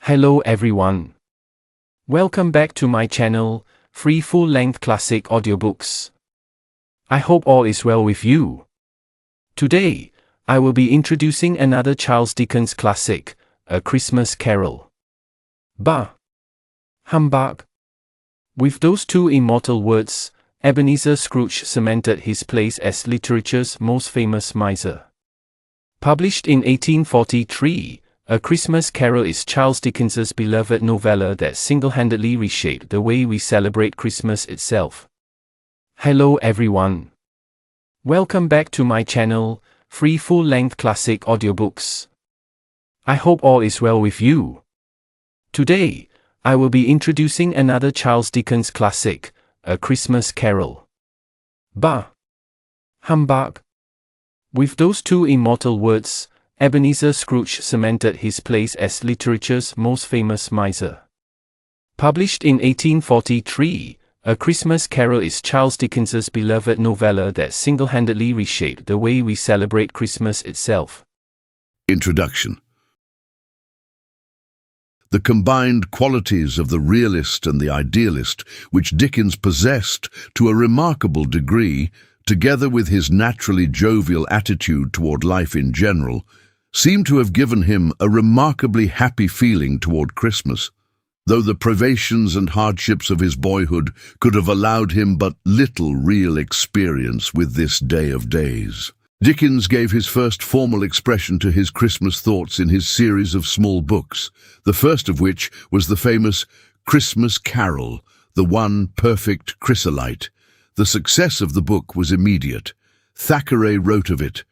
Hello everyone. Welcome back to my channel, free full-length classic audiobooks. I hope all is well with you. Today, I will be introducing another Charles Dickens classic, A Christmas Carol. Bah! Humbug! With those two immortal words, Ebenezer Scrooge cemented his place as literature's most famous miser. Published in 1843, A Christmas Carol is Charles Dickens's beloved novella that single-handedly reshaped the way we celebrate Christmas itself. Hello everyone. Welcome back to my channel, free full-length classic audiobooks. I hope all is well with you. Today, I will be introducing another Charles Dickens classic, A Christmas Carol. Bah! Humbug! With those two immortal words, Ebenezer Scrooge cemented his place as literature's most famous miser. Published in 1843, A Christmas Carol is Charles Dickens's beloved novella that single-handedly reshaped the way we celebrate Christmas itself. Introduction. The combined qualities of the realist and the idealist, which Dickens possessed to a remarkable degree, together with his naturally jovial attitude toward life in general, seem to have given him a remarkably happy feeling toward Christmas, though the privations and hardships of his boyhood could have allowed him but little real experience with this day of days. Dickens gave his first formal expression to his Christmas thoughts in his series of small books, the first of which was the famous Christmas Carol, the one perfect chrysolite. The success of the book was immediate. Thackeray wrote of it,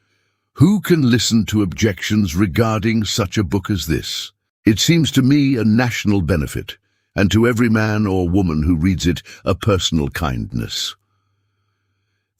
"Who can listen to objections regarding such a book as this? It seems to me a national benefit, and to every man or woman who reads it a personal kindness."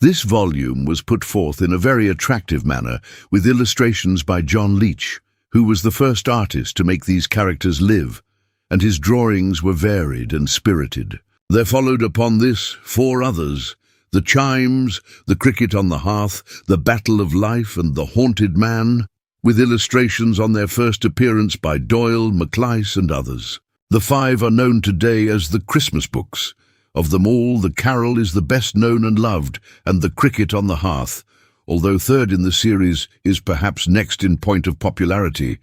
This volume was put forth in a very attractive manner, with illustrations by John Leech, who was the first artist to make these characters live, and his drawings were varied and spirited. There followed upon this 4 others: The Chimes, The Cricket on the Hearth, The Battle of Life, and The Haunted Man, with illustrations on their first appearance by Doyle, Maclise, and others. The 5 are known today as the Christmas books. Of them all, The Carol is the best known and loved, and The Cricket on the Hearth, although third in the series, is perhaps next in point of popularity,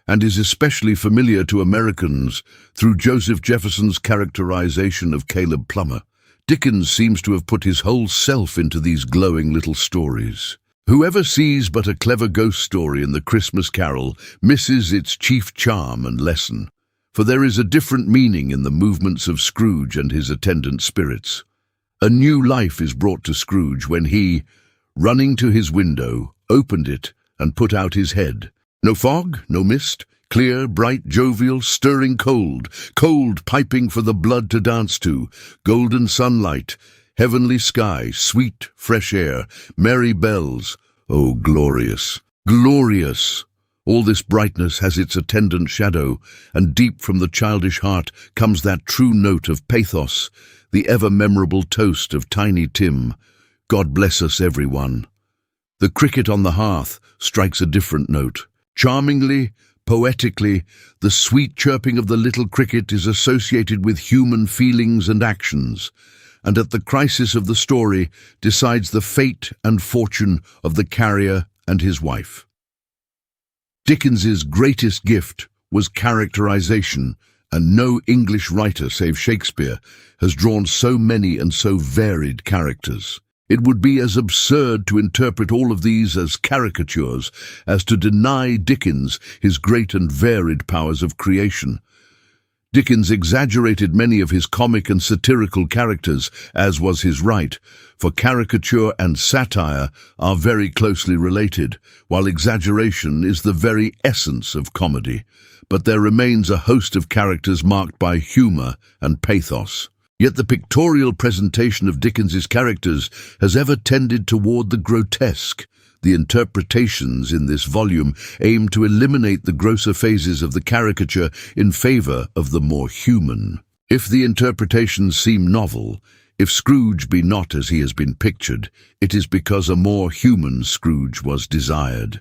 and is especially familiar to Americans through Joseph Jefferson's characterization of Caleb Plummer. Dickens seems to have put his whole self into these glowing little stories. Whoever sees but a clever ghost story in The Christmas Carol misses its chief charm and lesson, for there is a different meaning in the movements of Scrooge and his attendant spirits. A new life is brought to Scrooge when he, running to his window, opened it and put out his head. No fog, no mist, clear, bright, jovial, stirring cold, cold piping for the blood to dance to, golden sunlight, heavenly sky, sweet, fresh air, merry bells. Oh, glorious, glorious! All this brightness has its attendant shadow, and deep from the childish heart comes that true note of pathos, the ever-memorable toast of Tiny Tim, God bless us, everyone. The Cricket on the Hearth strikes a different note. Charmingly, poetically, the sweet chirping of the little cricket is associated with human feelings and actions, and at the crisis of the story decides the fate and fortune of the carrier and his wife. Dickens's greatest gift was characterization, and no English writer save Shakespeare has drawn so many and so varied characters. It would be as absurd to interpret all of these as caricatures as to deny Dickens his great and varied powers of creation. Dickens exaggerated many of his comic and satirical characters, as was his right, for caricature and satire are very closely related, while exaggeration is the very essence of comedy. But there remains a host of characters marked by humor and pathos. Yet the pictorial presentation of Dickens's characters has ever tended toward the grotesque. The interpretations in this volume aim to eliminate the grosser phases of the caricature in favor of the more human. If the interpretations seem novel, if Scrooge be not as he has been pictured, it is because a more human Scrooge was desired.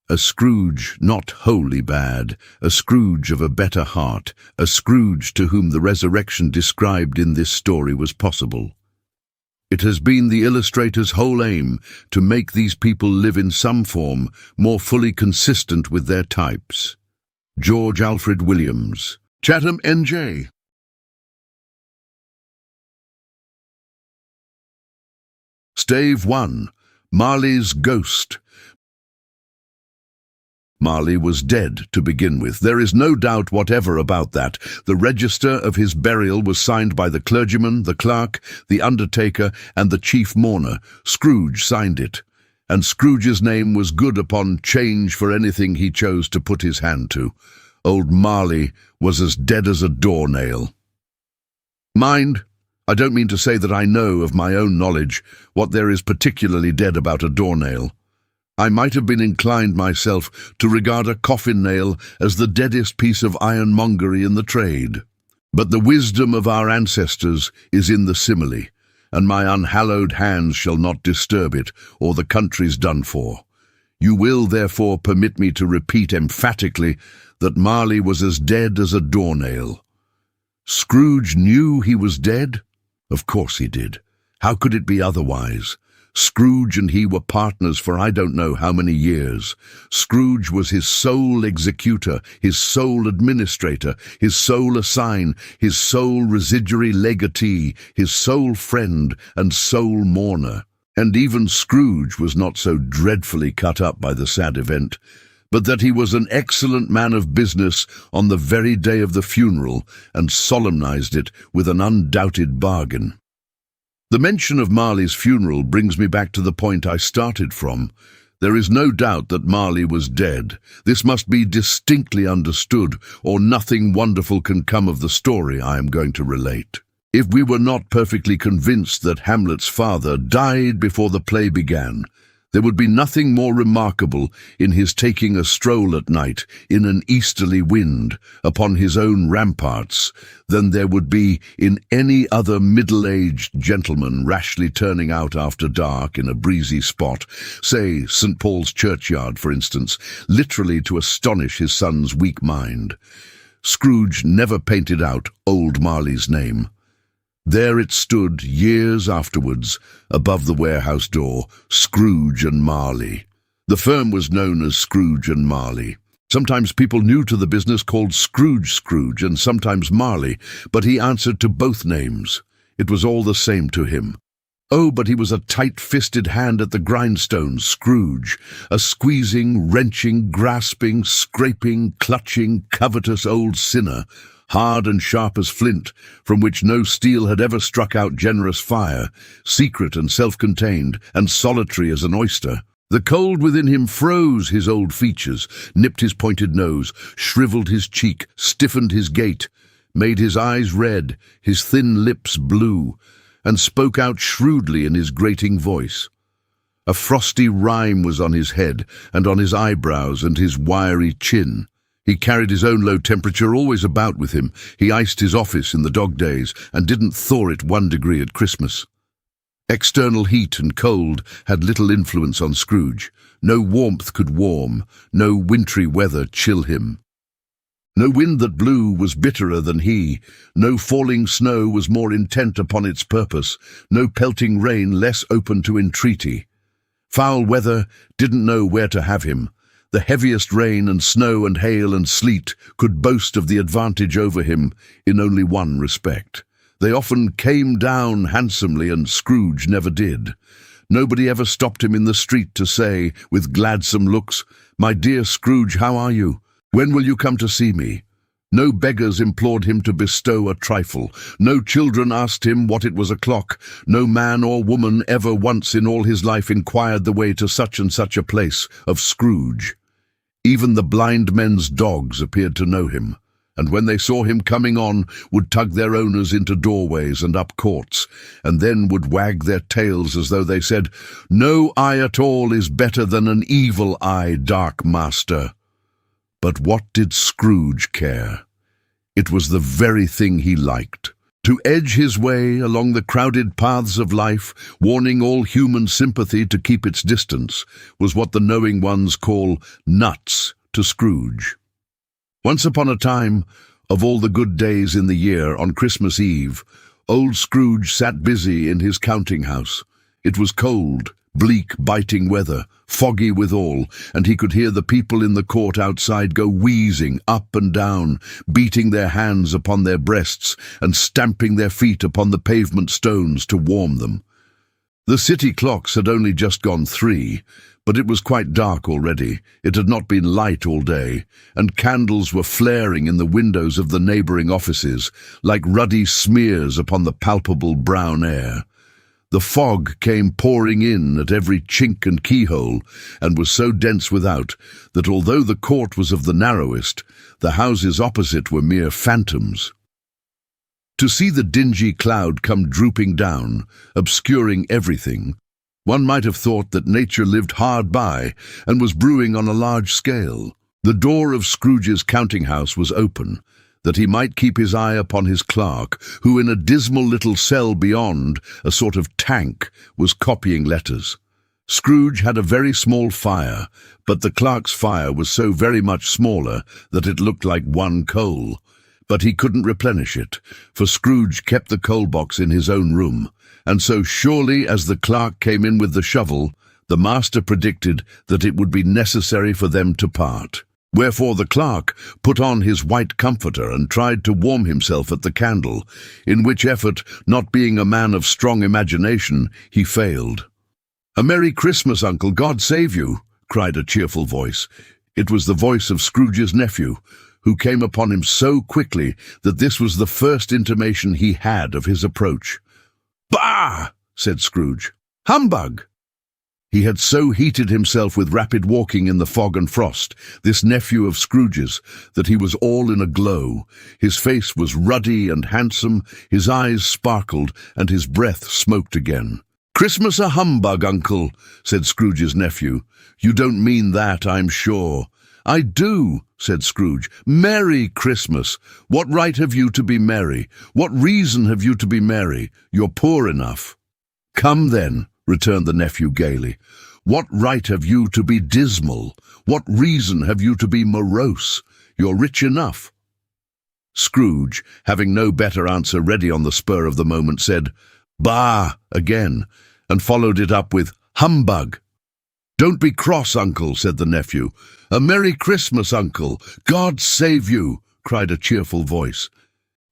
A Scrooge not wholly bad, a Scrooge of a better heart, a Scrooge to whom the resurrection described in this story was possible. It has been the illustrator's whole aim to make these people live in some form more fully consistent with their types. George Alfred Williams, Chatham, N.J. Stave 1. Marley's Ghost. Marley was dead to begin with. There is no doubt whatever about that. The register of his burial was signed by the clergyman, the clerk, the undertaker, and the chief mourner. Scrooge signed it, and Scrooge's name was good upon change for anything he chose to put his hand to. Old Marley was as dead as a doornail. Mind, I don't mean to say that I know of my own knowledge what there is particularly dead about a doornail. I might have been inclined myself to regard a coffin nail as the deadest piece of ironmongery in the trade. But the wisdom of our ancestors is in the simile, and my unhallowed hands shall not disturb it, or the country's done for. You will therefore permit me to repeat emphatically that Marley was as dead as a doornail. Scrooge knew he was dead? Of course he did. How could it be otherwise? Scrooge and he were partners for I don't know how many years. Scrooge was his sole executor, his sole administrator, his sole assign, his sole residuary legatee, his sole friend and sole mourner. And even Scrooge was not so dreadfully cut up by the sad event, but that he was an excellent man of business on the very day of the funeral, and solemnized it with an undoubted bargain. The mention of Marley's funeral brings me back to the point I started from. There is no doubt that Marley was dead. This must be distinctly understood, or nothing wonderful can come of the story I am going to relate. If we were not perfectly convinced that Hamlet's father died before the play began, there would be nothing more remarkable in his taking a stroll at night in an easterly wind upon his own ramparts than there would be in any other middle-aged gentleman rashly turning out after dark in a breezy spot, say St. Paul's churchyard, for instance, literally to astonish his son's weak mind. Scrooge never painted out old Marley's name. There it stood years afterwards, above the warehouse door, Scrooge and Marley. The firm was known as Scrooge and Marley. Sometimes people new to the business called Scrooge and sometimes Marley, but he answered to both names. It was all the same to him. Oh, but he was a tight-fisted hand at the grindstone, Scrooge, a squeezing, wrenching, grasping, scraping, clutching, covetous old sinner, hard and sharp as flint, from which no steel had ever struck out generous fire, secret and self-contained, and solitary as an oyster. The cold within him froze his old features, nipped his pointed nose, shriveled his cheek, stiffened his gait, made his eyes red, his thin lips blue, and spoke out shrewdly in his grating voice. A frosty rime was on his head, and on his eyebrows and his wiry chin. He carried his own low temperature always about with him. He iced his office in the dog days, and didn't thaw it 1 degree at Christmas. External heat and cold had little influence on Scrooge. No warmth could warm, no wintry weather chill him. No wind that blew was bitterer than he, no falling snow was more intent upon its purpose, no pelting rain less open to entreaty. Foul weather didn't know where to have him. The heaviest rain and snow and hail and sleet could boast of the advantage over him in only one respect. They often came down handsomely, and Scrooge never did. Nobody ever stopped him in the street to say, with gladsome looks, "My dear Scrooge, how are you? When will you come to see me?" No beggars implored him to bestow a trifle. No children asked him what it was o'clock. No man or woman ever once in all his life inquired the way to such and such a place of Scrooge. Even the blind men's dogs appeared to know him, and when they saw him coming on, would tug their owners into doorways and up courts, and then would wag their tails as though they said, "No eye at all is better than an evil eye, dark master." But what did Scrooge care? It was the very thing he liked, To edge his way along the crowded paths of life, warning all human sympathy to keep its distance, was what the knowing ones call nuts to Scrooge. Once upon a time, of all the good days in the year, on Christmas Eve, old Scrooge sat busy in his counting-house. It was cold, bleak, biting weather, foggy withal, and he could hear the people in the court outside go wheezing up and down, beating their hands upon their breasts and stamping their feet upon the pavement stones to warm them. The city clocks had only just gone 3, but it was quite dark already. It had not been light all day, and candles were flaring in the windows of the neighbouring offices, like ruddy smears upon the palpable brown air. The fog came pouring in at every chink and keyhole, and was so dense without that although the court was of the narrowest, the houses opposite were mere phantoms. To see the dingy cloud come drooping down, obscuring everything, one might have thought that nature lived hard by and was brewing on a large scale. The door of Scrooge's counting-house was open, that he might keep his eye upon his clerk, who in a dismal little cell beyond, a sort of tank, was copying letters. Scrooge had a very small fire, but the clerk's fire was so very much smaller that it looked like one coal. But he couldn't replenish it, for Scrooge kept the coal box in his own room, and so surely as the clerk came in with the shovel, the master predicted that it would be necessary for them to part. Wherefore the clerk put on his white comforter and tried to warm himself at the candle, in which effort, not being a man of strong imagination, he failed. "A Merry Christmas, Uncle, God save you!" cried a cheerful voice. It was the voice of Scrooge's nephew, who came upon him so quickly that this was the first intimation he had of his approach. "Bah!" said Scrooge. "Humbug!" He had so heated himself with rapid walking in the fog and frost, this nephew of Scrooge's, that he was all in a glow. His face was ruddy and handsome, his eyes sparkled, and his breath smoked again. "Christmas a humbug, Uncle," said Scrooge's nephew. "You don't mean that, I'm sure." "I do," said Scrooge. "Merry Christmas! What right have you to be merry? What reason have you to be merry? You're poor enough." "Come then," returned the nephew gaily. "What right have you to be dismal? What reason have you to be morose? You're rich enough." Scrooge, having no better answer ready on the spur of the moment, said, "Bah!" again, and followed it up with, "Humbug!" "Don't be cross, Uncle," said the nephew. "A Merry Christmas, Uncle! God save you!" cried a cheerful voice.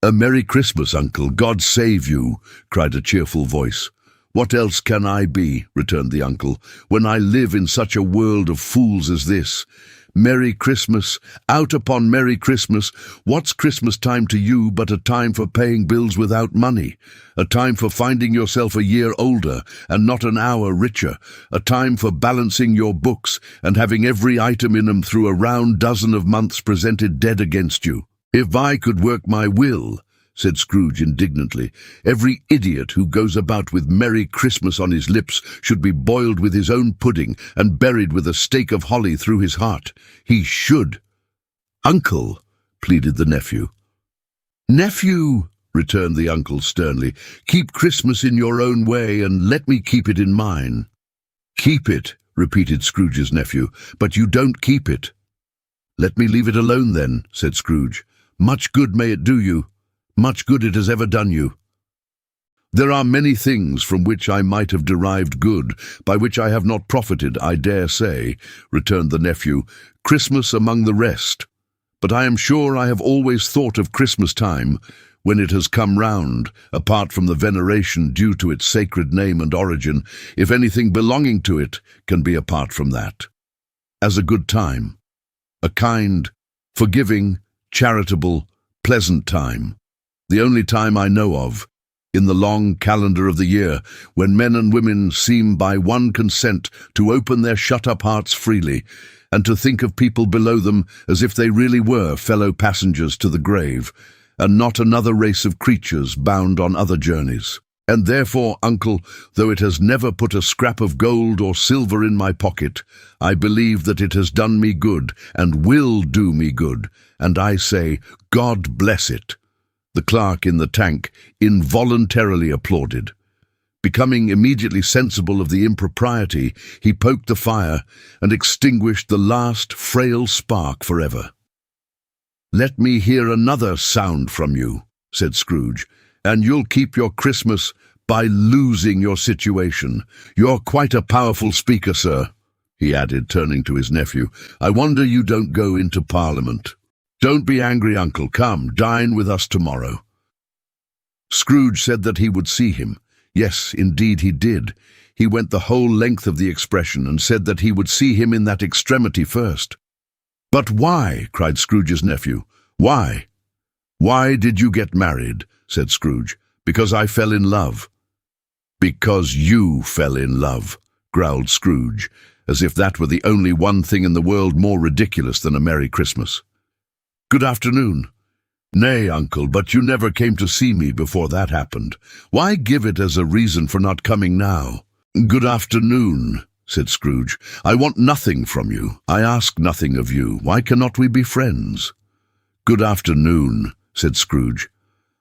"A Merry Christmas, Uncle! God save you!" cried a cheerful voice. "What else can I be," returned the uncle, "when I live in such a world of fools as this? Merry Christmas, out upon Merry Christmas. What's Christmas time to you but a time for paying bills without money, a time for finding yourself a year older and not an hour richer, a time for balancing your books and having every item in them through a round dozen of months presented dead against you? If I could work my will," said Scrooge indignantly, "every idiot who goes about with Merry Christmas on his lips should be boiled with his own pudding and buried with a stake of holly through his heart. He should." "Uncle," pleaded the nephew. "Nephew," returned the uncle sternly, "keep Christmas in your own way and let me keep it in mine." "Keep it," repeated Scrooge's nephew, "but you don't keep it." "Let me leave it alone then," said Scrooge. "Much good may it do you. Much good it has ever done you." "There are many things from which I might have derived good, by which I have not profited, I dare say," returned the nephew, "Christmas among the rest. But I am sure I have always thought of Christmas time, when it has come round, apart from the veneration due to its sacred name and origin, if anything belonging to it can be apart from that, as a good time, a kind, forgiving, charitable, pleasant time. The only time I know of, in the long calendar of the year, when men and women seem by one consent to open their shut-up hearts freely, and to think of people below them as if they really were fellow passengers to the grave, and not another race of creatures bound on other journeys. And therefore, Uncle, though it has never put a scrap of gold or silver in my pocket, I believe that it has done me good, and will do me good, and I say, God bless it. The clerk in the tank involuntarily applauded. Becoming immediately sensible of the impropriety, he poked the fire and extinguished the last frail spark forever. "Let me hear another sound from you," said Scrooge, "and you'll keep your Christmas by losing your situation. You're quite a powerful speaker, sir," he added, turning to his nephew. "I wonder you don't go into Parliament. Don't be angry, uncle. Come, dine with us tomorrow." Scrooge said that he would see him. Yes, indeed he did. He went the whole length of the expression and said that he would see him in that extremity first. "But why?" cried Scrooge's nephew. "Why?" "Why did you get married?" said Scrooge. "Because I fell in love." "Because you fell in love," growled Scrooge, as if that were the only one thing in the world more ridiculous than a Merry Christmas. "Good afternoon." "Nay, uncle, but you never came to see me before that happened. Why give it as a reason for not coming now?" "Good afternoon," said Scrooge. "I want nothing from you. I ask nothing of you. Why cannot we be friends?" "Good afternoon," said Scrooge.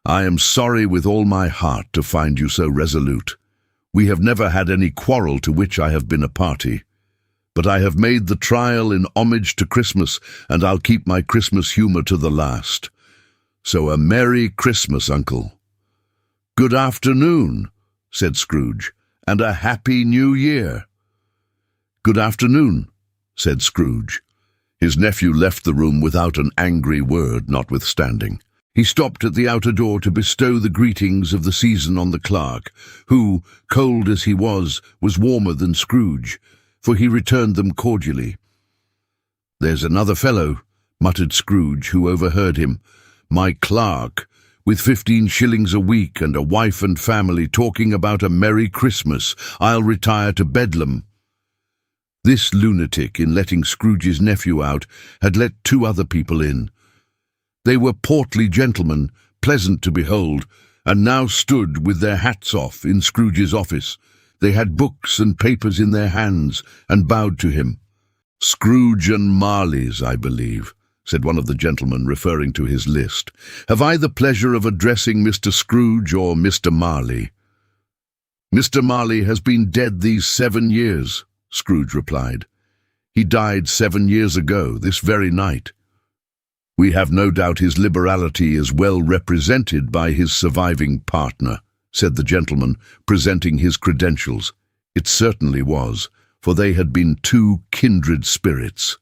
"I am sorry with all my heart to find you so resolute. We have never had any quarrel to which I have been a party. But I have made the trial in homage to Christmas, and I'll keep my Christmas humour to the last. So a Merry Christmas, uncle." "Good afternoon," said Scrooge, "and a Happy New Year." "Good afternoon," said Scrooge. His nephew left the room without an angry word notwithstanding. He stopped at the outer door to bestow the greetings of the season on the clerk, who, cold as he was warmer than Scrooge, for he returned them cordially. "There's another fellow," muttered Scrooge, who overheard him. "My clerk, with 15 shillings a week and a wife and family, talking about a Merry Christmas. I'll retire to Bedlam." This lunatic, in letting Scrooge's nephew out, had let 2 other people in. They were portly gentlemen, pleasant to behold, and now stood with their hats off in Scrooge's office. They had books and papers in their hands, and bowed to him. "Scrooge and Marley's, I believe," said one of the gentlemen, referring to his list. "Have I the pleasure of addressing Mr. Scrooge or Mr. Marley?" "Mr. Marley has been dead these 7 years, Scrooge replied. "He died 7 years ago, this very night." "We have no doubt his liberality is well represented by his surviving partner," said the gentleman, presenting his credentials. It certainly was, for they had been 2 kindred spirits.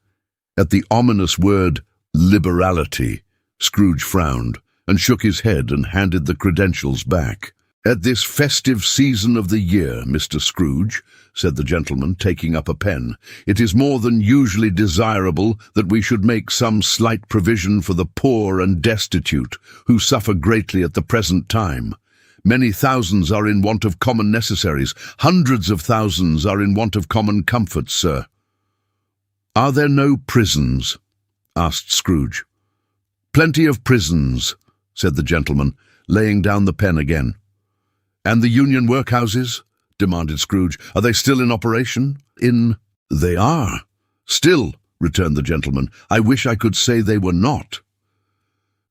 At the ominous word, liberality, Scrooge frowned and shook his head and handed the credentials back. "At this festive season of the year, Mr. Scrooge," said the gentleman, taking up a pen, "it is more than usually desirable that we should make some slight provision for the poor and destitute, who suffer greatly at the present time. Many thousands are in want of common necessaries. Hundreds of thousands are in want of common comforts, sir." "Are there no prisons?" asked Scrooge. "Plenty of prisons," said the gentleman, laying down the pen again. "And the union workhouses?" demanded Scrooge. "Are they still in operation?" "They are. Still," returned the gentleman. "I wish I could say they were not."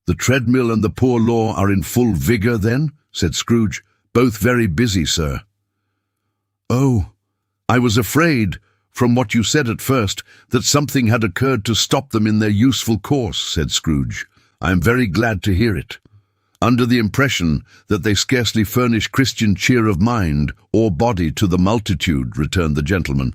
"The treadmill and the poor law are in full vigour, then?" said Scrooge. "Both very busy, sir." "Oh, I was afraid, from what you said at first, that something had occurred to stop them in their useful course," said Scrooge. "I am very glad to hear it. Under the impression that they scarcely furnish Christian cheer of mind or body to the multitude," returned the gentleman.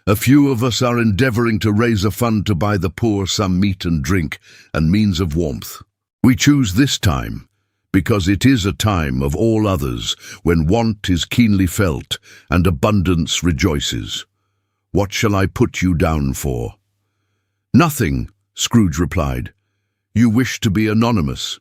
"A few of us are endeavouring to raise a fund to buy the poor some meat and drink and means of warmth. We choose this time because it is a time of all others when want is keenly felt and abundance rejoices. What shall I put you down for?" "Nothing," Scrooge replied. "You wish to be anonymous."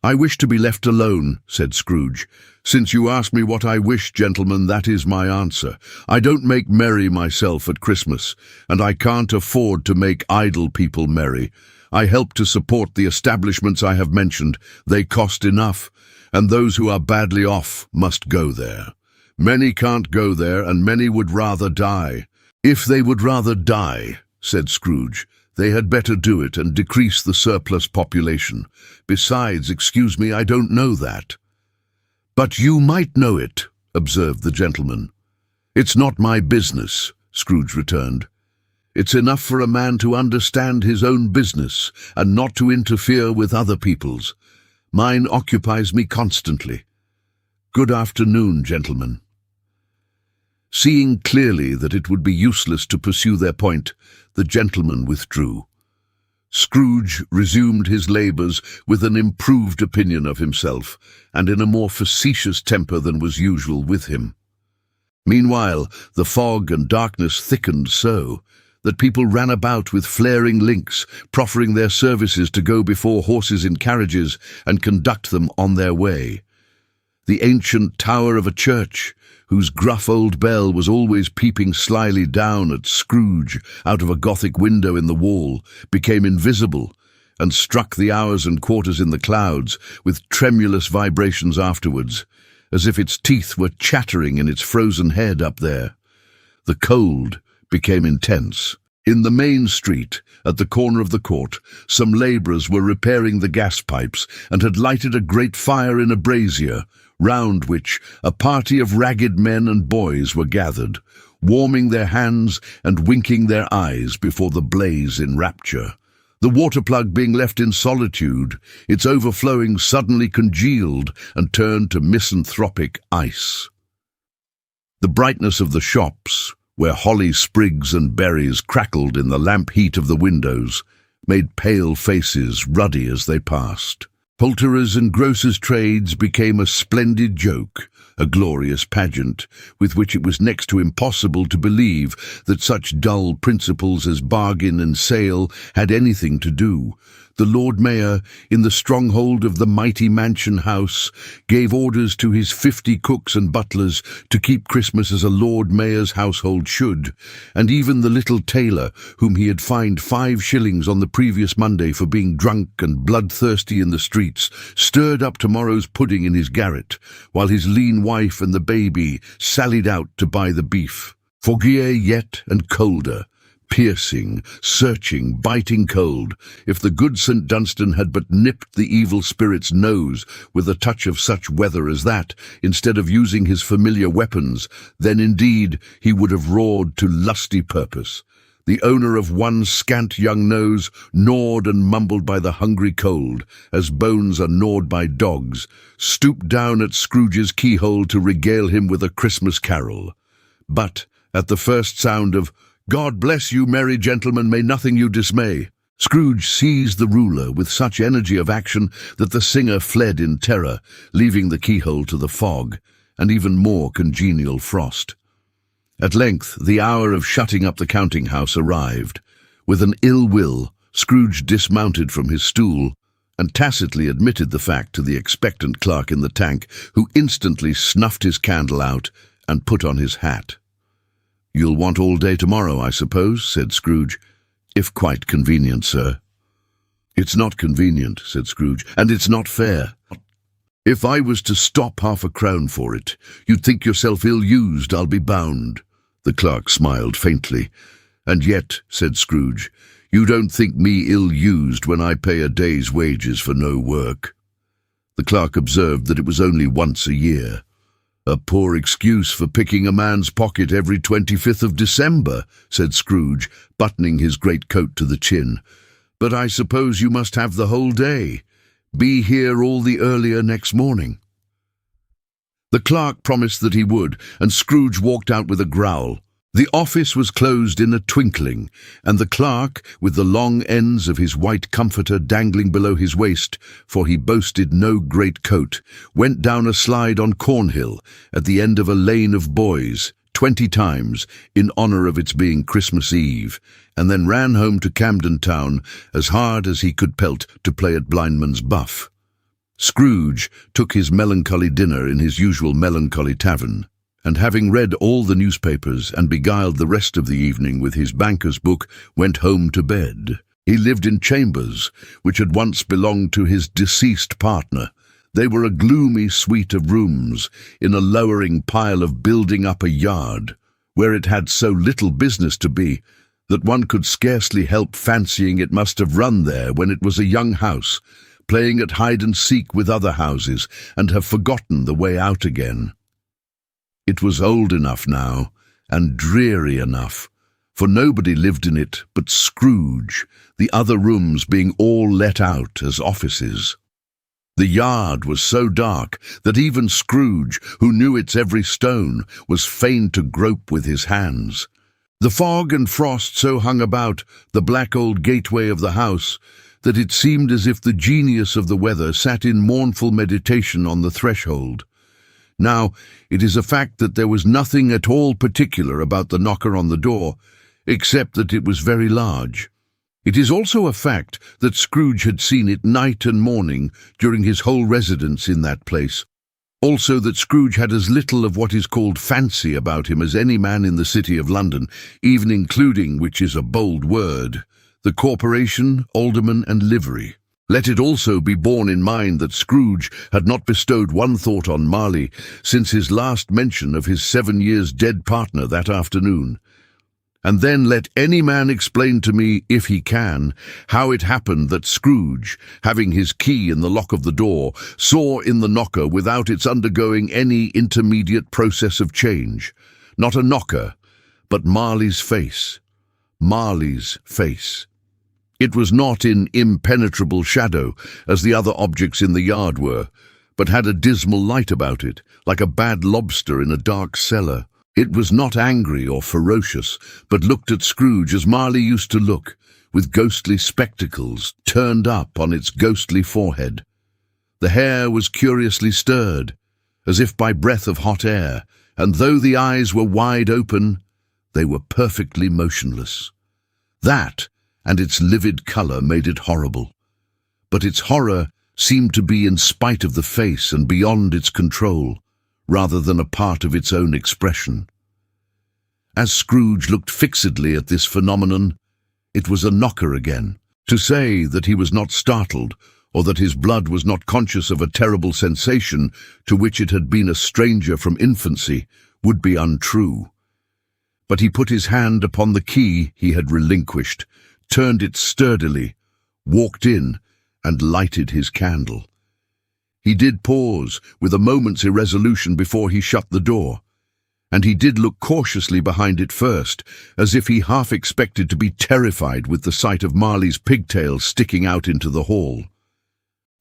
"I wish to be left alone," said Scrooge. "Since you ask me what I wish, gentlemen, that is my answer. I don't make merry myself at Christmas, and I can't afford to make idle people merry. I help to support the establishments I have mentioned. They cost enough, and those who are badly off must go there. Many can't go there, and many would rather die." "If they would rather die," said Scrooge, They had better do it and decrease the surplus population. Besides, excuse me, I don't know that. But you might know it, observed the gentleman. It's not my business, Scrooge returned. It's enough for a man to understand his own business and not to interfere with other people's. Mine occupies me constantly. Good afternoon, gentlemen. Seeing clearly that it would be useless to pursue their point, the gentleman withdrew. Scrooge resumed his labours with an improved opinion of himself, and in a more facetious temper than was usual with him. Meanwhile, the fog and darkness thickened so that people ran about with flaring links, proffering their services to go before horses in carriages and conduct them on their way. The ancient tower of a church, whose gruff old bell was always peeping slyly down at Scrooge out of a Gothic window in the wall, became invisible and struck the hours and quarters in the clouds with tremulous vibrations afterwards, as if its teeth were chattering in its frozen head up there. The cold became intense. In the main street, at the corner of the court, some labourers were repairing the gas pipes and had lighted a great fire in a brazier, round which a party of ragged men and boys were gathered, warming their hands and winking their eyes before the blaze in rapture. The water plug being left in solitude, its overflowing suddenly congealed and turned to misanthropic ice. The brightness of the shops, where holly sprigs and berries crackled in the lamp heat of the windows, made pale faces ruddy as they passed. Poulterers' and grocers' trades became a splendid joke, a glorious pageant, with which it was next to impossible to believe that such dull principles as bargain and sale had anything to do. The Lord Mayor, in the stronghold of the mighty mansion house, gave orders to his 50 cooks and butlers to keep Christmas as a Lord Mayor's household should, and even the little tailor, whom he had fined 5 shillings on the previous Monday for being drunk and bloodthirsty in the streets, stirred up tomorrow's pudding in his garret, while his lean wife and the baby sallied out to buy the beef. Foggier yet and colder, piercing, searching, biting cold, if the good St. Dunstan had but nipped the evil spirit's nose with a touch of such weather as that, instead of using his familiar weapons, then indeed he would have roared to lusty purpose. The owner of one scant young nose, gnawed and mumbled by the hungry cold, as bones are gnawed by dogs, stooped down at Scrooge's keyhole to regale him with a Christmas carol. But, at the first sound of "God bless you, merry gentlemen, may nothing you dismay," Scrooge seized the ruler with such energy of action that the singer fled in terror, leaving the keyhole to the fog, and even more congenial frost. At length the hour of shutting up the counting-house arrived. With an ill will, Scrooge dismounted from his stool, and tacitly admitted the fact to the expectant clerk in the tank, who instantly snuffed his candle out and put on his hat. "You'll want all day tomorrow, I suppose," said Scrooge. "If quite convenient, sir." "It's not convenient," said Scrooge, "and it's not fair. If I was to stop £half-a-crown for it, you'd think yourself ill-used, I'll be bound." The clerk smiled faintly. "And yet," said Scrooge, "you don't think me ill-used when I pay a day's wages for no work." The clerk observed that it was only once a year. "A poor excuse for picking a man's pocket every 25th of December," said Scrooge, buttoning his greatcoat to the chin. "But I suppose you must have the whole day. Be here all the earlier next morning." The clerk promised that he would, and Scrooge walked out with a growl. The office was closed in a twinkling, and the clerk, with the long ends of his white comforter dangling below his waist, for he boasted no great coat, went down a slide on Cornhill, at the end of a lane of boys, 20 times, in honour of its being Christmas Eve, and then ran home to Camden Town as hard as he could pelt to play at blindman's buff. Scrooge took his melancholy dinner in his usual melancholy tavern, and having read all the newspapers and beguiled the rest of the evening with his banker's book, went home to bed. He lived in chambers, which had once belonged to his deceased partner. They were a gloomy suite of rooms, in a lowering pile of building up a yard, where it had so little business to be, that one could scarcely help fancying it must have run there when it was a young house, playing at hide-and-seek with other houses, and have forgotten the way out again. It was old enough now, and dreary enough, for nobody lived in it but Scrooge, the other rooms being all let out as offices. The yard was so dark that even Scrooge, who knew its every stone, was fain to grope with his hands. The fog and frost so hung about the black old gateway of the house that it seemed as if the genius of the weather sat in mournful meditation on the threshold. Now, it is a fact that there was nothing at all particular about the knocker on the door, except that it was very large. It is also a fact that Scrooge had seen it night and morning during his whole residence in that place. Also that Scrooge had as little of what is called fancy about him as any man in the city of London, even including, which is a bold word, the corporation, alderman, and livery. Let it also be borne in mind that Scrooge had not bestowed one thought on Marley since his last mention of his 7 years dead partner that afternoon. And then let any man explain to me, if he can, how it happened that Scrooge, having his key in the lock of the door, saw in the knocker without its undergoing any intermediate process of change, not a knocker, but Marley's face. Marley's face. It was not in impenetrable shadow, as the other objects in the yard were, but had a dismal light about it, like a bad lobster in a dark cellar. It was not angry or ferocious, but looked at Scrooge as Marley used to look, with ghostly spectacles turned up on its ghostly forehead. The hair was curiously stirred, as if by breath of hot air, and though the eyes were wide open, they were perfectly motionless. That, and its livid colour, made it horrible. But its horror seemed to be in spite of the face and beyond its control, rather than a part of its own expression. As Scrooge looked fixedly at this phenomenon, it was a knocker again. To say that he was not startled, or that his blood was not conscious of a terrible sensation to which it had been a stranger from infancy, would be untrue. But he put his hand upon the key he had relinquished, turned it sturdily, walked in, and lighted his candle. He did pause, with a moment's irresolution before he shut the door, and he did look cautiously behind it first, as if he half expected to be terrified with the sight of Marley's pigtails sticking out into the hall.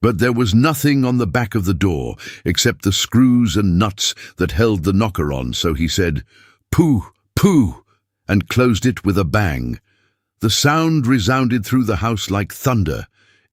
But there was nothing on the back of the door, except the screws and nuts that held the knocker on, so he said, "Pooh, pooh," and closed it with a bang. The sound resounded through the house like thunder.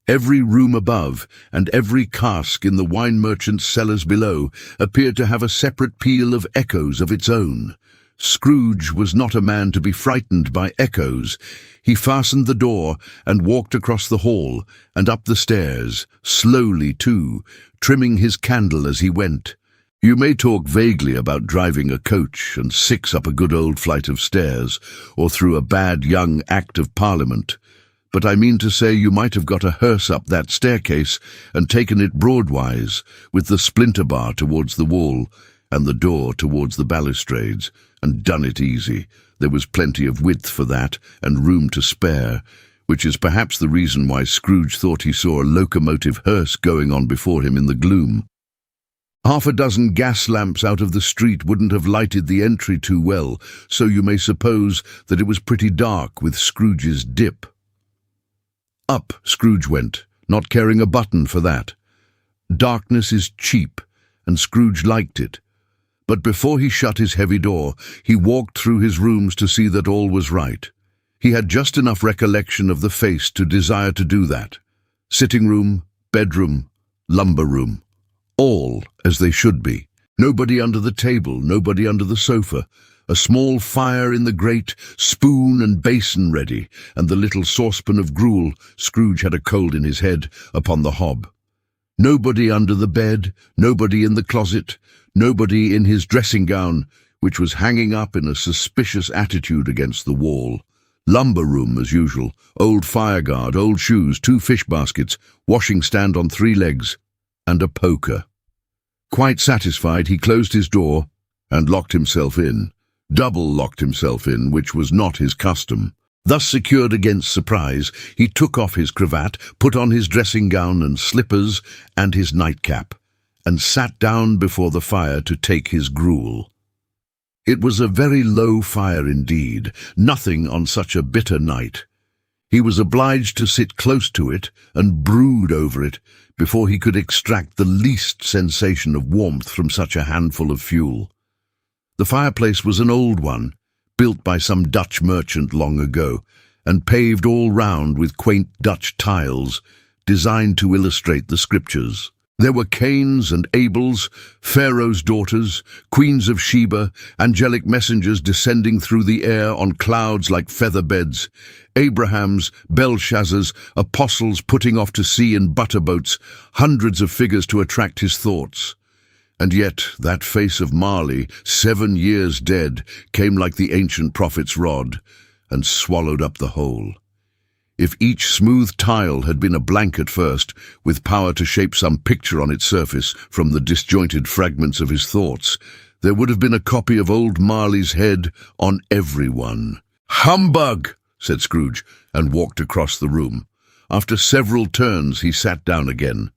Every room above, and every cask in the wine merchant's cellars below, appeared to have a separate peal of echoes of its own. Scrooge was not a man to be frightened by echoes. He fastened the door and walked across the hall and up the stairs, slowly too, trimming his candle as he went. You may talk vaguely about driving a coach and 6 up a good old flight of stairs, or through a bad young Act of Parliament, but I mean to say you might have got a hearse up that staircase and taken it broadwise, with the splinter bar towards the wall and the door towards the balustrades, and done it easy. There was plenty of width for that, and room to spare, which is perhaps the reason why Scrooge thought he saw a locomotive hearse going on before him in the gloom. Half a dozen gas lamps out of the street wouldn't have lighted the entry too well, so you may suppose that it was pretty dark with Scrooge's dip. Up Scrooge went, not caring a button for that. Darkness is cheap, and Scrooge liked it. But before he shut his heavy door, he walked through his rooms to see that all was right. He had just enough recollection of the face to desire to do that. Sitting room, bedroom, lumber room. All as they should be. Nobody under the table, nobody under the sofa. A small fire in the grate, spoon and basin ready, and the little saucepan of gruel, Scrooge had a cold in his head, upon the hob. Nobody under the bed, nobody in the closet, nobody in his dressing gown, which was hanging up in a suspicious attitude against the wall. Lumber room as usual, old fireguard, old shoes, 2 fish baskets, washing stand on 3 legs, and a poker. Quite satisfied, he closed his door and locked himself in. Double locked himself in, which was not his custom. Thus secured against surprise, he took off his cravat, put on his dressing gown and slippers and his nightcap, and sat down before the fire to take his gruel. It was a very low fire indeed, nothing on such a bitter night. He was obliged to sit close to it and brood over it before he could extract the least sensation of warmth from such a handful of fuel. The fireplace was an old one, built by some Dutch merchant long ago, and paved all round with quaint Dutch tiles, designed to illustrate the scriptures. There were Cains and Abels, Pharaoh's daughters, queens of Sheba, angelic messengers descending through the air on clouds like feather beds, Abrahams, Belshazzars, apostles putting off to sea in butterboats, hundreds of figures to attract his thoughts. And yet that face of Marley, 7 years dead, came like the ancient prophet's rod, and swallowed up the whole. If each smooth tile had been a blank at first, with power to shape some picture on its surface from the disjointed fragments of his thoughts, there would have been a copy of old Marley's head on every one. "Humbug!" said Scrooge, and walked across the room. After several turns he sat down again.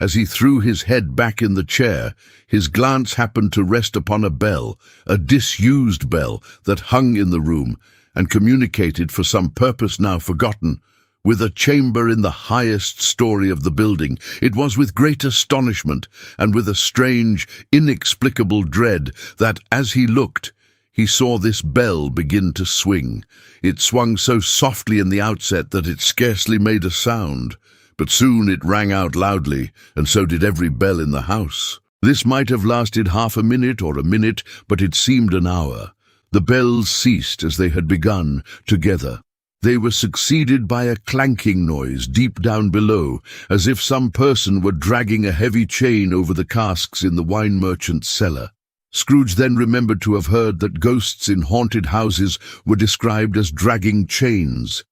As he threw his head back in the chair, his glance happened to rest upon a bell, a disused bell that hung in the room, and communicated, for some purpose now forgotten, with a chamber in the highest story of the building. It was with great astonishment, and with a strange, inexplicable dread, that, as he looked, he saw this bell begin to swing. It swung so softly in the outset that it scarcely made a sound, but soon it rang out loudly, and so did every bell in the house. This might have lasted half a minute or a minute, but it seemed an hour. The bells ceased as they had begun, together. They were succeeded by a clanking noise deep down below, as if some person were dragging a heavy chain over the casks in the wine merchant's cellar. Scrooge then remembered to have heard that ghosts in haunted houses were described as dragging chains.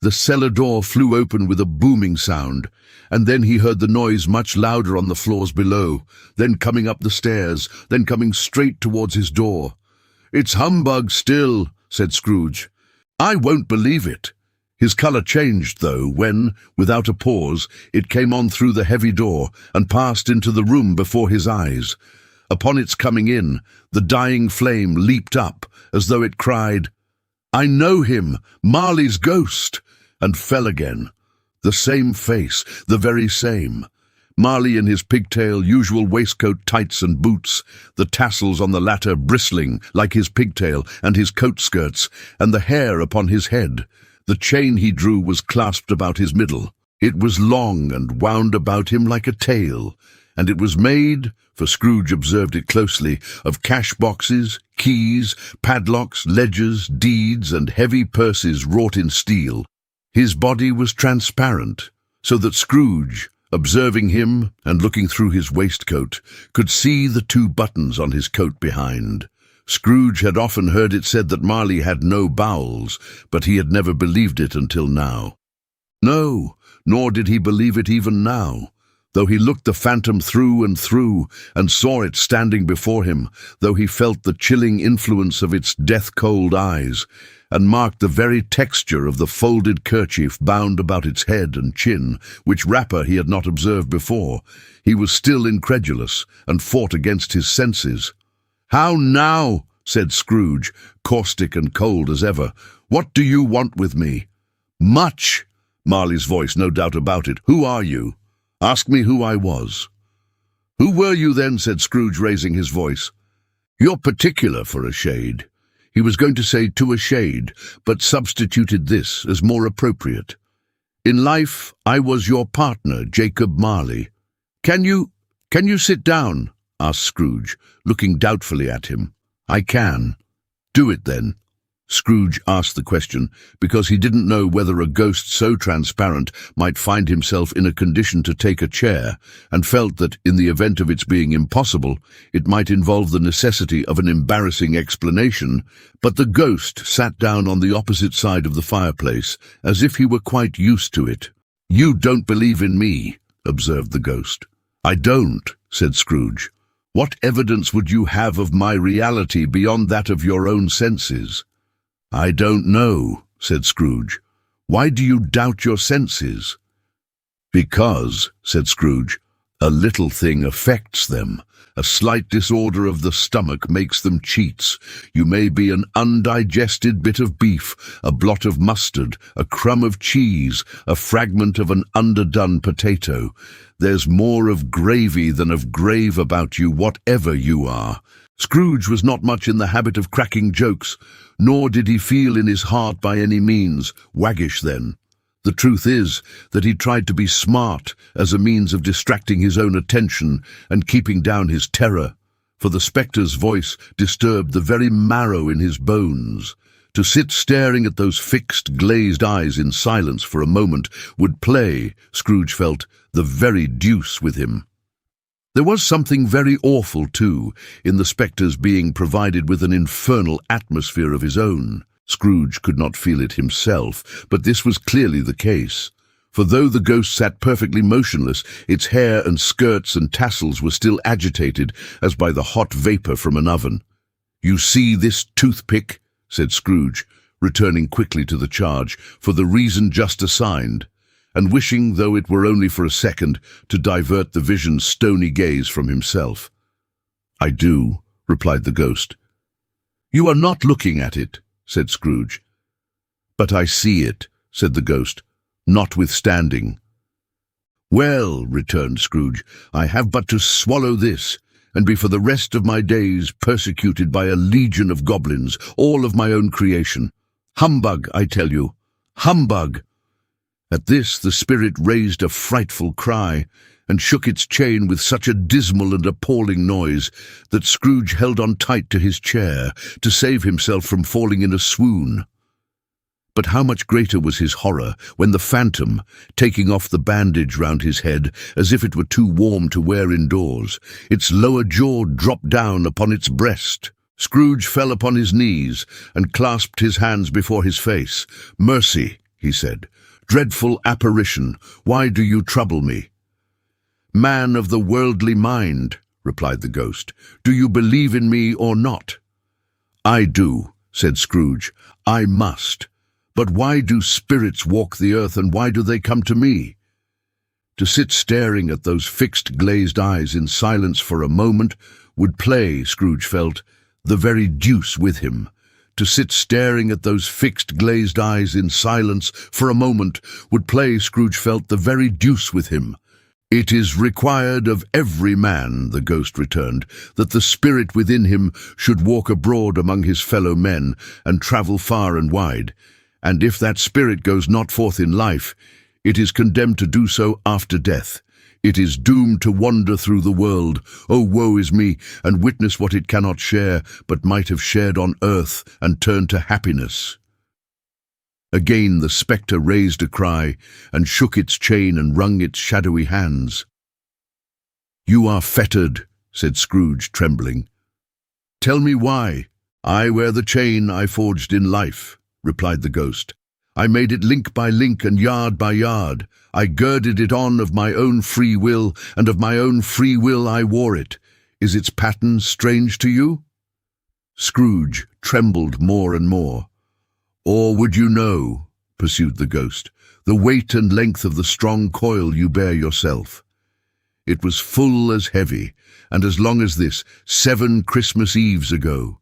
The cellar door flew open with a booming sound, and then he heard the noise much louder on the floors below, then coming up the stairs, then coming straight towards his door. "It's humbug still," said Scrooge. "I won't believe it." His colour changed, though, when, without a pause, it came on through the heavy door and passed into the room before his eyes. Upon its coming in, the dying flame leaped up, as though it cried, "I know him, Marley's ghost," and fell again. The same face, the very same. Marley in his pigtail, usual waistcoat, tights and boots, the tassels on the latter bristling like his pigtail and his coat skirts, and the hair upon his head. The chain he drew was clasped about his middle. It was long and wound about him like a tail, and it was made, for Scrooge observed it closely, of cash boxes, keys, padlocks, ledgers, deeds, and heavy purses wrought in steel. His body was transparent, so that Scrooge, observing him and looking through his waistcoat, could see the 2 buttons on his coat behind. Scrooge had often heard it said that Marley had no bowels, but he had never believed it until now. No, nor did he believe it even now, though he looked the phantom through and saw it standing before him, though he felt the chilling influence of its death-cold eyes, and marked the very texture of the folded kerchief bound about its head and chin, which wrapper he had not observed before. He was still incredulous, and fought against his senses. "How now?" said Scrooge, caustic and cold as ever. "What do you want with me?" "Much!" Marley's voice, no doubt about it. "Who are you?" "Ask me who I was." "Who were you then?" said Scrooge, raising his voice. "You're particular for a shade." He was going to say "to a shade," but substituted this as more appropriate. "In life, I was your partner, Jacob Marley." Can you sit down?" asked Scrooge, looking doubtfully at him. "I can." "Do it, then." Scrooge asked the question because he didn't know whether a ghost so transparent might find himself in a condition to take a chair, and felt that, in the event of its being impossible, it might involve the necessity of an embarrassing explanation. But the ghost sat down on the opposite side of the fireplace, as if he were quite used to it. "You don't believe in me," observed the ghost. "I don't," said Scrooge. "What evidence would you have of my reality beyond that of your own senses?" "I don't know," said Scrooge. "Why do you doubt your senses?" "Because," said Scrooge, "a little thing affects them. A slight disorder of the stomach makes them cheats. You may be an undigested bit of beef, a blot of mustard, a crumb of cheese, a fragment of an underdone potato. There's more of gravy than of grave about you, whatever you are." Scrooge was not much in the habit of cracking jokes, nor did he feel in his heart by any means waggish then. The truth is that he tried to be smart as a means of distracting his own attention and keeping down his terror, for the spectre's voice disturbed the very marrow in his bones. To sit staring at those fixed, glazed eyes in silence for a moment would play, Scrooge felt, the very deuce with him. There was something very awful, too, in the spectre's being provided with an infernal atmosphere of his own. Scrooge could not feel it himself, but this was clearly the case. For though the ghost sat perfectly motionless, its hair and skirts and tassels were still agitated as by the hot vapour from an oven. "You see this toothpick?" said Scrooge, returning quickly to the charge, for the reason just assigned, and wishing, though it were only for a second, to divert the vision's stony gaze from himself. "I do," replied the ghost. "You are not looking at it," said Scrooge. "But I see it," said the ghost, notwithstanding. "Well," returned Scrooge, "I have but to swallow this, and be for the rest of my days persecuted by a legion of goblins, all of my own creation. Humbug, I tell you, humbug!" At this the spirit raised a frightful cry, and shook its chain with such a dismal and appalling noise that Scrooge held on tight to his chair to save himself from falling in a swoon. But how much greater was his horror when the phantom, taking off the bandage round his head as if it were too warm to wear indoors, its lower jaw dropped down upon its breast. Scrooge fell upon his knees and clasped his hands before his face. "Mercy," he said, "dreadful apparition, why do you trouble me?" "Man of the worldly mind," replied the ghost, "do you believe in me or not?" "I do," said Scrooge. "I must. But why do spirits walk the earth, and why do they come to me?" To sit staring at those fixed glazed eyes in silence for a moment would play, Scrooge felt, the very deuce with him. To sit staring at those fixed glazed eyes in silence for a moment would play, Scrooge felt, the very deuce with him. "It is required of every man," the ghost returned, "that the spirit within him should walk abroad among his fellow men and travel far and wide. And if that spirit goes not forth in life, it is condemned to do so after death. It is doomed to wander through the world, oh woe is me, and witness what it cannot share, but might have shared on earth, and turn to happiness." Again the spectre raised a cry, and shook its chain and wrung its shadowy hands. "You are fettered," said Scrooge, trembling. "Tell me why." "I wear the chain I forged in life," replied the ghost. "I made it link by link and yard by yard. I girded it on of my own free will, and of my own free will I wore it. Is its pattern strange to you?" Scrooge trembled more and more. "Or would you know," pursued the ghost, "the weight and length of the strong coil you bear yourself? It was full as heavy, and as long as this, 7 Christmas Eves ago.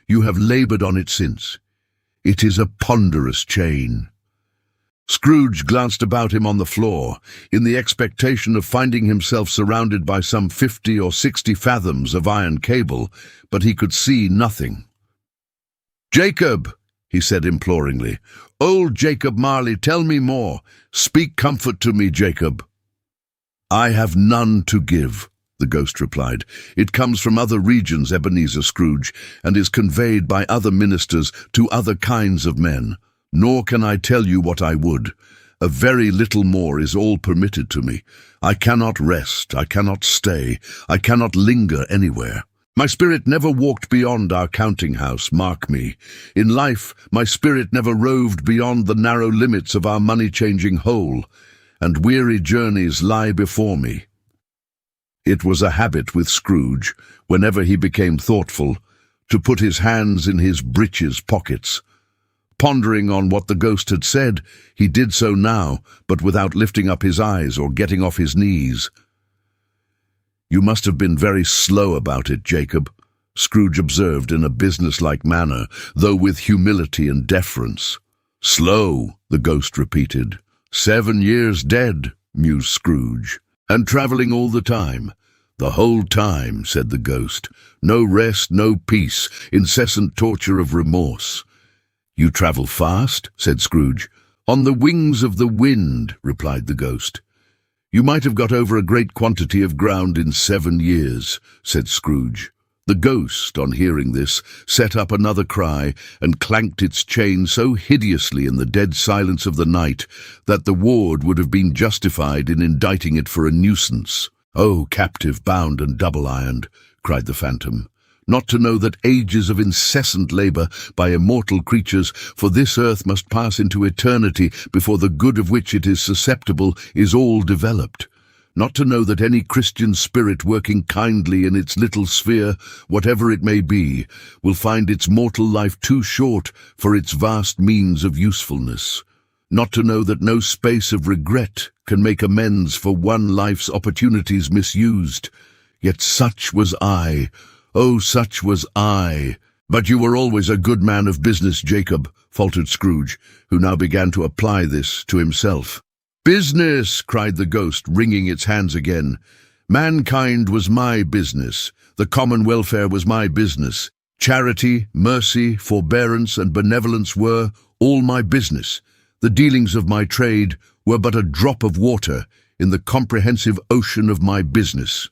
You have laboured on it since. It is a ponderous chain." Scrooge glanced about him on the floor, in the expectation of finding himself surrounded by some 50 or 60 fathoms of iron cable, but he could see nothing. "Jacob," he said imploringly, "old Jacob Marley, tell me more. Speak comfort to me, Jacob." "I have none to give," the ghost replied. "It comes from other regions, Ebenezer Scrooge, and is conveyed by other ministers to other kinds of men. Nor can I tell you what I would. A very little more is all permitted to me. I cannot rest, I cannot stay, I cannot linger anywhere. My spirit never walked beyond our counting-house, mark me. In life, my spirit never roved beyond the narrow limits of our money-changing hole, and weary journeys lie before me." It was a habit with Scrooge, whenever he became thoughtful, to put his hands in his breeches pockets. Pondering on what the ghost had said, he did so now, but without lifting up his eyes or getting off his knees. "You must have been very slow about it, Jacob," Scrooge observed in a businesslike manner, though with humility and deference. "Slow," the ghost repeated. 7 years dead," mused Scrooge. "And travelling all the time." "The whole time," said the ghost. "No rest, no peace, incessant torture of remorse." "You travel fast?" said Scrooge. "On the wings of the wind," replied the ghost. "You might have got over a great quantity of ground in 7 years," said Scrooge. The ghost, on hearing this, set up another cry, and clanked its chain so hideously in the dead silence of the night that the ward would have been justified in indicting it for a nuisance. "Oh, captive, bound and double-ironed," cried the phantom, "not to know that ages of incessant labour by immortal creatures for this earth must pass into eternity before the good of which it is susceptible is all developed. Not to know that any Christian spirit working kindly in its little sphere, whatever it may be, will find its mortal life too short for its vast means of usefulness. Not to know that no space of regret can make amends for one life's opportunities misused. Yet such was I, oh, such was I." "But you were always a good man of business, Jacob," faltered Scrooge, who now began to apply this to himself. "Business!" cried the ghost, wringing its hands again. "Mankind was my business. The common welfare was my business. Charity, mercy, forbearance, and benevolence were all my business. The dealings of my trade were but a drop of water in the comprehensive ocean of my business."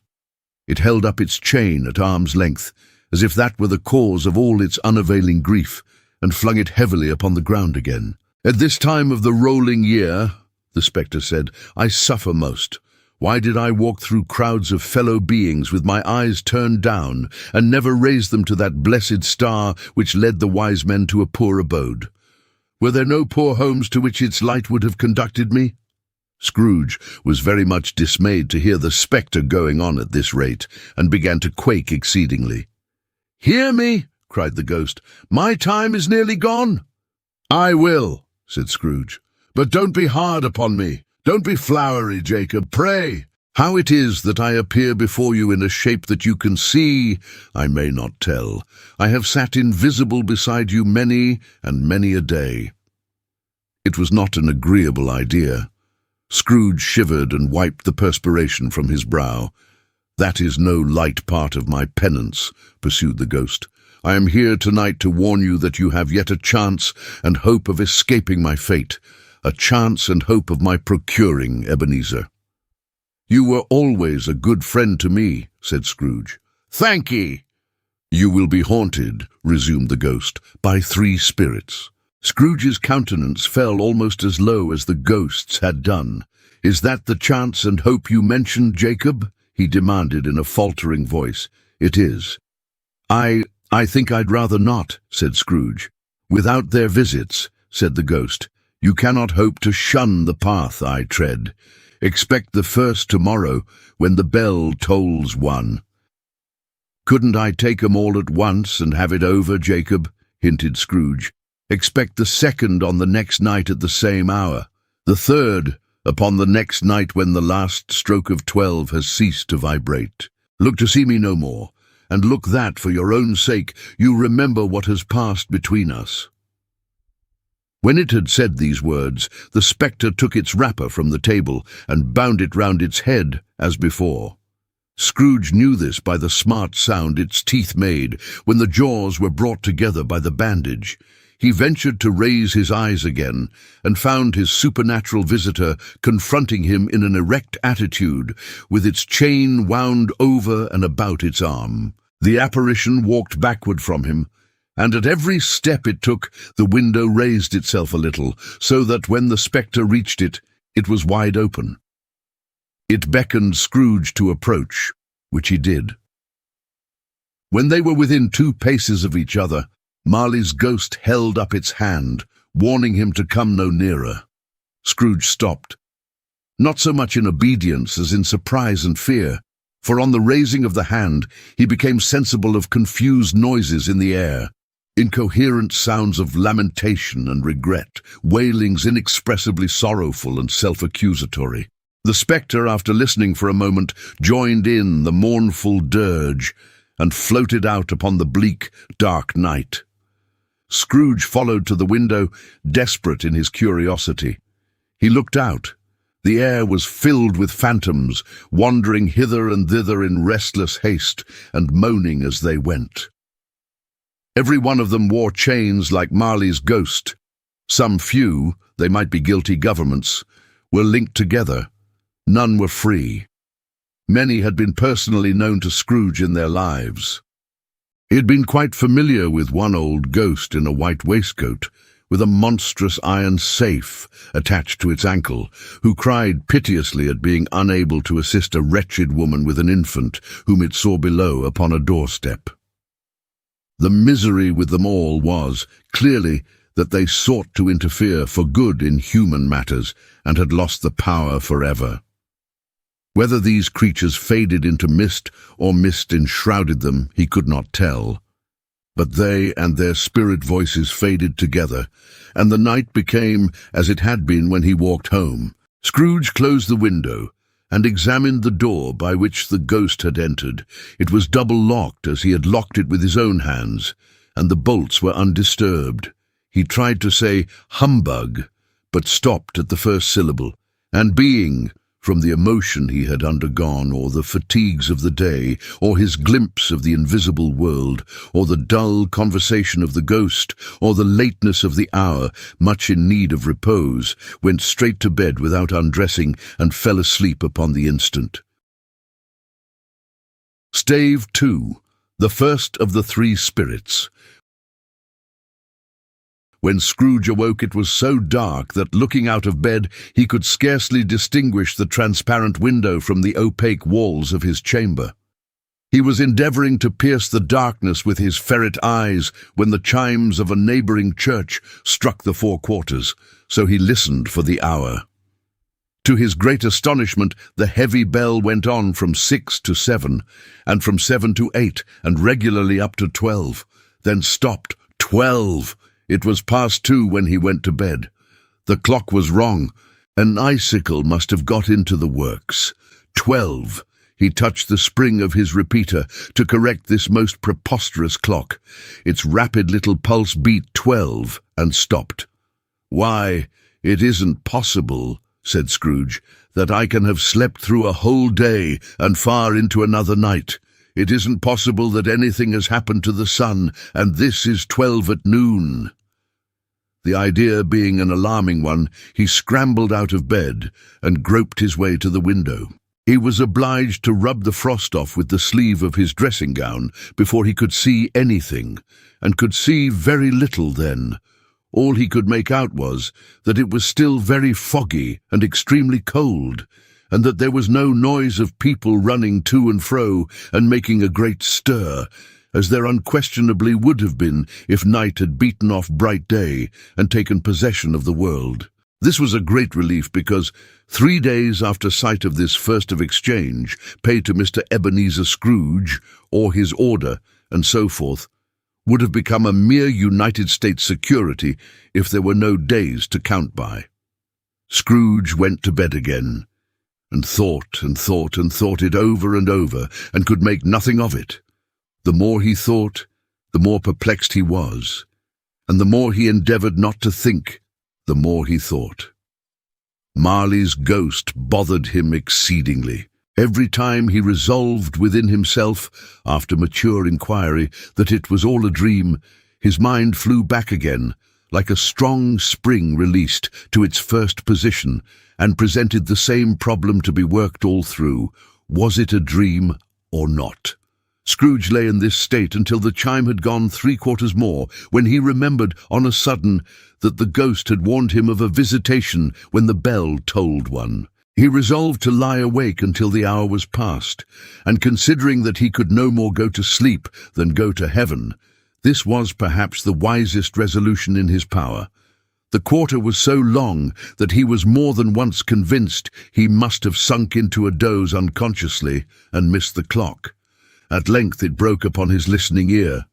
It held up its chain at arm's length, as if that were the cause of all its unavailing grief, and flung it heavily upon the ground again. "At this time of the rolling year," the spectre said, "I suffer most. Why did I walk through crowds of fellow beings with my eyes turned down, and never raise them to that blessed star which led the wise men to a poor abode? Were there no poor homes to which its light would have conducted me?" Scrooge was very much dismayed to hear the spectre going on at this rate, and began to quake exceedingly. "Hear me!" cried the ghost. "My time is nearly gone." "I will," said Scrooge. "But don't be hard upon me. Don't be flowery, Jacob, pray. How it is that I appear before you in a shape that you can see, I may not tell. I have sat invisible beside you many and many a day." It was not an agreeable idea. Scrooge shivered and wiped the perspiration from his brow. "That is no light part of my penance," pursued the ghost. "I am here tonight to warn you that you have yet a chance and hope of escaping my fate. A chance and hope of my procuring, Ebenezer." "You were always a good friend to me," said Scrooge. "Thank ye." "You will be haunted," resumed the ghost, "by 3 spirits. Scrooge's countenance fell almost as low as the ghost's had done. "Is that the chance and hope you mentioned, Jacob?" he demanded in a faltering voice. "It is." I think I'd rather not," said Scrooge. "Without their visits," said the ghost, "you cannot hope to shun the path I tread. Expect the first tomorrow, when the bell tolls 1. "Couldn't I take 'em all at once and have it over, Jacob?" hinted Scrooge. "Expect the second on the next night at the same hour. The third upon the next night when the last stroke of 12 has ceased to vibrate. Look to see me no more, and look that, for your own sake, you remember what has passed between us." When it had said these words, the spectre took its wrapper from the table and bound it round its head as before. Scrooge knew this by the smart sound its teeth made when the jaws were brought together by the bandage. He ventured to raise his eyes again, and found his supernatural visitor confronting him in an erect attitude, with its chain wound over and about its arm. The apparition walked backward from him, and at every step it took, the window raised itself a little, so that when the spectre reached it, it was wide open. It beckoned Scrooge to approach, which he did. When they were within 2 paces of each other, Marley's ghost held up its hand, warning him to come no nearer. Scrooge stopped, not so much in obedience as in surprise and fear, for on the raising of the hand he became sensible of confused noises in the air. incoherent sounds of lamentation and regret, wailings inexpressibly sorrowful and self-accusatory. The spectre, after listening for a moment, joined in the mournful dirge and floated out upon the bleak, dark night. Scrooge followed to the window, desperate in his curiosity. He looked out. The air was filled with phantoms, wandering hither and thither in restless haste and moaning as they went. Every one of them wore chains like Marley's ghost. Some few, they might be guilty governments, were linked together. None were free. Many had been personally known to Scrooge in their lives. He had been quite familiar with one old ghost in a white waistcoat, with a monstrous iron safe attached to its ankle, who cried piteously at being unable to assist a wretched woman with an infant whom it saw below upon a doorstep. The misery with them all was, clearly, that they sought to interfere for good in human matters and had lost the power forever. Whether these creatures faded into mist or mist enshrouded them, he could not tell. But they and their spirit voices faded together, and the night became as it had been when he walked home. Scrooge closed the window and examined the door by which the ghost had entered. It was double-locked, as he had locked it with his own hands, and the bolts were undisturbed. He tried to say "humbug," but stopped at the first syllable, and being, from the emotion he had undergone, or the fatigues of the day, or his glimpse of the invisible world, or the dull conversation of the ghost, or the lateness of the hour, much in need of repose, went straight to bed without undressing, and fell asleep upon the instant. Stave 2. The First of the Three Spirits. When Scrooge awoke, it was so dark that, looking out of bed, he could scarcely distinguish the transparent window from the opaque walls of his chamber. He was endeavouring to pierce the darkness with his ferret eyes when the chimes of a neighbouring church struck the 4 quarters, so he listened for the hour. To his great astonishment, the heavy bell went on from 6 to 7, and from 7 to 8, and regularly up to 12, then stopped. 12! It was past 2 when he went to bed. The clock was wrong. An icicle must have got into the works. 12. He touched the spring of his repeater to correct this most preposterous clock. Its rapid little pulse beat 12 and stopped. "Why, it isn't possible," said Scrooge, "that I can have slept through a whole day and far into another night. It isn't possible that anything has happened to the sun, and this is 12 at noon." The idea being an alarming one, he scrambled out of bed and groped his way to the window. He was obliged to rub the frost off with the sleeve of his dressing gown before he could see anything, and could see very little then. All he could make out was that it was still very foggy and extremely cold, and that there was no noise of people running to and fro and making a great stir, as there unquestionably would have been if night had beaten off bright day and taken possession of the world. This was a great relief, because 3 days after sight of this first of exchange, paid to Mr. Ebenezer Scrooge, or his order, and so forth, would have become a mere United States security if there were no days to count by. Scrooge went to bed again, and thought and thought and thought it over and over, and could make nothing of it. The more he thought, the more perplexed he was, and the more he endeavoured not to think, the more he thought. Marley's ghost bothered him exceedingly. Every time he resolved within himself, after mature inquiry, that it was all a dream, his mind flew back again, like a strong spring released, to its first position, and presented the same problem to be worked all through. Was it a dream or not? Scrooge lay in this state until the chime had gone 3/4 more, when he remembered on a sudden that the ghost had warned him of a visitation when the bell tolled one. He resolved to lie awake until the hour was past, and considering that he could no more go to sleep than go to heaven, this was perhaps the wisest resolution in his power. The quarter was so long that he was more than once convinced he must have sunk into a doze unconsciously and missed the clock. At length it broke upon his listening ear.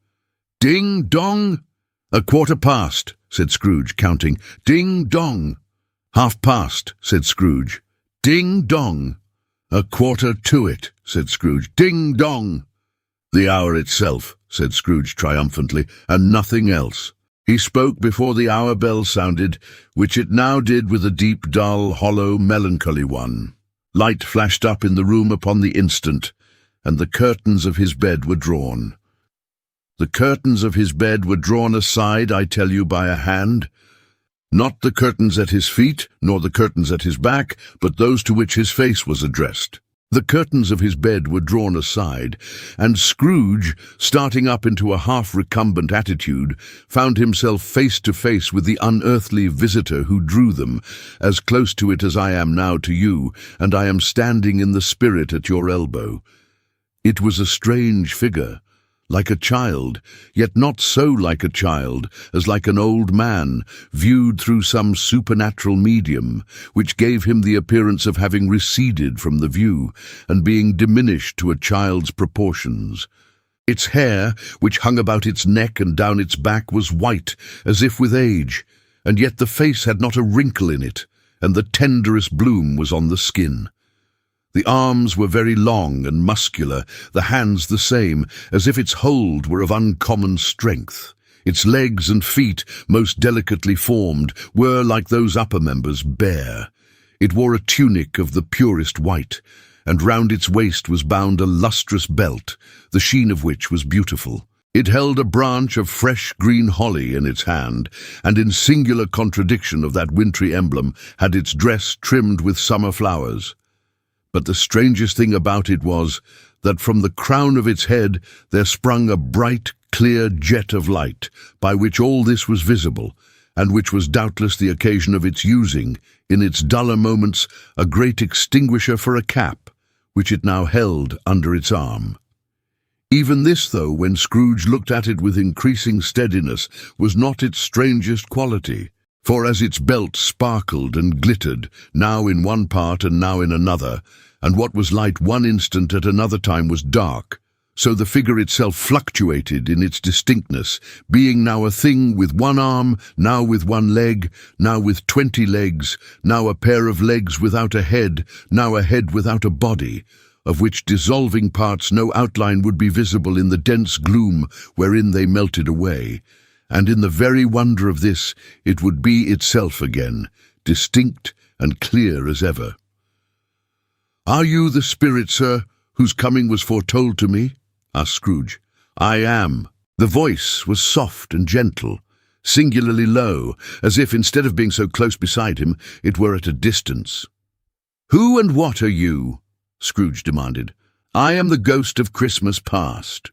"Ding dong!" "A quarter past," said Scrooge, counting. "Ding dong." "Half past," said Scrooge. "Ding dong." "A quarter to it," said Scrooge. "Ding dong." "The hour itself," said Scrooge triumphantly, "and nothing else." He spoke before the hour bell sounded, which it now did with a deep, dull, hollow, melancholy one. Light flashed up in the room upon the instant, and the curtains of his bed were drawn. The curtains of his bed were drawn aside, I tell you, by a hand. Not the curtains at his feet, nor the curtains at his back, but those to which his face was addressed. The curtains of his bed were drawn aside, and Scrooge, starting up into a half-recumbent attitude, found himself face to face with the unearthly visitor who drew them, as close to it as I am now to you, and I am standing in the spirit at your elbow. It was a strange figure, like a child, yet not so like a child as like an old man, viewed through some supernatural medium, which gave him the appearance of having receded from the view, and being diminished to a child's proportions. Its hair, which hung about its neck and down its back, was white, as if with age, and yet the face had not a wrinkle in it, and the tenderest bloom was on the skin. The arms were very long and muscular, the hands the same, as if its hold were of uncommon strength. Its legs and feet, most delicately formed, were, like those upper members, bare. It wore a tunic of the purest white, and round its waist was bound a lustrous belt, the sheen of which was beautiful. It held a branch of fresh green holly in its hand, and in singular contradiction of that wintry emblem had its dress trimmed with summer flowers. But the strangest thing about it was that from the crown of its head there sprung a bright, clear jet of light, by which all this was visible, and which was doubtless the occasion of its using, in its duller moments, a great extinguisher for a cap, which it now held under its arm. Even this, though, when Scrooge looked at it with increasing steadiness, was not its strangest quality. For as its belt sparkled and glittered, now in one part and now in another, and what was light one instant at another time was dark, so the figure itself fluctuated in its distinctness, being now a thing with one arm, now with one leg, now with 20 legs, now a pair of legs without a head, now a head without a body, of which dissolving parts no outline would be visible in the dense gloom wherein they melted away. And in the very wonder of this, it would be itself again, distinct and clear as ever. "Are you the spirit, sir, whose coming was foretold to me?" asked Scrooge. "I am." The voice was soft and gentle, singularly low, as if, instead of being so close beside him, it were at a distance. "Who and what are you?" Scrooge demanded. "I am the ghost of Christmas past."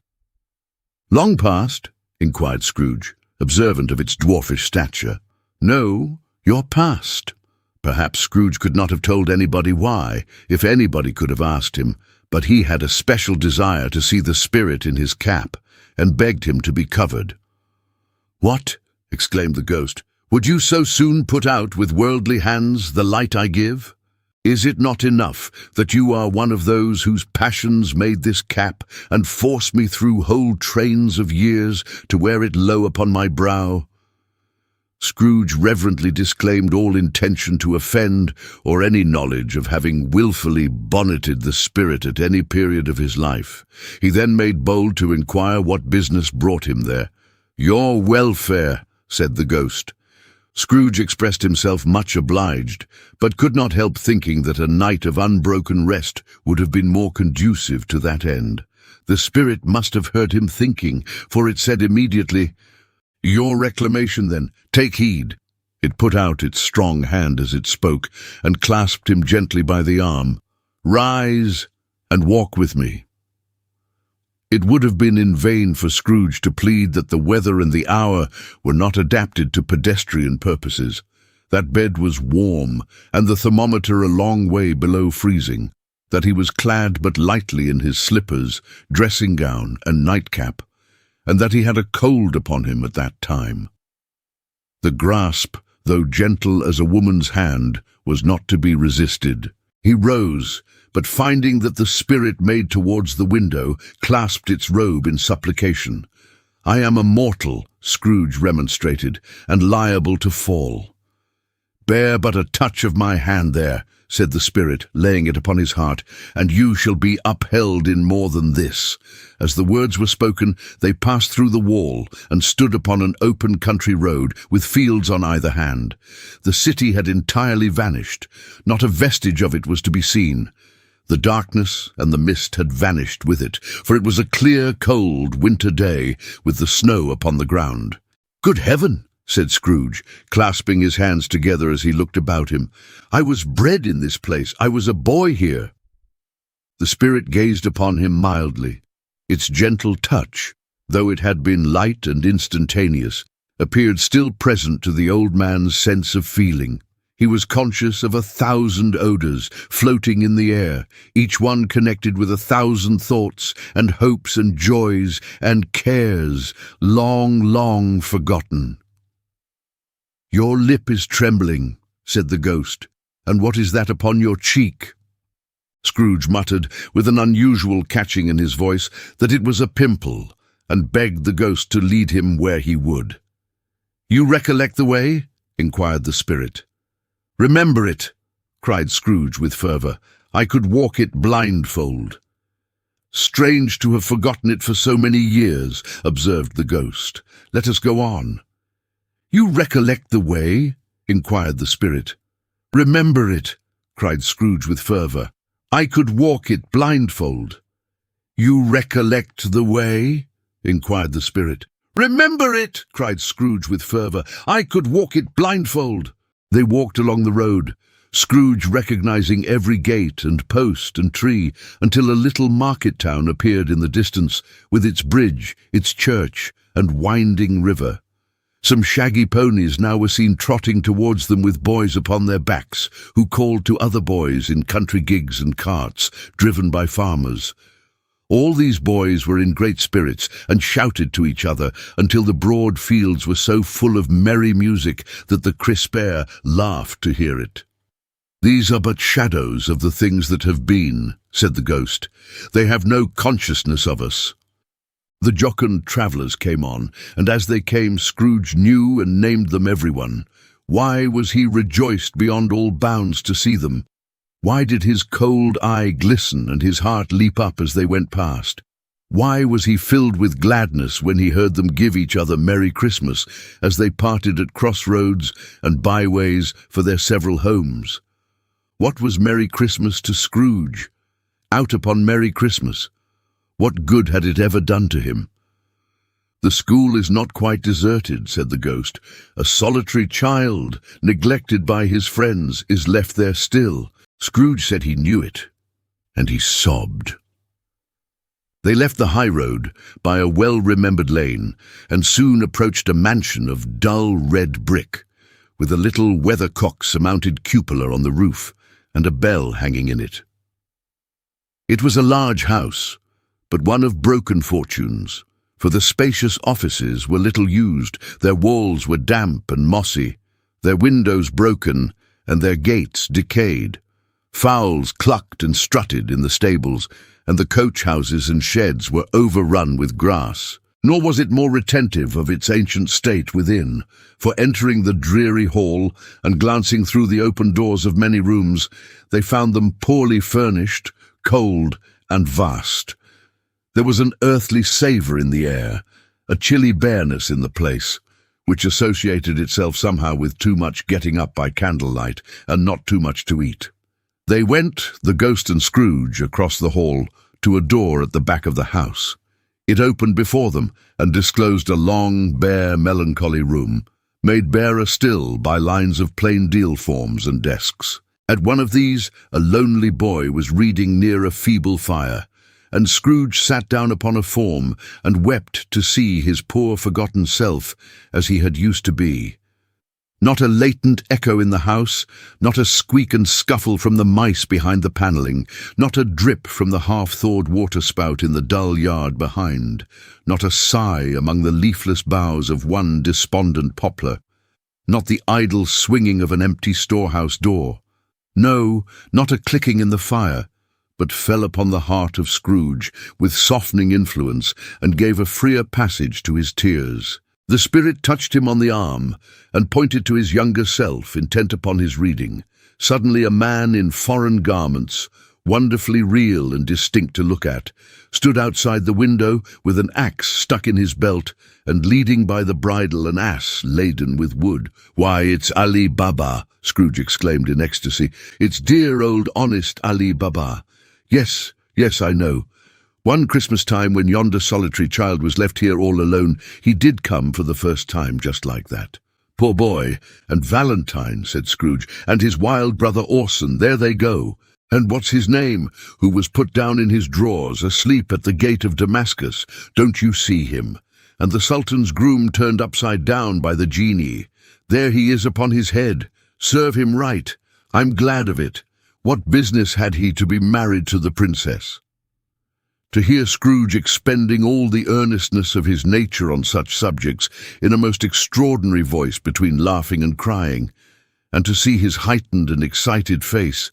"Long past?" inquired Scrooge, observant of its dwarfish stature. "No, your past." Perhaps Scrooge could not have told anybody why, if anybody could have asked him, but he had a special desire to see the spirit in his cap, and begged him to be covered. "What?" exclaimed the ghost. "Would you so soon put out with worldly hands the light I give? Is it not enough that you are one of those whose passions made this cap, and force me through whole trains of years to wear it low upon my brow?" Scrooge reverently disclaimed all intention to offend, or any knowledge of having wilfully bonneted the spirit at any period of his life. He then made bold to inquire what business brought him there. "Your welfare," said the ghost. Scrooge expressed himself much obliged, but could not help thinking that a night of unbroken rest would have been more conducive to that end. The spirit must have heard him thinking, for it said immediately, "Your reclamation, then. Take heed." It put out its strong hand as it spoke, and clasped him gently by the arm. "Rise and walk with me." It would have been in vain for Scrooge to plead that the weather and the hour were not adapted to pedestrian purposes. That bed was warm, and the thermometer a long way below freezing, that he was clad but lightly in his slippers, dressing-gown, and nightcap, and that he had a cold upon him at that time. The grasp, though gentle as a woman's hand, was not to be resisted. He rose, but finding that the spirit made towards the window, clasped its robe in supplication. "I am a mortal," Scrooge remonstrated, "and liable to fall." "Bear but a touch of my hand there," said the spirit, laying it upon his heart, "and you shall be upheld in more than this." As the words were spoken, they passed through the wall and stood upon an open country road with fields on either hand. The city had entirely vanished. Not a vestige of it was to be seen. The darkness and the mist had vanished with it, for it was a clear, cold winter day with the snow upon the ground. "Good heaven!" said Scrooge, clasping his hands together as he looked about him. "I was bred in this place. I was a boy here." The spirit gazed upon him mildly. Its gentle touch, though it had been light and instantaneous, appeared still present to the old man's sense of feeling. He was conscious of 1,000 odors floating in the air, each one connected with 1,000 thoughts and hopes and joys and cares, long, long forgotten. "Your lip is trembling," said the ghost, "and what is that upon your cheek?" Scrooge muttered, with an unusual catching in his voice, that it was a pimple, and begged the ghost to lead him where he would. "You recollect the way?" inquired the spirit. "Remember it," cried Scrooge with fervour. "I could walk it blindfold." "Strange to have forgotten it for so many years," observed the ghost. "Let us go on." "You recollect the way?" inquired the spirit. "Remember it," cried Scrooge with fervour. "I could walk it blindfold." "You recollect the way?" inquired the spirit. "Remember it," cried Scrooge with fervour. "I could walk it blindfold." They walked along the road, Scrooge recognizing every gate and post and tree, until a little market town appeared in the distance, with its bridge, its church, and winding river. Some shaggy ponies now were seen trotting towards them with boys upon their backs, who called to other boys in country gigs and carts, driven by farmers. All these boys were in great spirits, and shouted to each other, until the broad fields were so full of merry music that the crisp air laughed to hear it. "These are but shadows of the things that have been," said the ghost. "They have no consciousness of us." The jocund travellers came on, and as they came, Scrooge knew and named them everyone. Why was he rejoiced beyond all bounds to see them? Why did his cold eye glisten and his heart leap up as they went past? Why was he filled with gladness when he heard them give each other Merry Christmas as they parted at crossroads and byways for their several homes? What was Merry Christmas to Scrooge? Out upon Merry Christmas. What good had it ever done to him? "The school is not quite deserted," said the ghost. "A solitary child, neglected by his friends, is left there still." Scrooge said he knew it, and he sobbed. They left the high road by a well-remembered lane, and soon approached a mansion of dull red brick, with a little weathercock-surmounted cupola on the roof, and a bell hanging in it. It was a large house, but one of broken fortunes, for the spacious offices were little used, their walls were damp and mossy, their windows broken, and their gates decayed. Fowls clucked and strutted in the stables, and the coach-houses and sheds were overrun with grass. Nor was it more retentive of its ancient state within, for entering the dreary hall and glancing through the open doors of many rooms, they found them poorly furnished, cold, and vast. There was an earthly savour in the air, a chilly bareness in the place, which associated itself somehow with too much getting up by candlelight and not too much to eat. They went, the ghost and Scrooge, across the hall to a door at the back of the house. It opened before them and disclosed a long, bare, melancholy room, made barer still by lines of plain deal forms and desks. At one of these, a lonely boy was reading near a feeble fire, and Scrooge sat down upon a form and wept to see his poor forgotten self as he had used to be. Not a latent echo in the house, not a squeak and scuffle from the mice behind the panelling, not a drip from the half-thawed water-spout in the dull yard behind, not a sigh among the leafless boughs of one despondent poplar, not the idle swinging of an empty storehouse door. No, not a clicking in the fire, but fell upon the heart of Scrooge with softening influence and gave a freer passage to his tears. The spirit touched him on the arm and pointed to his younger self, intent upon his reading. Suddenly a man in foreign garments, wonderfully real and distinct to look at, stood outside the window with an axe stuck in his belt and leading by the bridle an ass laden with wood. "Why, it's Ali Baba!" Scrooge exclaimed in ecstasy. "It's dear old honest Ali Baba. Yes, yes, I know. One Christmas time when yonder solitary child was left here all alone, he did come for the first time just like that." "Poor boy, and Valentine," said Scrooge, "and his wild brother Orson, there they go. And what's his name, who was put down in his drawers, asleep at the gate of Damascus? Don't you see him? And the Sultan's groom turned upside down by the genie. There he is upon his head. Serve him right. I'm glad of it. What business had he to be married to the princess?" To hear Scrooge expending all the earnestness of his nature on such subjects in a most extraordinary voice between laughing and crying, and to see his heightened and excited face,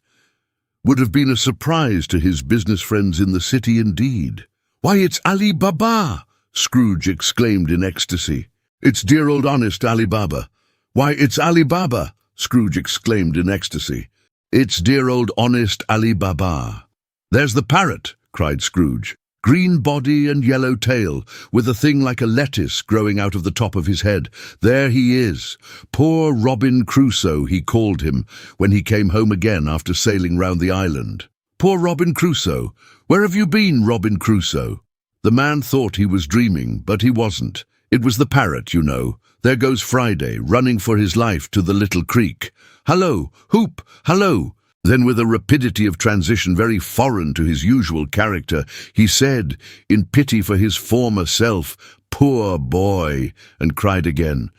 would have been a surprise to his business friends in the city indeed. "Why, it's Ali Baba!" Scrooge exclaimed in ecstasy. "It's dear old honest Ali Baba. Why, it's Ali Baba!" Scrooge exclaimed in ecstasy. "It's dear old honest Ali Baba." "There's the parrot!" cried Scrooge. "Green body and yellow tail, with a thing like a lettuce growing out of the top of his head. There he is. Poor Robin Crusoe, he called him, when he came home again after sailing round the island. Poor Robin Crusoe! Where have you been, Robin Crusoe?" The man thought he was dreaming, but he wasn't. It was the parrot, you know. There goes Friday, running for his life to the little creek. "Hallo! Hoop! Hallo!" Then, with a rapidity of transition very foreign to his usual character, he said, in pity for his former self, "Poor boy!" and cried again.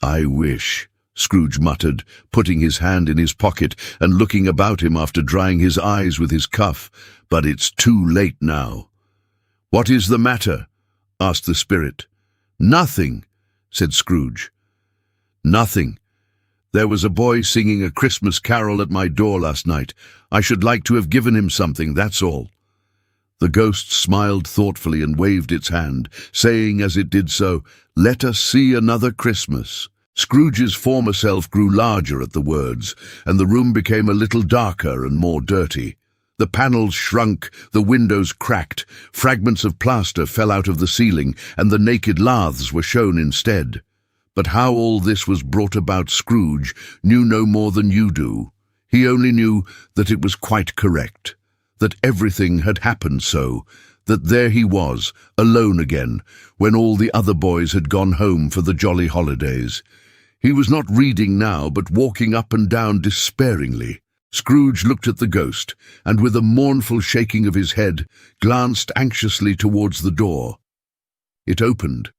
"I wish," Scrooge muttered, putting his hand in his pocket and looking about him after drying his eyes with his cuff, "but it's too late now." "What is the matter?" asked the spirit. "Nothing," said Scrooge. "Nothing. There was a boy singing a Christmas carol at my door last night. I should like to have given him something, that's all." The ghost smiled thoughtfully and waved its hand, saying as it did so, "Let us see another Christmas." Scrooge's former self grew larger at the words, and the room became a little darker and more dirty. The panels shrunk, the windows cracked, fragments of plaster fell out of the ceiling, and the naked laths were shown instead. But how all this was brought about Scrooge knew no more than you do. He only knew that it was quite correct, that everything had happened so, that there he was, alone again, when all the other boys had gone home for the jolly holidays. He was not reading now, but walking up and down despairingly. Scrooge looked at the ghost, and with a mournful shaking of his head, glanced anxiously towards the door. It opened,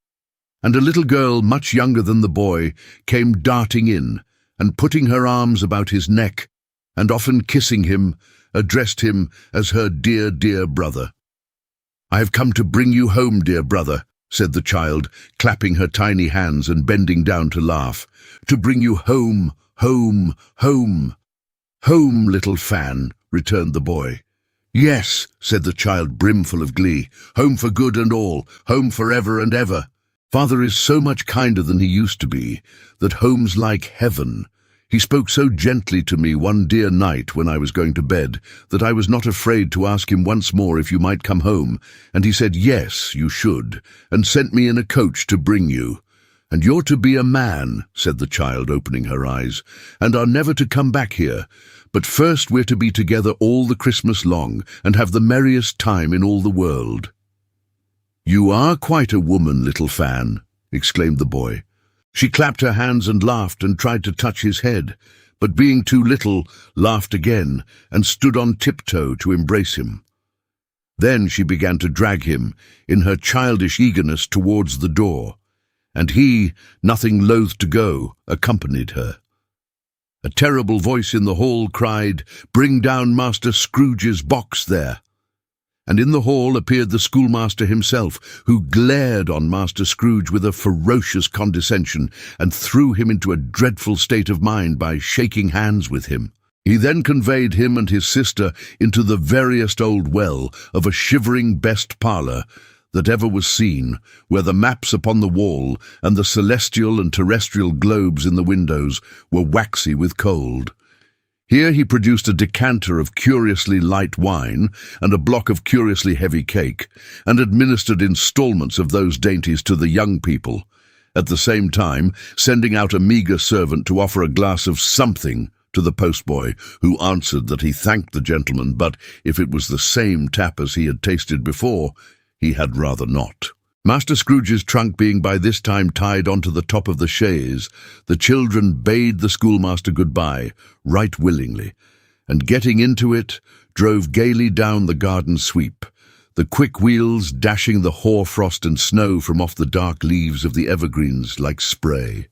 and a little girl much younger than the boy came darting in, and putting her arms about his neck, and often kissing him, addressed him as her dear, dear brother. "I have come to bring you home, dear brother," said the child, clapping her tiny hands and bending down to laugh. "To bring you home, home, home." "Home, little fan," returned the boy. "Yes," said the child, brimful of glee. "Home for good and all, home for ever and ever. Father is so much kinder than he used to be, that home's like heaven. He spoke so gently to me one dear night when I was going to bed, that I was not afraid to ask him once more if you might come home, and he said yes, you should, and sent me in a coach to bring you. And you're to be a man," said the child, opening her eyes, "and are never to come back here. But first we're to be together all the Christmas long, and have the merriest time in all the world." "You are quite a woman, little fan," exclaimed the boy. She clapped her hands and laughed and tried to touch his head, but being too little, laughed again and stood on tiptoe to embrace him. Then she began to drag him, in her childish eagerness, towards the door, and he, nothing loath to go, accompanied her. A terrible voice in the hall cried, "Bring down Master Scrooge's box there." And in the hall appeared the schoolmaster himself, who glared on Master Scrooge with a ferocious condescension, and threw him into a dreadful state of mind by shaking hands with him. He then conveyed him and his sister into the veriest old well of a shivering best parlour that ever was seen, where the maps upon the wall and the celestial and terrestrial globes in the windows were waxy with cold. Here he produced a decanter of curiously light wine and a block of curiously heavy cake, and administered instalments of those dainties to the young people, at the same time sending out a meagre servant to offer a glass of something to the postboy, who answered that he thanked the gentleman, but if it was the same tap as he had tasted before, he had rather not. Master Scrooge's trunk being by this time tied onto the top of the chaise, the children bade the schoolmaster goodbye, right willingly, and getting into it, drove gaily down the garden sweep, the quick wheels dashing the hoar-frost and snow from off the dark leaves of the evergreens like spray.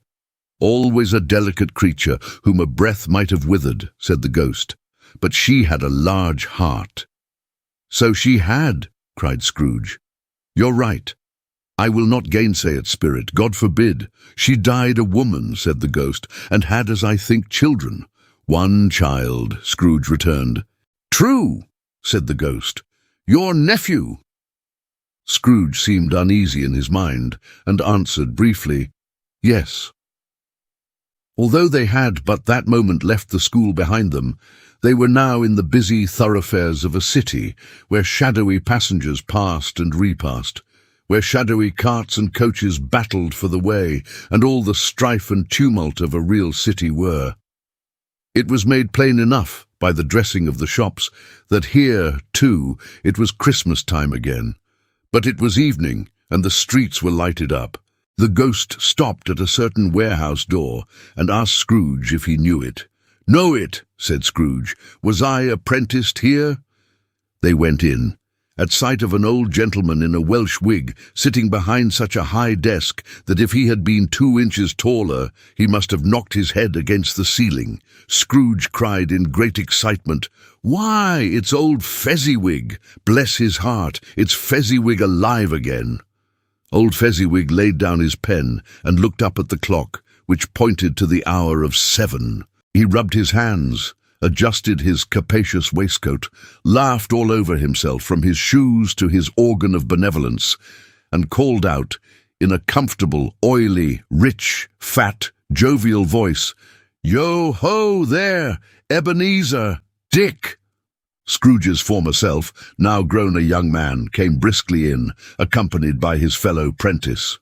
Always a delicate creature whom a breath might have withered, said the ghost, but she had a large heart. So she had, cried Scrooge. You're right. I will not gainsay it, spirit, God forbid. She died a woman, said the ghost, and had, as I think, children. One child, Scrooge returned. True, said the ghost. Your nephew. Scrooge seemed uneasy in his mind, and answered briefly, yes. Although they had but that moment left the school behind them, they were now in the busy thoroughfares of a city, where shadowy passengers passed and repassed, where shadowy carts and coaches battled for the way, and all the strife and tumult of a real city were. It was made plain enough by the dressing of the shops that here, too, it was Christmas time again. But it was evening, and the streets were lighted up. The ghost stopped at a certain warehouse door and asked Scrooge if he knew it. Know it, said Scrooge. Was I apprenticed here? They went in. At sight of an old gentleman in a Welsh wig sitting behind such a high desk that if he had been 2 inches taller, he must have knocked his head against the ceiling, Scrooge cried in great excitement, Why, it's old Fezziwig! Bless his heart, it's Fezziwig alive again! Old Fezziwig laid down his pen and looked up at the clock, which pointed to the hour of 7. He rubbed his hands, adjusted his capacious waistcoat, laughed all over himself from his shoes to his organ of benevolence, and called out, in a comfortable, oily, rich, fat, jovial voice, Yo-ho there, Ebenezer, Dick! Scrooge's former self, now grown a young man, came briskly in, accompanied by his fellow prentice.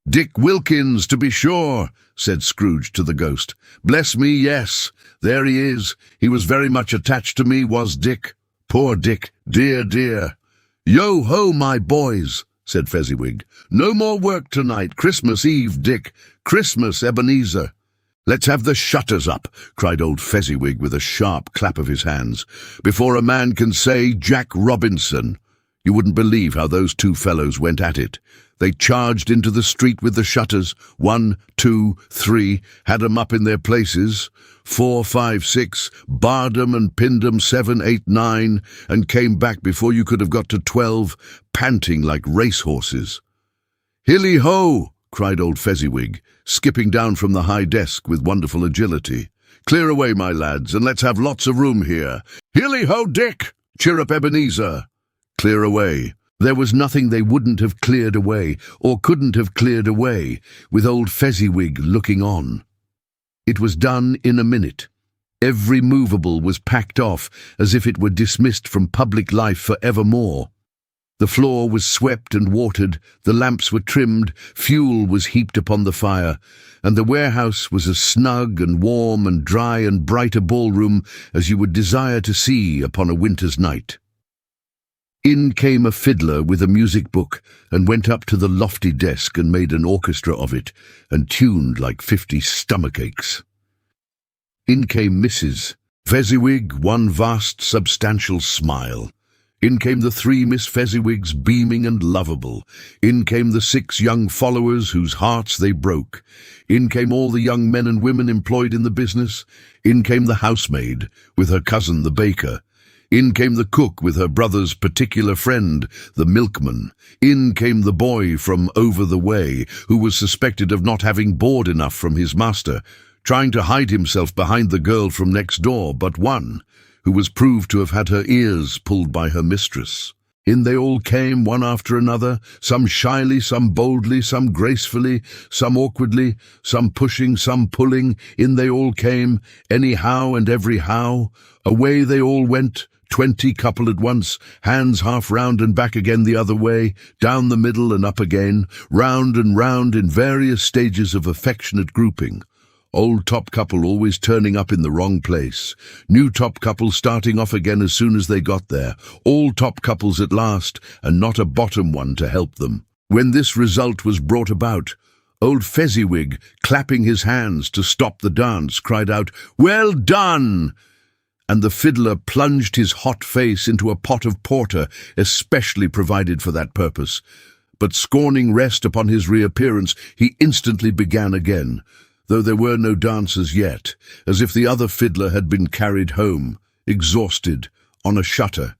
Dick Wilkins, to be sure, said Scrooge to the ghost. Bless me, yes, there he is. He was very much attached to me, was Dick. Poor Dick, dear, dear. Yo-ho, my boys, said Fezziwig. No more work tonight. Christmas Eve, Dick. Christmas, Ebenezer. Let's have the shutters up, cried old Fezziwig with a sharp clap of his hands, before a man can say Jack Robinson. You wouldn't believe how those 2 fellows went at it. They charged into the street with the shutters, 1, 2, 3, had 'em up in their places, 4, 5, 6, barred 'em and pinned 'em 7, 8, 9, and came back before you could have got to 12, panting like racehorses. Hilly-ho! cried old Fezziwig, skipping down from the high desk with wonderful agility. Clear away, my lads, and let's have lots of room here. Hilly-ho, Dick! Cheer up, Ebenezer! Clear away. There was nothing they wouldn't have cleared away, or couldn't have cleared away, with old Fezziwig looking on. It was done in a minute. Every movable was packed off as if it were dismissed from public life for evermore. The floor was swept and watered, the lamps were trimmed, fuel was heaped upon the fire, and the warehouse was as snug and warm and dry and bright a ballroom as you would desire to see upon a winter's night. In came a fiddler with a music book and went up to the lofty desk and made an orchestra of it and tuned like 50 stomachaches. In came Mrs. Fezziwig, one vast substantial smile. In came the 3 Miss Fezziwigs, beaming and lovable. In came the 6 young followers whose hearts they broke. In came all the young men and women employed in the business. In came the housemaid, with her cousin the baker. In came the cook with her brother's particular friend, the milkman. In came the boy from over the way, who was suspected of not having board enough from his master, trying to hide himself behind the girl from next door but one, who was proved to have had her ears pulled by her mistress. In they all came, one after another, some shyly, some boldly, some gracefully, some awkwardly, some pushing, some pulling. In they all came, anyhow and every how. Away they all went, 20 couple at once, hands half round and back again the other way, down the middle and up again, round and round in various stages of affectionate grouping. Old top couple always turning up in the wrong place. New top couple starting off again as soon as they got there. All top couples at last, and not a bottom one to help them. When this result was brought about, old Fezziwig, clapping his hands to stop the dance, cried out, "Well done!" And the fiddler plunged his hot face into a pot of porter, especially provided for that purpose. But scorning rest upon his reappearance, he instantly began again, though there were no dancers yet, as if the other fiddler had been carried home, exhausted, on a shutter,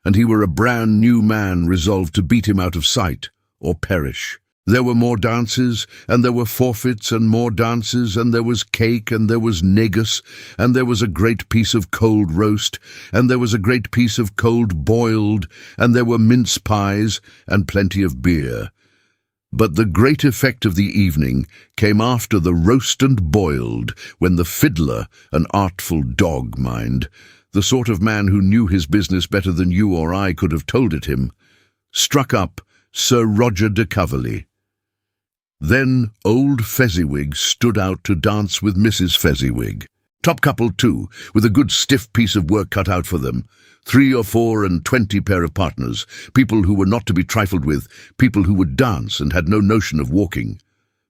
and he were a brand new man resolved to beat him out of sight, or perish. There were more dances, and there were forfeits, and more dances, and there was cake, and there was negus, and there was a great piece of cold roast, and there was a great piece of cold boiled, and there were mince pies, and plenty of beer. But the great effect of the evening came after the roast and boiled, when the fiddler, an artful dog, mind, the sort of man who knew his business better than you or I could have told it him, struck up Sir Roger de Coverley. Then old Fezziwig stood out to dance with Mrs. Fezziwig. Top couple too, with a good stiff piece of work cut out for them. 3 or 4 and 20 pair of partners, people who were not to be trifled with, people who would dance and had no notion of walking.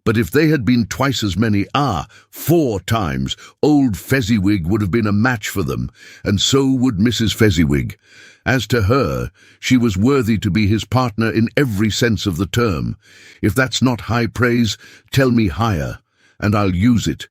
But if they had been twice as many, 4 times, old Fezziwig would have been a match for them, and so would Mrs. Fezziwig. As to her, she was worthy to be his partner in every sense of the term. If that's not high praise, tell me higher, and I'll use it.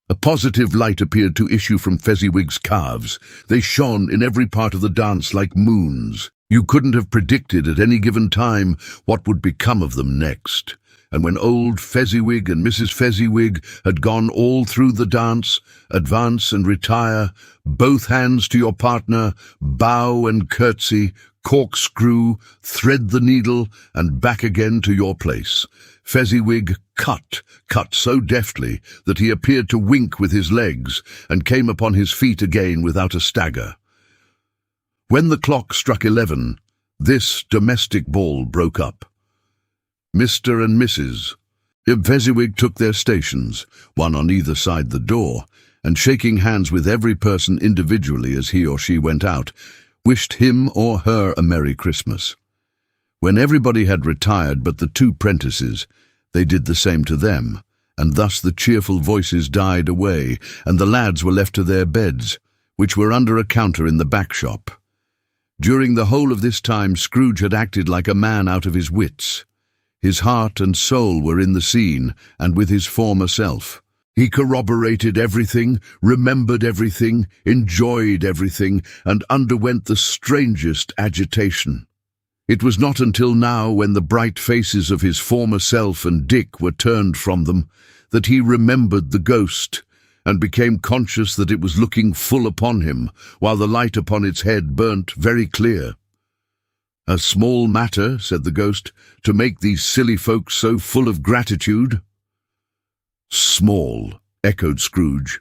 A positive light appeared to issue from Fezziwig's calves. They shone in every part of the dance like moons. You couldn't have predicted at any given time what would become of them next. And when old Fezziwig and Mrs. Fezziwig had gone all through the dance, advance and retire, both hands to your partner, bow and curtsy, corkscrew, thread the needle, and back again to your place, Fezziwig cut so deftly that he appeared to wink with his legs, and came upon his feet again without a stagger. When the clock struck 11, this domestic ball broke up. Mr. and Mrs. Fezziwig took their stations, one on either side the door, and shaking hands with every person individually as he or she went out, wished him or her a Merry Christmas. When everybody had retired but the 2 prentices, they did the same to them, and thus the cheerful voices died away, and the lads were left to their beds, which were under a counter in the back shop. During the whole of this time Scrooge had acted like a man out of his wits. His heart and soul were in the scene, and with his former self. He corroborated everything, remembered everything, enjoyed everything, and underwent the strangest agitation. It was not until now, when the bright faces of his former self and Dick were turned from them, that he remembered the ghost, and became conscious that it was looking full upon him, while the light upon its head burnt very clear. "A small matter," said the ghost, "to make these silly folks so full of gratitude." "Small," echoed Scrooge.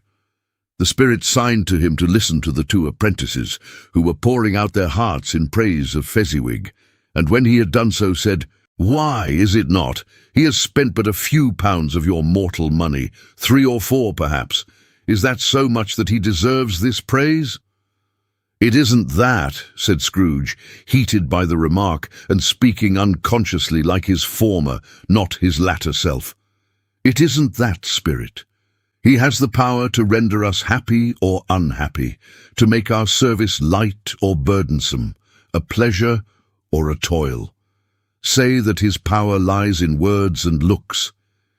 The spirit signed to him to listen to the 2 apprentices, who were pouring out their hearts in praise of Fezziwig, and when he had done so said, "Why, is it not? He has spent but a few pounds of your mortal money, 3 or 4 perhaps. Is that so much that he deserves this praise?" "It isn't that," said Scrooge, heated by the remark, and speaking unconsciously like his former, not his latter self. "It isn't that, spirit. He has the power to render us happy or unhappy, to make our service light or burdensome, a pleasure or a toil. Say that his power lies in words and looks,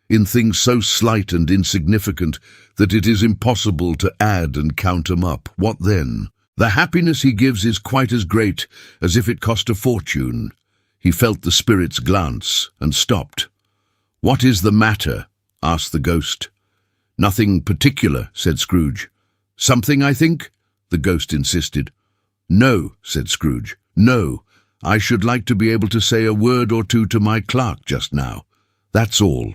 in things so slight and insignificant that it is impossible to add and count 'em up. What then? The happiness he gives is quite as great as if it cost a fortune." He felt the spirit's glance and stopped. "What is the matter?" asked the ghost. "Nothing particular," said Scrooge. "Something, I think?" the ghost insisted. "No," said Scrooge. "No. I should like to be able to say a word or two to my clerk just now. That's all."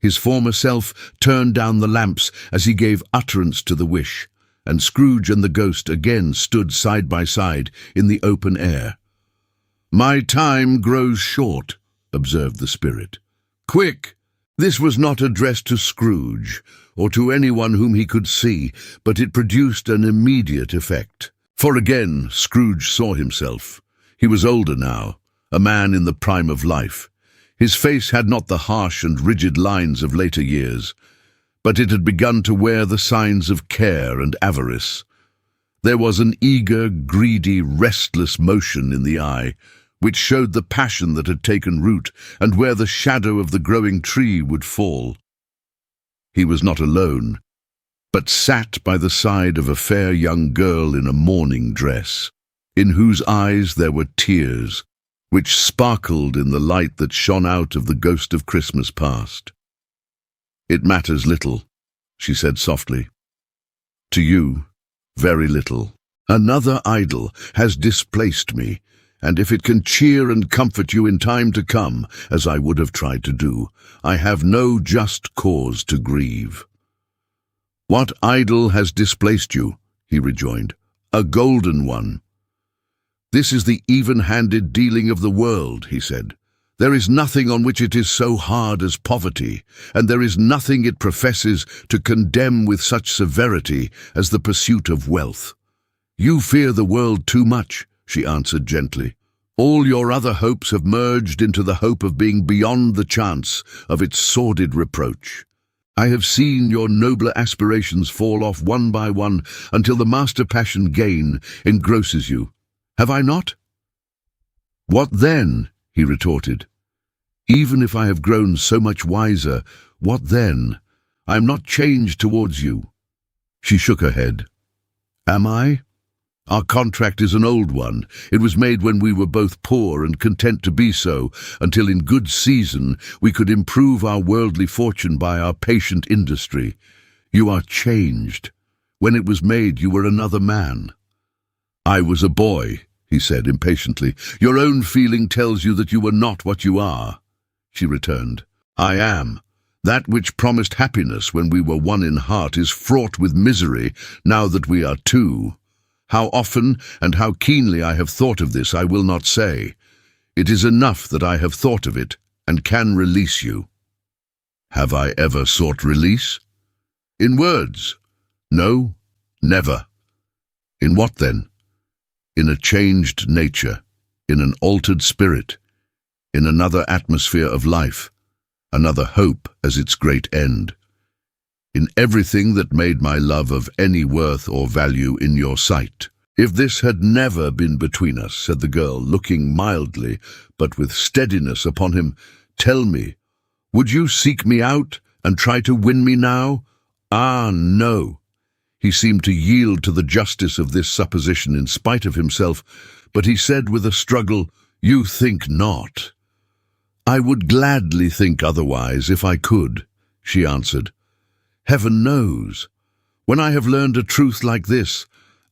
His former self turned down the lamps as he gave utterance to the wish, and Scrooge and the ghost again stood side by side in the open air. "My time grows short," observed the spirit. "Quick!" This was not addressed to Scrooge, or to anyone whom he could see, but it produced an immediate effect. For again Scrooge saw himself. He was older now, a man in the prime of life. His face had not the harsh and rigid lines of later years, but it had begun to wear the signs of care and avarice. There was an eager, greedy, restless motion in the eye, which showed the passion that had taken root and where the shadow of the growing tree would fall. He was not alone, but sat by the side of a fair young girl in a mourning dress, in whose eyes there were tears, which sparkled in the light that shone out of the ghost of Christmas past. "It matters little," she said softly. "To you, very little. Another idol has displaced me, and if it can cheer and comfort you in time to come, as I would have tried to do, I have no just cause to grieve." "What idol has displaced you?" he rejoined. "A golden one." "This is the even-handed dealing of the world," he said. "There is nothing on which it is so hard as poverty, and there is nothing it professes to condemn with such severity as the pursuit of wealth." "You fear the world too much," she answered gently. "All your other hopes have merged into the hope of being beyond the chance of its sordid reproach. I have seen your nobler aspirations fall off one by one until the master passion gain engrosses you. Have I not?" "What then?" he retorted. "Even if I have grown so much wiser, what then? I am not changed towards you." She shook her head. "Am I? Our contract is an old one. It was made when we were both poor and content to be so, until in good season we could improve our worldly fortune by our patient industry. You are changed. When it was made, you were another man." "I was a boy," he said impatiently. "Your own feeling tells you that you were not what you are," she returned. "I am. That which promised happiness when we were one in heart is fraught with misery now that we are two. How often and how keenly I have thought of this I will not say. It is enough that I have thought of it and can release you." "Have I ever sought release?" "In words? No, never." "In what then?" "In a changed nature, in an altered spirit, in another atmosphere of life, another hope as its great end. In everything that made my love of any worth or value in your sight." "If this had never been between us," said the girl, looking mildly, but with steadiness upon him, "tell me, would you seek me out and try to win me now?" "Ah, no." He seemed to yield to the justice of this supposition in spite of himself, but he said with a struggle, "You think not." "I would gladly think otherwise if I could," she answered. "Heaven knows. When I have learned a truth like this,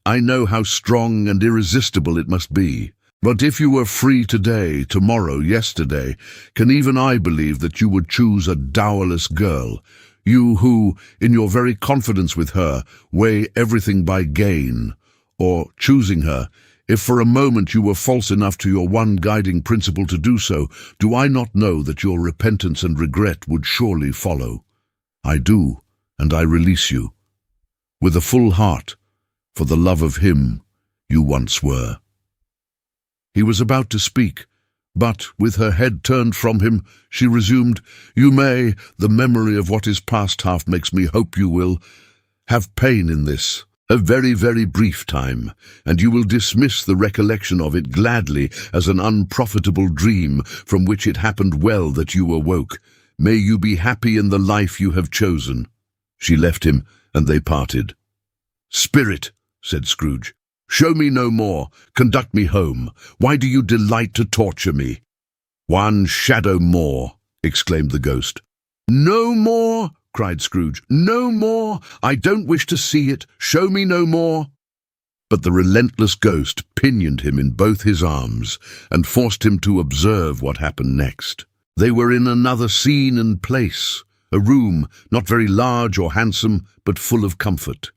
I know how strong and irresistible it must be. But if you were free today, tomorrow, yesterday, can even I believe that you would choose a dowerless girl, you who, in your very confidence with her, weigh everything by gain? Or, choosing her, if for a moment you were false enough to your one guiding principle to do so, do I not know that your repentance and regret would surely follow? I do, and I release you, with a full heart, for the love of him you once were." He was about to speak, but, with her head turned from him, she resumed, "You may, the memory of what is past half makes me hope you will, have pain in this, a very, very brief time, and you will dismiss the recollection of it gladly as an unprofitable dream from which it happened well that you awoke. May you be happy in the life you have chosen." She left him, and they parted. "Spirit," said Scrooge, "show me no more. Conduct me home. Why do you delight to torture me?" "One shadow more," exclaimed the ghost. "No more?" cried Scrooge. "No more! I don't wish to see it. Show me no more." But the relentless ghost pinioned him in both his arms and forced him to observe what happened next. They were in another scene and place, a room not very large or handsome, but full of comfort.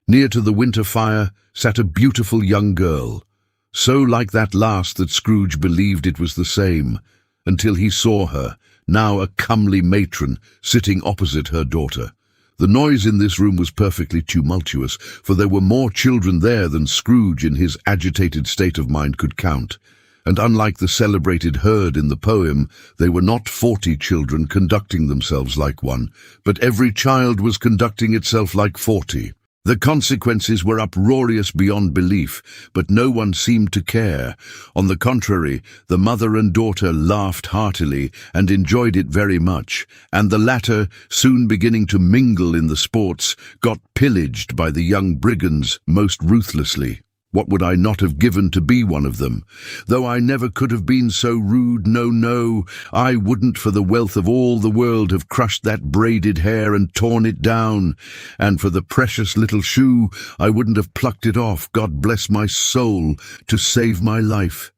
Near to the winter fire sat a beautiful young girl, so like that last that Scrooge believed it was the same, until he saw her, now a comely matron, sitting opposite her daughter. The noise in this room was perfectly tumultuous, for there were more children there than Scrooge in his agitated state of mind could count, and unlike the celebrated herd in the poem, they were not 40 children conducting themselves like one, but every child was conducting itself like 40. The consequences were uproarious beyond belief, but no one seemed to care. On the contrary, the mother and daughter laughed heartily and enjoyed it very much, and the latter, soon beginning to mingle in the sports, got pillaged by the young brigands most ruthlessly. What would I not have given to be one of them? Though I never could have been so rude, no, I wouldn't for the wealth of all the world have crushed that braided hair and torn it down, and for the precious little shoe I wouldn't have plucked it off, God bless my soul, to save my life.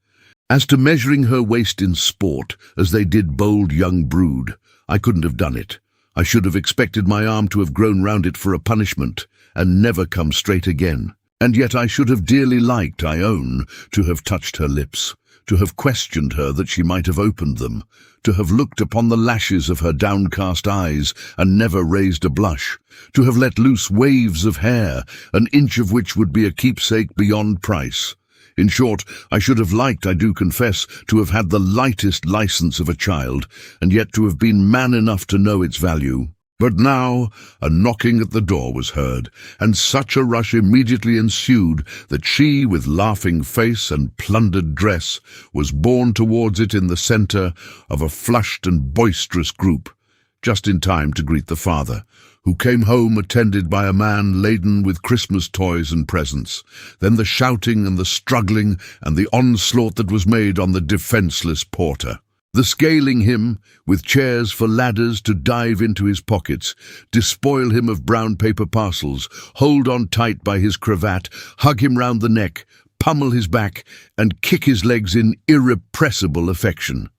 As to measuring her waist in sport, as they did bold young brood, I couldn't have done it. I should have expected my arm to have grown round it for a punishment, and never come straight again. And yet I should have dearly liked, I own, to have touched her lips, to have questioned her that she might have opened them, to have looked upon the lashes of her downcast eyes and never raised a blush, to have let loose waves of hair, an inch of which would be a keepsake beyond price. In short, I should have liked, I do confess, to have had the lightest license of a child, and yet to have been man enough to know its value. But now a knocking at the door was heard, and such a rush immediately ensued that she, with laughing face and plundered dress, was borne towards it in the centre of a flushed and boisterous group, just in time to greet the father, who came home attended by a man laden with Christmas toys and presents. Then the shouting and the struggling and the onslaught that was made on the defenceless porter. The scaling him, with chairs for ladders to dive into his pockets, despoil him of brown paper parcels, hold on tight by his cravat, hug him round the neck, pummel his back, and kick his legs in irrepressible affection.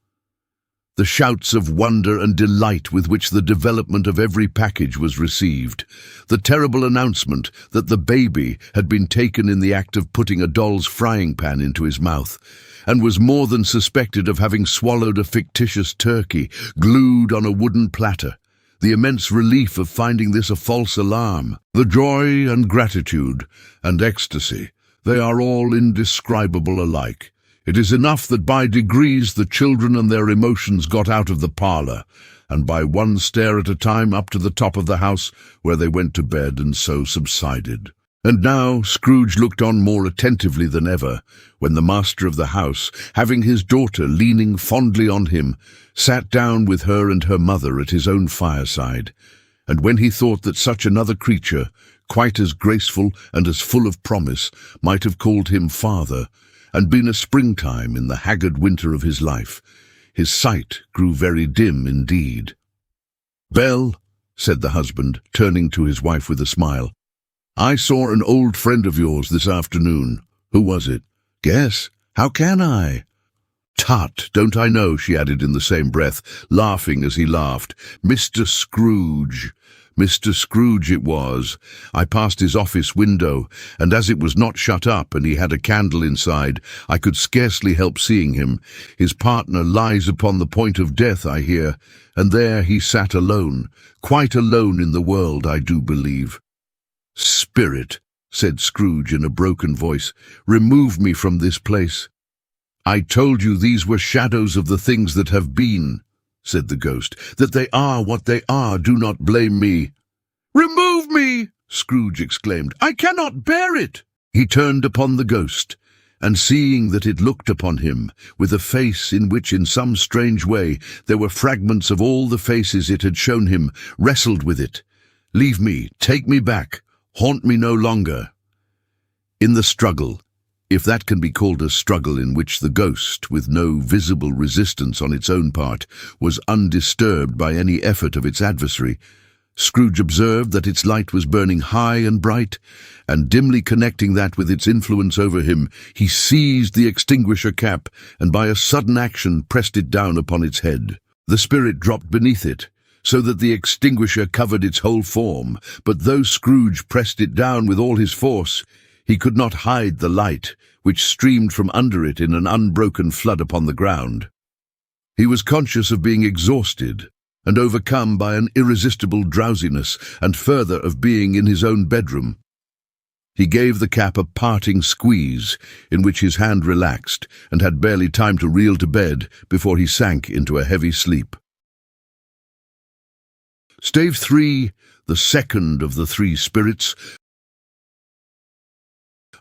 The shouts of wonder and delight with which the development of every package was received, the terrible announcement that the baby had been taken in the act of putting a doll's frying pan into his mouth, and was more than suspected of having swallowed a fictitious turkey glued on a wooden platter, the immense relief of finding this a false alarm, the joy and gratitude and ecstasy, they are all indescribable alike. It is enough that by degrees the children and their emotions got out of the parlour, and by one stair at a time up to the top of the house, where they went to bed and so subsided. And now Scrooge looked on more attentively than ever, when the master of the house, having his daughter leaning fondly on him, sat down with her and her mother at his own fireside, and when he thought that such another creature, quite as graceful and as full of promise, might have called him father, and been a springtime in the haggard winter of his life, his sight grew very dim indeed. "Belle," said the husband, turning to his wife with a smile, "I saw an old friend of yours this afternoon. Who was it?" "Guess. How can I?" "Tut, don't I know," she added in the same breath, laughing as he laughed. "Mr. Scrooge. Mr. Scrooge it was. I passed his office window, and as it was not shut up and he had a candle inside, I could scarcely help seeing him. His partner lies upon the point of death, I hear, and there he sat alone, quite alone in the world, I do believe." "Spirit," said Scrooge in a broken voice, "remove me from this place." "I told you these were shadows of the things that have been," said the ghost, "that they are what they are. Do not blame me." "Remove me!" Scrooge exclaimed. "I cannot bear it." He turned upon the ghost, and seeing that it looked upon him, with a face in which in some strange way there were fragments of all the faces it had shown him, wrestled with it. "Leave me, take me back, haunt me no longer." In the struggle, if that can be called a struggle in which the ghost, with no visible resistance on its own part, was undisturbed by any effort of its adversary, Scrooge observed that its light was burning high and bright, and dimly connecting that with its influence over him, he seized the extinguisher cap and by a sudden action pressed it down upon its head. The spirit dropped beneath it, so that the extinguisher covered its whole form, but though Scrooge pressed it down with all his force, he could not hide the light, which streamed from under it in an unbroken flood upon the ground. He was conscious of being exhausted, and overcome by an irresistible drowsiness, and further of being in his own bedroom. He gave the cap a parting squeeze, in which his hand relaxed, and had barely time to reel to bed before he sank into a heavy sleep. Stave 3, the second of the three spirits.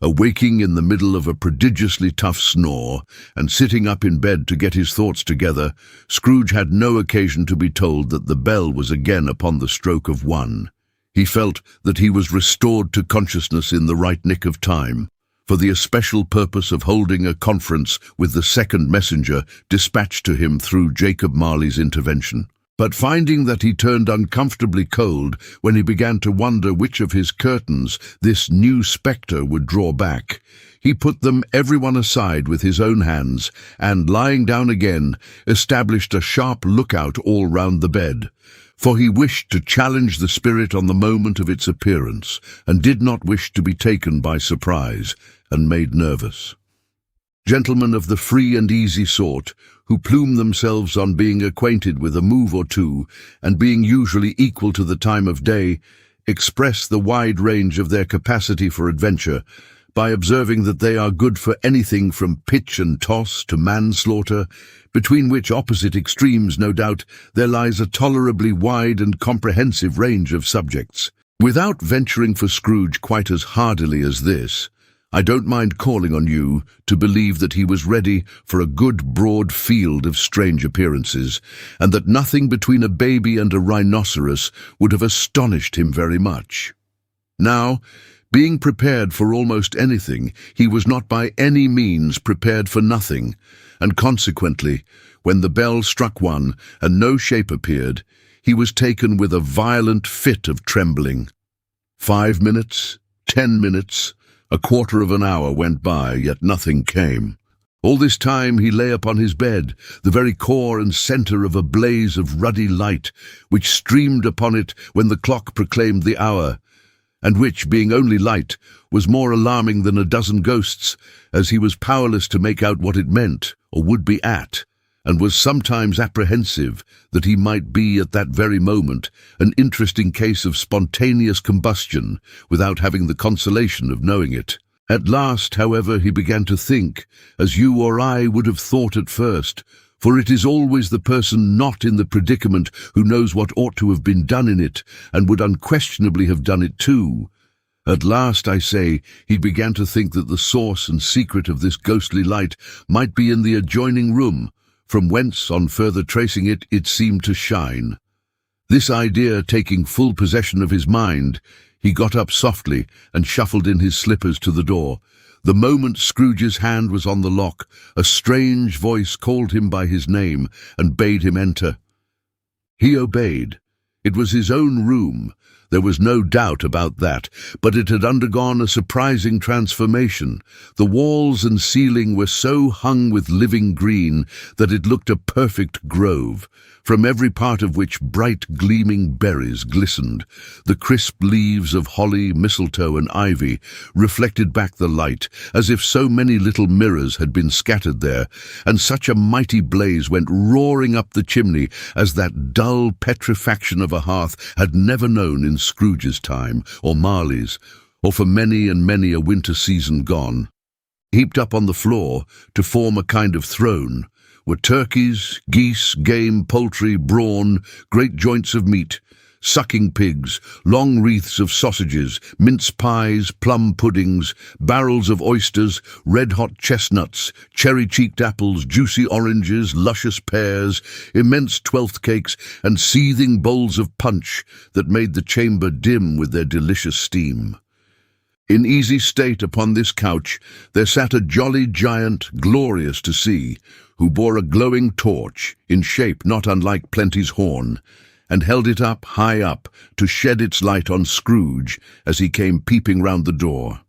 Awaking in the middle of a prodigiously tough snore, and sitting up in bed to get his thoughts together, Scrooge had no occasion to be told that the bell was again upon the stroke of 1. He felt that he was restored to consciousness in the right nick of time, for the especial purpose of holding a conference with the second messenger dispatched to him through Jacob Marley's intervention. But finding that he turned uncomfortably cold when he began to wonder which of his curtains this new spectre would draw back, he put them everyone aside with his own hands, and, lying down again, established a sharp lookout all round the bed. For he wished to challenge the spirit on the moment of its appearance, and did not wish to be taken by surprise, and made nervous. Gentlemen of the free and easy sort, who plume themselves on being acquainted with a move or two, and being usually equal to the time of day, express the wide range of their capacity for adventure by observing that they are good for anything from pitch and toss to manslaughter, between which opposite extremes, no doubt, there lies a tolerably wide and comprehensive range of subjects. Without venturing for Scrooge quite as hardily as this, I don't mind calling on you to believe that he was ready for a good broad field of strange appearances, and that nothing between a baby and a rhinoceros would have astonished him very much. Now, being prepared for almost anything, he was not by any means prepared for nothing, and consequently, when the bell struck 1 and no shape appeared, he was taken with a violent fit of trembling. 5 minutes, 10 minutes, a quarter of an hour went by, yet nothing came. All this time he lay upon his bed, the very core and centre of a blaze of ruddy light, which streamed upon it when the clock proclaimed the hour, and which, being only light, was more alarming than a dozen ghosts, as he was powerless to make out what it meant, or would be at, and was sometimes apprehensive that he might be at that very moment an interesting case of spontaneous combustion, without having the consolation of knowing it. At last, however, he began to think, as you or I would have thought at first, for it is always the person not in the predicament who knows what ought to have been done in it, and would unquestionably have done it too. At last, I say, he began to think that the source and secret of this ghostly light might be in the adjoining room, from whence, on further tracing it, it seemed to shine. This idea taking full possession of his mind, he got up softly and shuffled in his slippers to the door. The moment Scrooge's hand was on the lock, a strange voice called him by his name and bade him enter. He obeyed. It was his own room. There was no doubt about that, but it had undergone a surprising transformation. The walls and ceiling were so hung with living green that it looked a perfect grove, from every part of which bright gleaming berries glistened. The crisp leaves of holly, mistletoe, and ivy reflected back the light, as if so many little mirrors had been scattered there, and such a mighty blaze went roaring up the chimney as that dull petrifaction of a hearth had never known in Scrooge's time, or Marley's, or for many and many a winter season gone. Heaped up on the floor, to form a kind of throne, were turkeys, geese, game, poultry, brawn, great joints of meat, sucking pigs, long wreaths of sausages, mince pies, plum puddings, barrels of oysters, red-hot chestnuts, cherry-cheeked apples, juicy oranges, luscious pears, immense twelfth cakes, and seething bowls of punch that made the chamber dim with their delicious steam. In easy state upon this couch there sat a jolly giant, glorious to see, who bore a glowing torch, in shape not unlike Plenty's horn, and held it up, high up, to shed its light on Scrooge as he came peeping round the door.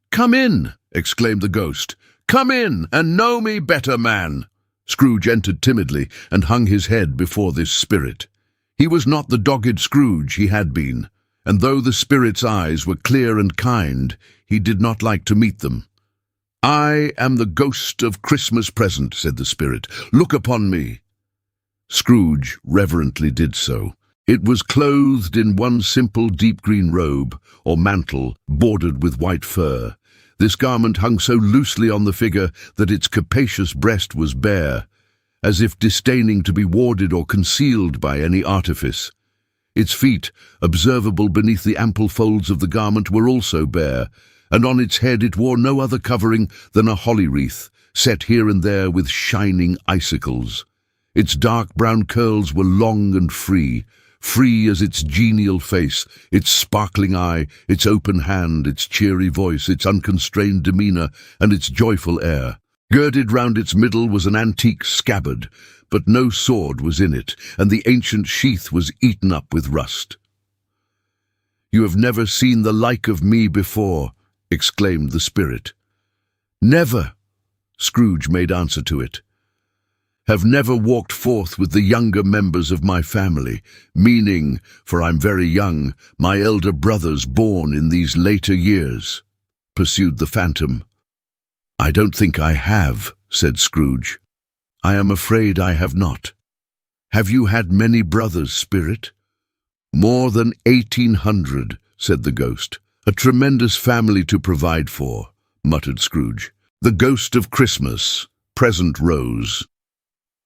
"Come in," exclaimed the ghost. "Come in, and know me better, man." Scrooge entered timidly and hung his head before this spirit. He was not the dogged Scrooge he had been, and though the spirit's eyes were clear and kind, he did not like to meet them. "I am the ghost of Christmas present," said the spirit. "Look upon me." Scrooge reverently did so. It was clothed in one simple deep green robe, or mantle, bordered with white fur. This garment hung so loosely on the figure that its capacious breast was bare, as if disdaining to be warded or concealed by any artifice. Its feet, observable beneath the ample folds of the garment, were also bare, and on its head it wore no other covering than a holly wreath, set here and there with shining icicles. Its dark brown curls were long and free as its genial face, its sparkling eye, its open hand, its cheery voice, its unconstrained demeanour, and its joyful air. Girded round its middle was an antique scabbard, but no sword was in it, and the ancient sheath was eaten up with rust. "You have never seen the like of me before," exclaimed the spirit. "Never," Scrooge made answer to it. "Have never walked forth with the younger members of my family, meaning, for I'm very young, my elder brothers born in these later years," pursued the phantom. "I don't think I have," said Scrooge. "I am afraid I have not." "Have you had many brothers, spirit?" "More than 1,800, said the ghost. "A tremendous family to provide for," muttered Scrooge. "The ghost of Christmas, present rose."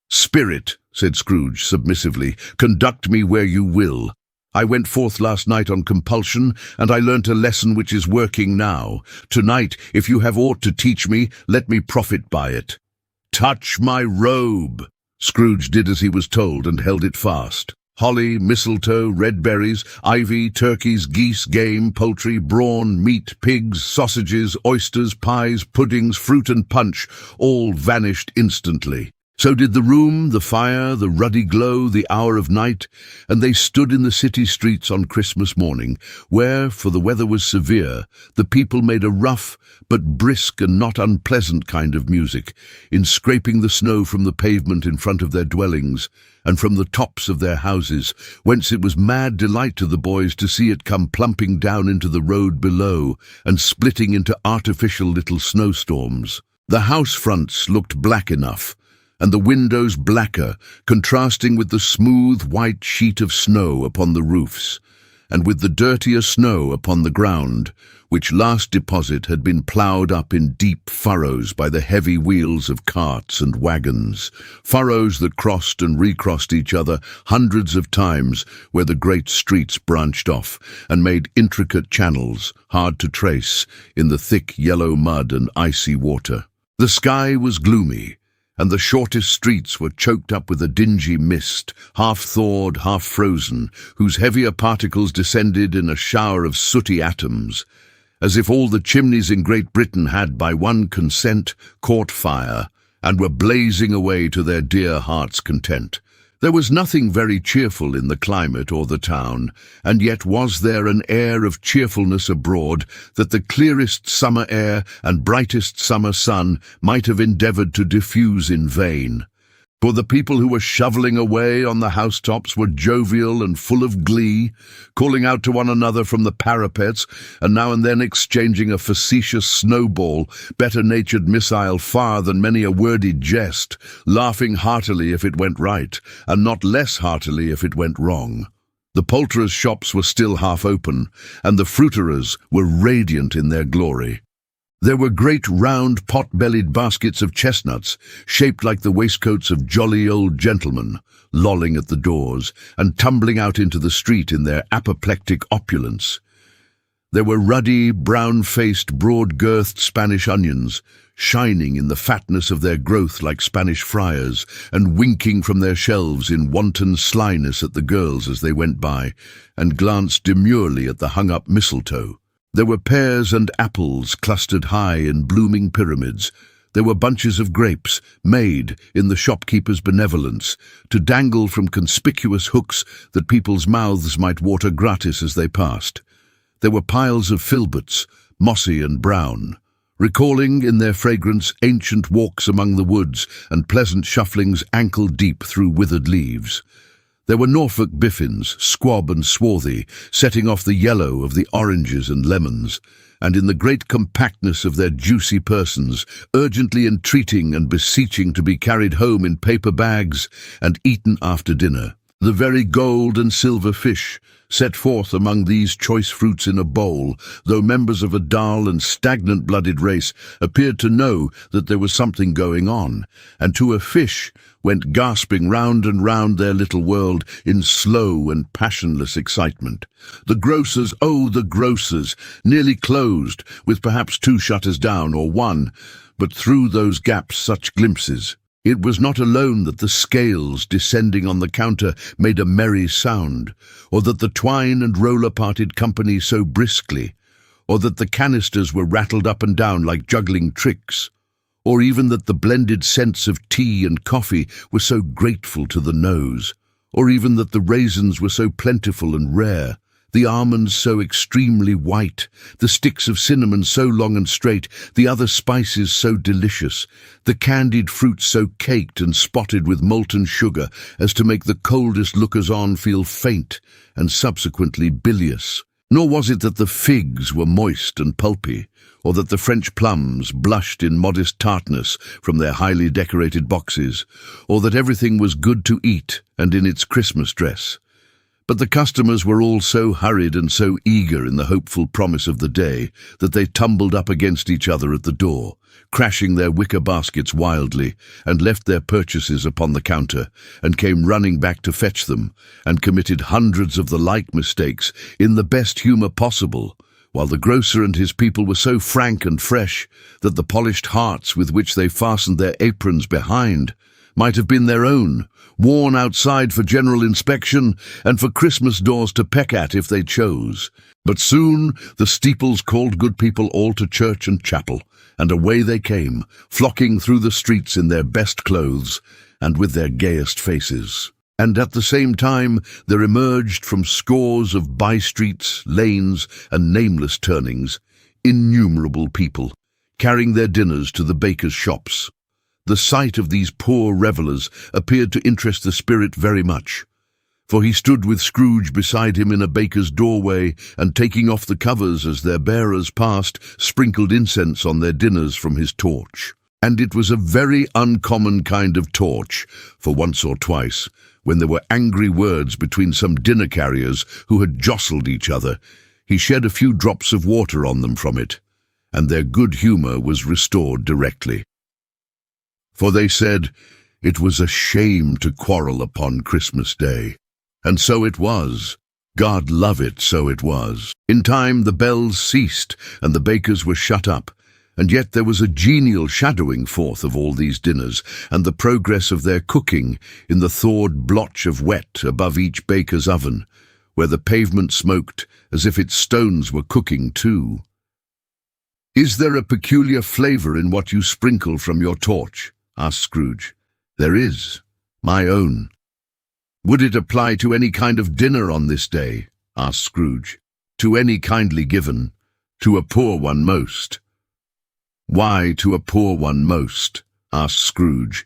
"Spirit," said Scrooge submissively, "conduct me where you will. I went forth last night on compulsion, and I learnt a lesson which is working now. Tonight, if you have aught to teach me, let me profit by it." "Touch my robe!" Scrooge did as he was told and held it fast. Holly, mistletoe, red berries, ivy, turkeys, geese, game, poultry, brawn, meat, pigs, sausages, oysters, pies, puddings, fruit and punch all vanished instantly. So did the room, the fire, the ruddy glow, the hour of night, and they stood in the city streets on Christmas morning, where, for the weather was severe, the people made a rough but brisk and not unpleasant kind of music, in scraping the snow from the pavement in front of their dwellings, and from the tops of their houses, whence it was mad delight to the boys to see it come plumping down into the road below, and splitting into artificial little snowstorms. The house fronts looked black enough, and the windows blacker, contrasting with the smooth white sheet of snow upon the roofs, and with the dirtier snow upon the ground, which last deposit had been ploughed up in deep furrows by the heavy wheels of carts and wagons, furrows that crossed and recrossed each other hundreds of times where the great streets branched off, and made intricate channels, hard to trace, in the thick yellow mud and icy water. The sky was gloomy, and the shortest streets were choked up with a dingy mist, half-thawed, half-frozen, whose heavier particles descended in a shower of sooty atoms, as if all the chimneys in Great Britain had, by one consent, caught fire, and were blazing away to their dear hearts' content. There was nothing very cheerful in the climate or the town, and yet was there an air of cheerfulness abroad that the clearest summer air and brightest summer sun might have endeavoured to diffuse in vain. For the people who were shovelling away on the housetops were jovial and full of glee, calling out to one another from the parapets, and now and then exchanging a facetious snowball, better-natured missile far than many a wordy jest, laughing heartily if it went right, and not less heartily if it went wrong. The poulterers' shops were still half open, and the fruiterers were radiant in their glory. There were great round pot-bellied baskets of chestnuts, shaped like the waistcoats of jolly old gentlemen, lolling at the doors, and tumbling out into the street in their apoplectic opulence. There were ruddy, brown-faced, broad-girthed Spanish onions, shining in the fatness of their growth like Spanish friars, and winking from their shelves in wanton slyness at the girls as they went by, and glanced demurely at the hung-up mistletoe. There were pears and apples clustered high in blooming pyramids, There were bunches of grapes, made, in the shopkeeper's benevolence, to dangle from conspicuous hooks that people's mouths might water gratis as they passed. There were piles of filberts, mossy and brown, recalling in their fragrance ancient walks among the woods and pleasant shufflings ankle-deep through withered leaves. There were Norfolk biffins, squab and swarthy, setting off the yellow of the oranges and lemons, and in the great compactness of their juicy persons, urgently entreating and beseeching to be carried home in paper bags and eaten after dinner. The very gold and silver fish, set forth among these choice fruits in a bowl, though members of a dull and stagnant-blooded race, appeared to know that there was something going on, and to a fish went gasping round and round their little world in slow and passionless excitement. The grocers, oh, the grocers, nearly closed, with perhaps 2 shutters down or 1, but through those gaps such glimpses. It was not alone that the scales descending on the counter made a merry sound, or that the twine and roller parted company so briskly, or that the canisters were rattled up and down like juggling tricks, or even that the blended scents of tea and coffee were so grateful to the nose, or even that the raisins were so plentiful and rare, the almonds so extremely white, the sticks of cinnamon so long and straight, the other spices so delicious, the candied fruits so caked and spotted with molten sugar as to make the coldest lookers-on feel faint and subsequently bilious. Nor was it that the figs were moist and pulpy, or that the French plums blushed in modest tartness from their highly decorated boxes, or that everything was good to eat and in its Christmas dress. But the customers were all so hurried and so eager in the hopeful promise of the day that they tumbled up against each other at the door, crashing their wicker baskets wildly, and left their purchases upon the counter, and came running back to fetch them, and committed hundreds of the like mistakes in the best humour possible, while the grocer and his people were so frank and fresh that the polished hearts with which they fastened their aprons behind might have been their own, worn outside for general inspection and for Christmas doors to peck at if they chose. But soon the steeples called good people all to church and chapel, and away they came, flocking through the streets in their best clothes and with their gayest faces. And at the same time there emerged from scores of by-streets, lanes, and nameless turnings innumerable people, carrying their dinners to the bakers' shops. The sight of these poor revellers appeared to interest the spirit very much, for he stood with Scrooge beside him in a baker's doorway, and taking off the covers as their bearers passed, sprinkled incense on their dinners from his torch. And it was a very uncommon kind of torch, for once or twice, when there were angry words between some dinner-carriers who had jostled each other, he shed a few drops of water on them from it, and their good humour was restored directly. For they said, it was a shame to quarrel upon Christmas Day. And so it was. God love it, so it was. In time the bells ceased, and the bakers were shut up, and yet there was a genial shadowing forth of all these dinners, and the progress of their cooking in the thawed blotch of wet above each baker's oven, where the pavement smoked as if its stones were cooking too. "Is there a peculiar flavour in what you sprinkle from your torch?" asked Scrooge. "There is. My own." "Would it apply to any kind of dinner on this day?" asked Scrooge. "To any kindly given. To a poor one most." "Why to a poor one most?" asked Scrooge.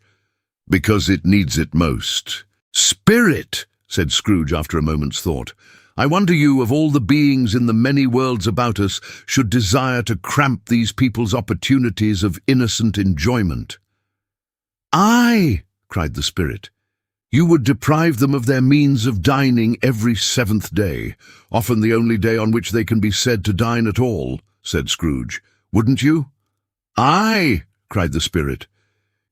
"Because it needs it most." "Spirit!" said Scrooge after a moment's thought. "I wonder you, of all the beings in the many worlds about us, should desire to cramp these people's opportunities of innocent enjoyment." "Aye!" cried the spirit. "You would deprive them of their means of dining every 7th day, often the only day on which they can be said to dine at all," said Scrooge. "Wouldn't you?" "Aye!" cried the spirit.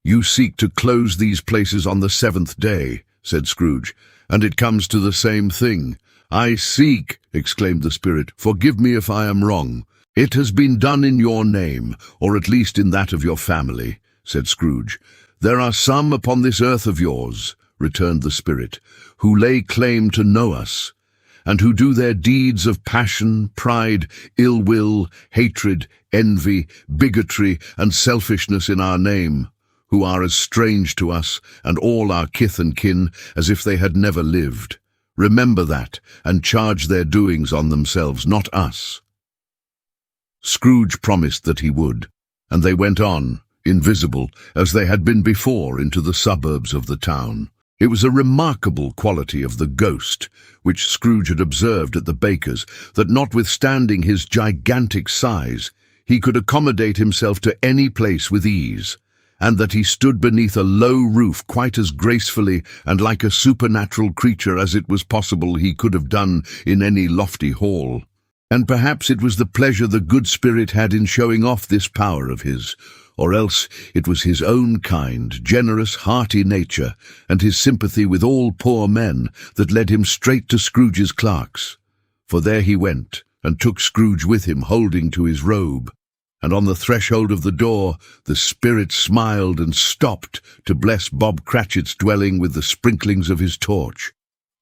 "You seek to close these places on the 7th day," said Scrooge, "and it comes to the same thing." "I seek," exclaimed the spirit, "forgive me if I am wrong. It has been done in your name, or at least in that of your family," said Scrooge. "There are some upon this earth of yours," returned the spirit, "who lay claim to know us, and who do their deeds of passion, pride, ill will, hatred, envy, bigotry, and selfishness in our name, who are as strange to us and all our kith and kin as if they had never lived. Remember that, and charge their doings on themselves, not us." Scrooge promised that he would, and they went on, invisible, as they had been before, into the suburbs of the town. It was a remarkable quality of the ghost, which Scrooge had observed at the baker's, that notwithstanding his gigantic size, he could accommodate himself to any place with ease, and that he stood beneath a low roof quite as gracefully and like a supernatural creature as it was possible he could have done in any lofty hall. And perhaps it was the pleasure the good spirit had in showing off this power of his, or else it was his own kind, generous, hearty nature, and his sympathy with all poor men that led him straight to Scrooge's clerk's. For there he went, and took Scrooge with him, holding to his robe. And on the threshold of the door the spirit smiled and stopped to bless Bob Cratchit's dwelling with the sprinklings of his torch.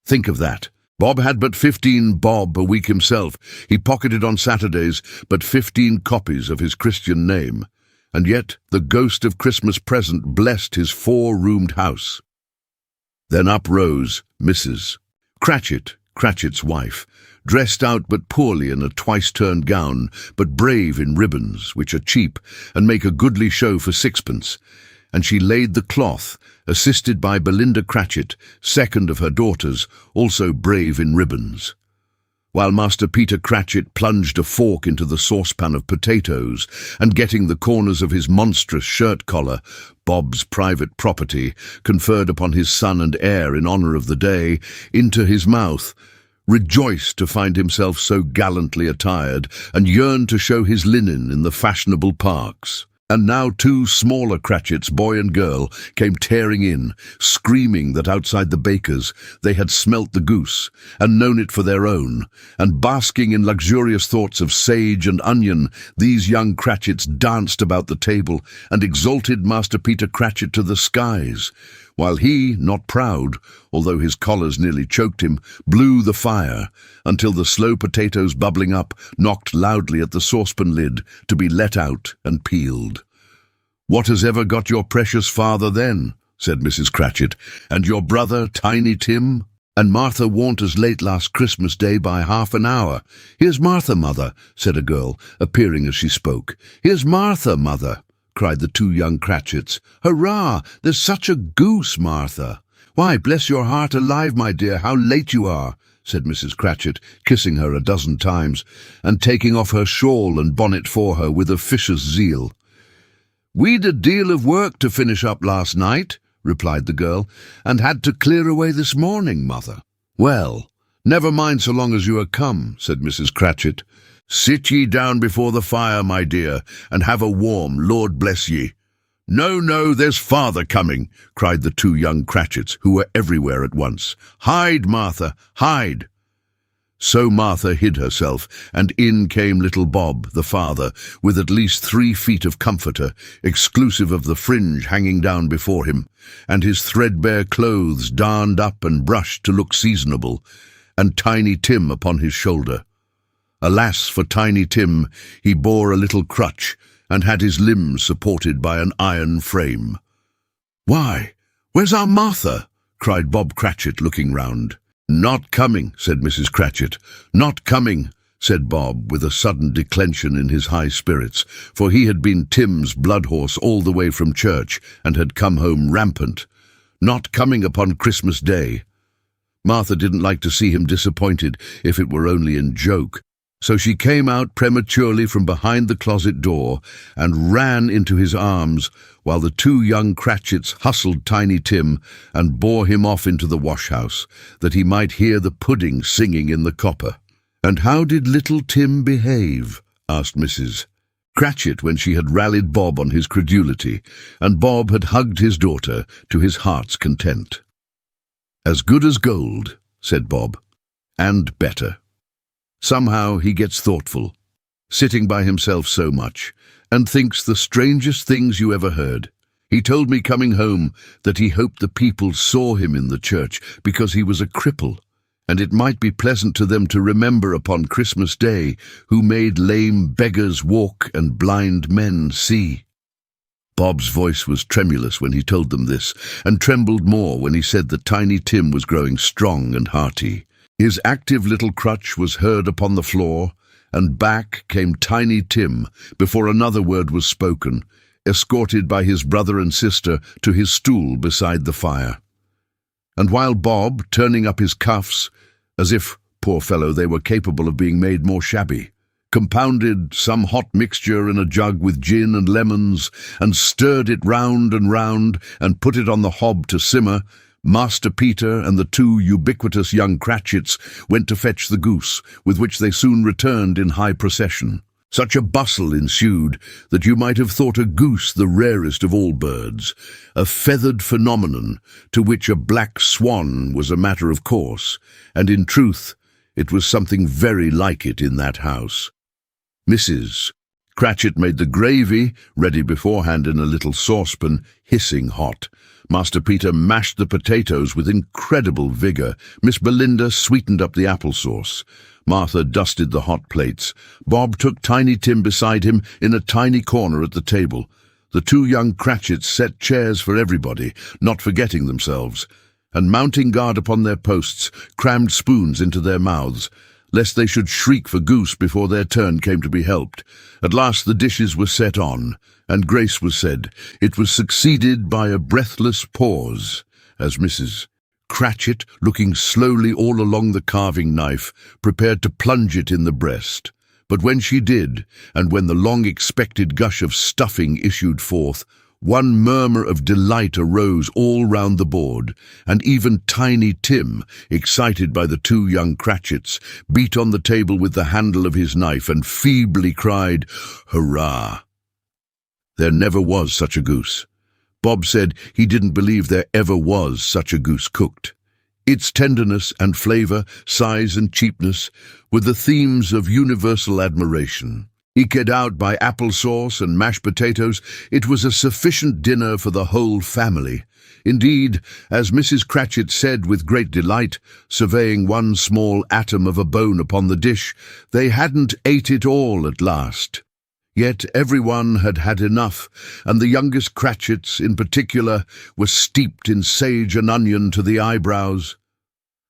Think of that. Bob had but 15 bob a week himself. He pocketed on Saturdays but 15 copies of his Christian name. And yet the ghost of Christmas present blessed his 4-roomed house. Then up rose Mrs. Cratchit, Cratchit's wife, dressed out but poorly in a twice-turned gown, but brave in ribbons, which are cheap, and make a goodly show for sixpence. And she laid the cloth, assisted by Belinda Cratchit, second of her daughters, also brave in ribbons. While Master Peter Cratchit plunged a fork into the saucepan of potatoes, and getting the corners of his monstrous shirt-collar, Bob's private property, conferred upon his son and heir in honour of the day, into his mouth, rejoiced to find himself so gallantly attired, and yearned to show his linen in the fashionable parks. And now 2 smaller Cratchits, boy and girl, came tearing in, screaming that outside the baker's they had smelt the goose, and known it for their own, and basking in luxurious thoughts of sage and onion, these young Cratchits danced about the table, and exalted Master Peter Cratchit to the skies, while he, not proud, although his collars nearly choked him, blew the fire, until the slow potatoes bubbling up knocked loudly at the saucepan lid to be let out and peeled. "What has ever got your precious father then?" said Mrs. Cratchit, "and your brother, Tiny Tim? And Martha warn't as late last Christmas Day by half an hour." "Here's Martha, mother," said a girl, appearing as she spoke. "Here's Martha, mother," cried the 2 young Cratchits. "Hurrah! There's such a goose, Martha." "Why, bless your heart alive, my dear, how late you are," said Mrs. Cratchit, kissing her a dozen times, and taking off her shawl and bonnet for her with officious zeal. "We'd a deal of work to finish up last night," replied the girl, "and had to clear away this morning, mother." "Well, never mind so long as you are come," said Mrs. Cratchit. "Sit ye down before the fire, my dear, and have a warm, Lord bless ye." "No, no, there's father coming," cried the 2 young Cratchits, who were everywhere at once. "Hide, Martha, hide." So Martha hid herself, and in came little Bob, the father, with at least 3 feet of comforter, exclusive of the fringe hanging down before him, and his threadbare clothes darned up and brushed to look seasonable, and Tiny Tim upon his shoulder. Alas for Tiny Tim, he bore a little crutch, and had his limbs supported by an iron frame. "Why, where's our Martha?" cried Bob Cratchit, looking round. "Not coming," said Mrs. Cratchit. "Not coming," said Bob, with a sudden declension in his high spirits, for he had been Tim's blood horse all the way from church, and had come home rampant. "Not coming upon Christmas Day." Martha didn't like to see him disappointed, if it were only in joke. So she came out prematurely from behind the closet door and ran into his arms, while the 2 young Cratchits hustled Tiny Tim and bore him off into the wash-house, that he might hear the pudding singing in the copper. "And how did little Tim behave?" asked Mrs. Cratchit, when she had rallied Bob on his credulity, and Bob had hugged his daughter to his heart's content. "As good as gold," said Bob, "and better. Somehow he gets thoughtful, sitting by himself so much, and thinks the strangest things you ever heard. He told me coming home that he hoped the people saw him in the church because he was a cripple, and it might be pleasant to them to remember upon Christmas Day who made lame beggars walk and blind men see. Bob's voice was tremulous when he told them this, and trembled more when he said that Tiny Tim was growing strong and hearty. His active little crutch was heard upon the floor, and back came Tiny Tim before another word was spoken, escorted by his brother and sister to his stool beside the fire. And while Bob, turning up his cuffs, as if, poor fellow, they were capable of being made more shabby, compounded some hot mixture in a jug with gin and lemons, and stirred it round and put it on the hob to simmer, Master Peter and the two ubiquitous young Cratchits went to fetch the goose, with which they soon returned in high procession. Such a bustle ensued that you might have thought a goose the rarest of all birds, a feathered phenomenon to which a black swan was a matter of course, and in truth it was something very like it in that house. Mrs. Cratchit made the gravy, ready beforehand in a little saucepan, hissing hot. Master Peter mashed the potatoes with incredible vigour. Miss Belinda sweetened up the applesauce. Martha dusted the hot plates. Bob took Tiny Tim beside him in a tiny corner at the table. The two young Cratchits set chairs for everybody, not forgetting themselves, and mounting guard upon their posts, crammed spoons into their mouths, lest they should shriek for goose before their turn came to be helped. At last the dishes were set on, and grace was said. It was succeeded by a breathless pause, as Mrs. Cratchit, looking slowly all along the carving knife, prepared to plunge it in the breast. But when she did, and when the long-expected gush of stuffing issued forth, one murmur of delight arose all round the board, and even Tiny Tim, excited by the two young Cratchits, beat on the table with the handle of his knife and feebly cried, "Hurrah!" There never was such a goose. Bob said he didn't believe there ever was such a goose cooked. Its tenderness and flavour, size and cheapness were the themes of universal admiration. Eked out by applesauce and mashed potatoes, it was a sufficient dinner for the whole family. Indeed, as Mrs. Cratchit said with great delight, surveying one small atom of a bone upon the dish, they hadn't ate it all at last. Yet everyone had had enough, and the youngest Cratchits, in particular, were steeped in sage and onion to the eyebrows.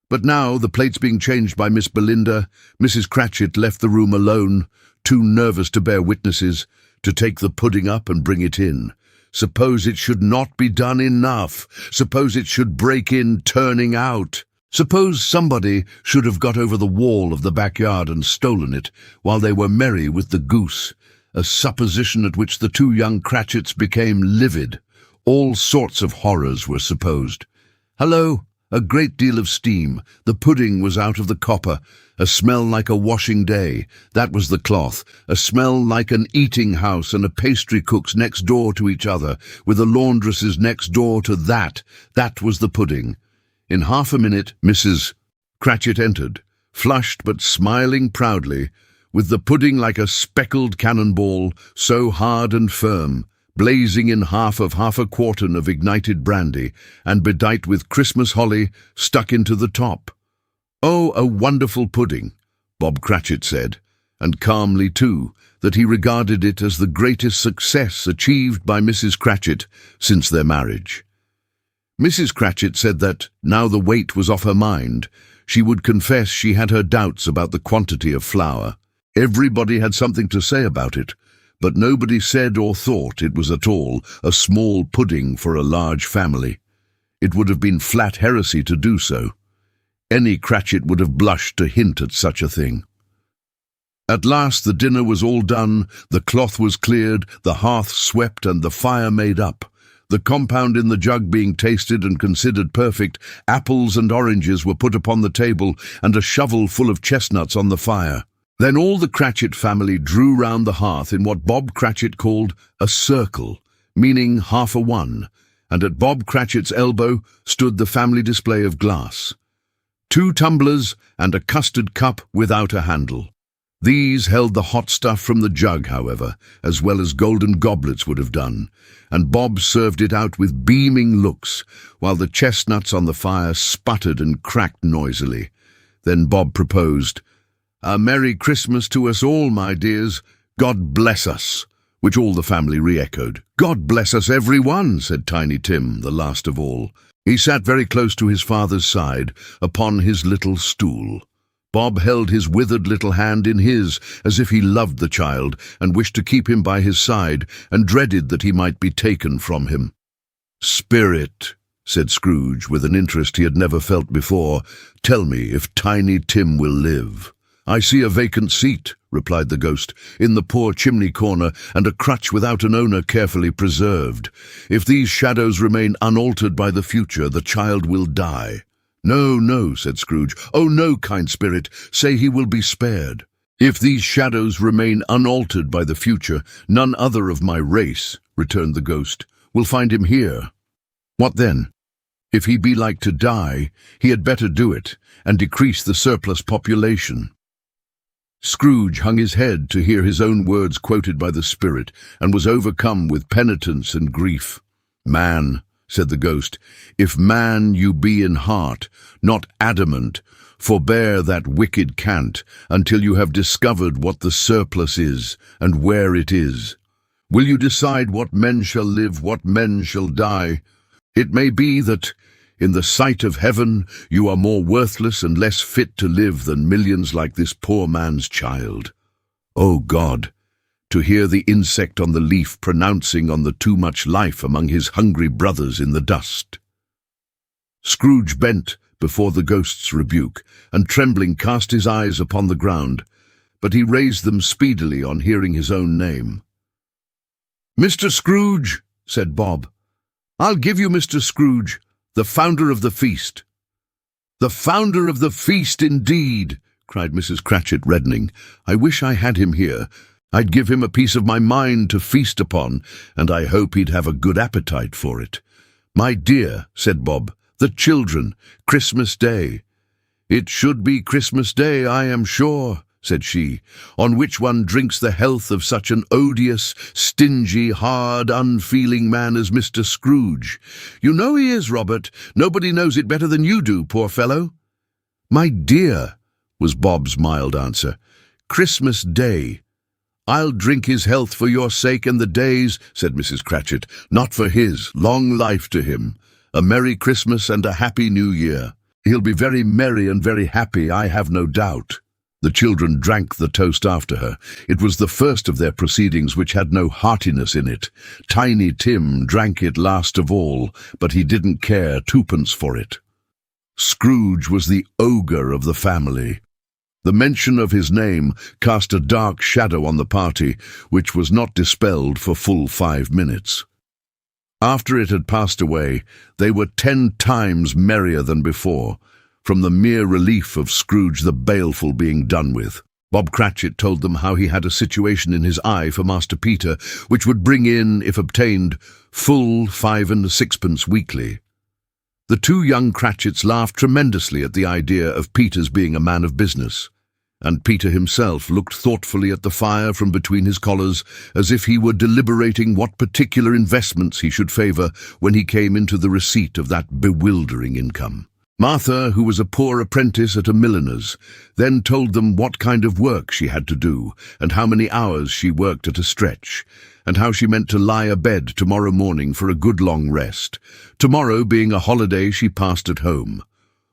But now, the plates being changed by Miss Belinda, Mrs. Cratchit left the room alone, too nervous to bear witnesses, to take the pudding up and bring it in. Suppose it should not be done enough. Suppose it should break in turning out. Suppose somebody should have got over the wall of the backyard and stolen it, while they were merry with the goose, a supposition at which the two young Cratchits became livid. All sorts of horrors were supposed. Hullo! A great deal of steam. The pudding was out of the copper. A smell like a washing day. That was the cloth. A smell like an eating house and a pastry cook's next door to each other, with a laundress's next door to that. That was the pudding. In half a minute, Mrs. Cratchit entered, flushed but smiling proudly, with the pudding like a speckled cannonball, so hard and firm, blazing in half a quartern of ignited brandy, and bedight with Christmas holly stuck into the top. "Oh, a wonderful pudding," Bob Cratchit said, and calmly too, that he regarded it as the greatest success achieved by Mrs. Cratchit since their marriage. Mrs. Cratchit said that, now the weight was off her mind, she would confess she had her doubts about the quantity of flour. Everybody had something to say about it, but nobody said or thought it was at all a small pudding for a large family. It would have been flat heresy to do so. Any Cratchit would have blushed to hint at such a thing. At last the dinner was all done, the cloth was cleared, the hearth swept, and the fire made up. The compound in the jug being tasted and considered perfect, apples and oranges were put upon the table, and a shovel full of chestnuts on the fire. Then all the Cratchit family drew round the hearth in what Bob Cratchit called a circle, meaning half a one, and at Bob Cratchit's elbow stood the family display of glass. 2 tumblers and a custard cup without a handle. These held the hot stuff from the jug, however, as well as golden goblets would have done, and Bob served it out with beaming looks, while the chestnuts on the fire sputtered and cracked noisily. Then Bob proposed, "A Merry Christmas to us all, my dears. God bless us," which all the family re-echoed. "God bless us, every one," said Tiny Tim, the last of all. He sat very close to his father's side, upon his little stool. Bob held his withered little hand in his, as if he loved the child, and wished to keep him by his side, and dreaded that he might be taken from him. "Spirit," said Scrooge, with an interest he had never felt before, "tell me if Tiny Tim will live." "I see a vacant seat," replied the ghost, "in the poor chimney corner, and a crutch without an owner carefully preserved. If these shadows remain unaltered by the future, the child will die." "No, no," said Scrooge. "Oh, no, kind spirit, say he will be spared." "If these shadows remain unaltered by the future, none other of my race," returned the ghost, "will find him here." "What then? If he be like to die, he had better do it, and decrease the surplus population." Scrooge hung his head to hear his own words quoted by the spirit, and was overcome with penitence and grief. "Man," said the ghost, "if man you be in heart, not adamant, forbear that wicked cant until you have discovered what the surplus is, and where it is. Will you decide what men shall live, what men shall die? It may be that, in the sight of heaven, you are more worthless and less fit to live than millions like this poor man's child. O God, to hear the insect on the leaf pronouncing on the too much life among his hungry brothers in the dust." Scrooge bent before the ghost's rebuke, and trembling cast his eyes upon the ground, but he raised them speedily on hearing his own name. "Mr. Scrooge," said Bob, "I'll give you Mr. Scrooge, the founder of the feast." "The founder of the feast, indeed!" cried Mrs. Cratchit, reddening. "I wish I had him here. I'd give him a piece of my mind to feast upon, and I hope he'd have a good appetite for it." "My dear," said Bob, "the children, Christmas Day." "It should be Christmas Day, I am sure," said she, "on which one drinks the health of such an odious, stingy, hard, unfeeling man as Mr. Scrooge. You know he is, Robert. Nobody knows it better than you do, poor fellow." "My dear," was Bob's mild answer, "Christmas Day." "I'll drink his health for your sake and the day's," said Mrs. Cratchit. "Not for his. Long life to him. A Merry Christmas and a Happy New Year. He'll be very merry and very happy, I have no doubt." The children drank the toast after her. It was the first of their proceedings which had no heartiness in it. Tiny Tim drank it last of all, but he didn't care twopence for it. Scrooge was the ogre of the family. The mention of his name cast a dark shadow on the party, which was not dispelled for full 5 minutes. After it had passed away, they were 10 times merrier than before, from the mere relief of Scrooge the Baleful being done with. Bob Cratchit told them how he had a situation in his eye for Master Peter, which would bring in, if obtained, full 5 and 6pence weekly. The 2 young Cratchits laughed tremendously at the idea of Peter's being a man of business, and Peter himself looked thoughtfully at the fire from between his collars, as if he were deliberating what particular investments he should favour when he came into the receipt of that bewildering income. Martha, who was a poor apprentice at a milliner's, then told them what kind of work she had to do, and how many hours she worked at a stretch, and how she meant to lie abed tomorrow morning for a good long rest, tomorrow being a holiday she passed at home.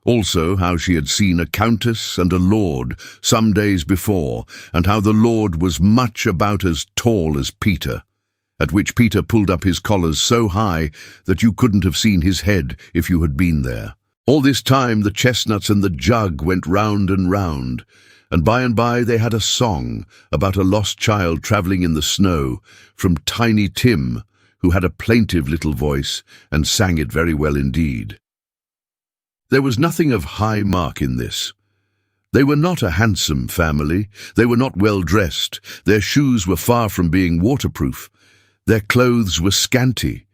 Also how she had seen a countess and a lord some days before, and how the lord was much about as tall as Peter, at which Peter pulled up his collars so high that you couldn't have seen his head if you had been there. All this time the chestnuts and the jug went round and round, and by they had a song about a lost child travelling in the snow from Tiny Tim, who had a plaintive little voice and sang it very well indeed. There was nothing of high mark in this. They were not a handsome family, they were not well dressed, their shoes were far from being waterproof, their clothes were scanty,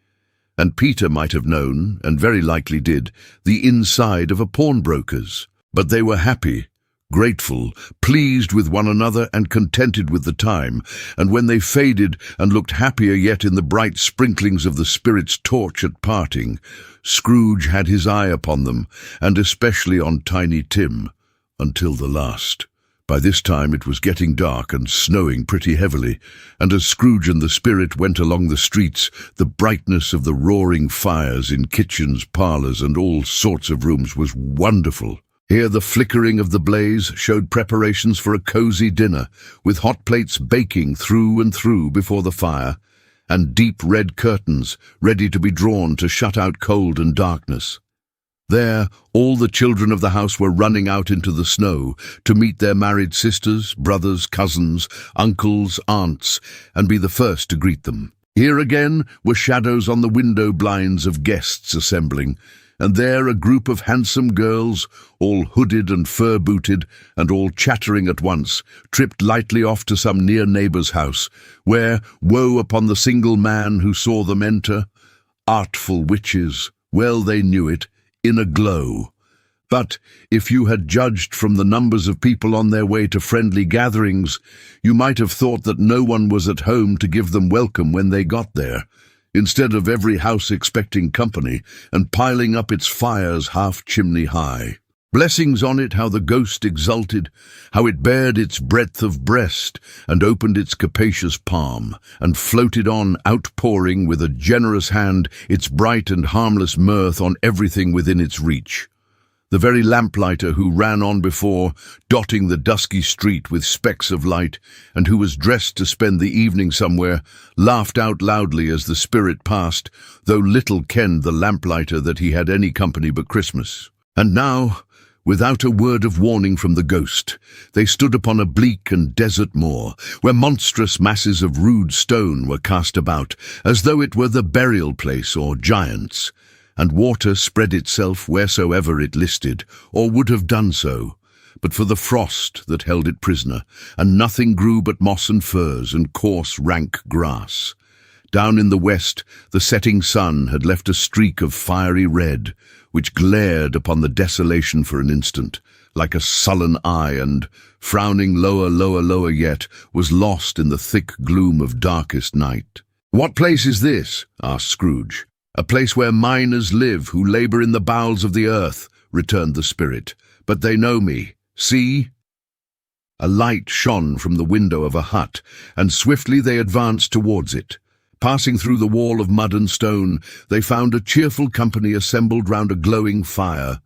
and Peter might have known, and very likely did, the inside of a pawnbroker's. But they were happy, grateful, pleased with one another and contented with the time, and when they faded and looked happier yet in the bright sprinklings of the spirit's torch at parting, Scrooge had his eye upon them, and especially on Tiny Tim. until the last. By this time it was getting dark and snowing pretty heavily, and as Scrooge and the spirit went along the streets, the brightness of the roaring fires in kitchens, parlours, and all sorts of rooms was wonderful. Here the flickering of the blaze showed preparations for a cosy dinner, with hot plates baking through and through before the fire, and deep red curtains ready to be drawn to shut out cold and darkness. There, all the children of the house were running out into the snow to meet their married sisters, brothers, cousins, uncles, aunts, and be the first to greet them. Here again were shadows on the window blinds of guests assembling, and there a group of handsome girls, all hooded and fur-booted, and all chattering at once, tripped lightly off to some near neighbour's house, where, woe upon the single man who saw them enter. Artful witches, well they knew it, in a glow. But if you had judged from the numbers of people on their way to friendly gatherings, you might have thought that no one was at home to give them welcome when they got there, instead of every house expecting company and piling up its fires half chimney high. Blessings on it, how the ghost exulted, how it bared its breadth of breast, and opened its capacious palm, and floated on, outpouring with a generous hand its bright and harmless mirth on everything within its reach. The very lamplighter who ran on before, dotting the dusky street with specks of light, and who was dressed to spend the evening somewhere, laughed out loudly as the spirit passed, though little kenned the lamplighter that he had any company but Christmas. And now, without a word of warning from the ghost, they stood upon a bleak and desert moor, where monstrous masses of rude stone were cast about, as though it were the burial place or giants, and water spread itself wheresoever it listed, or would have done so, but for the frost that held it prisoner, and nothing grew but moss and furze and coarse rank grass. Down in the west, the setting sun had left a streak of fiery red, which glared upon the desolation for an instant, like a sullen eye, and, frowning lower yet, was lost in the thick gloom of darkest night. "What place is this?" asked Scrooge. "A place where miners live, who labour in the bowels of the earth," returned the spirit. "But they know me. See?" A light shone from the window of a hut, and swiftly they advanced towards it. Passing through the wall of mud and stone, they found a cheerful company assembled round a glowing fire.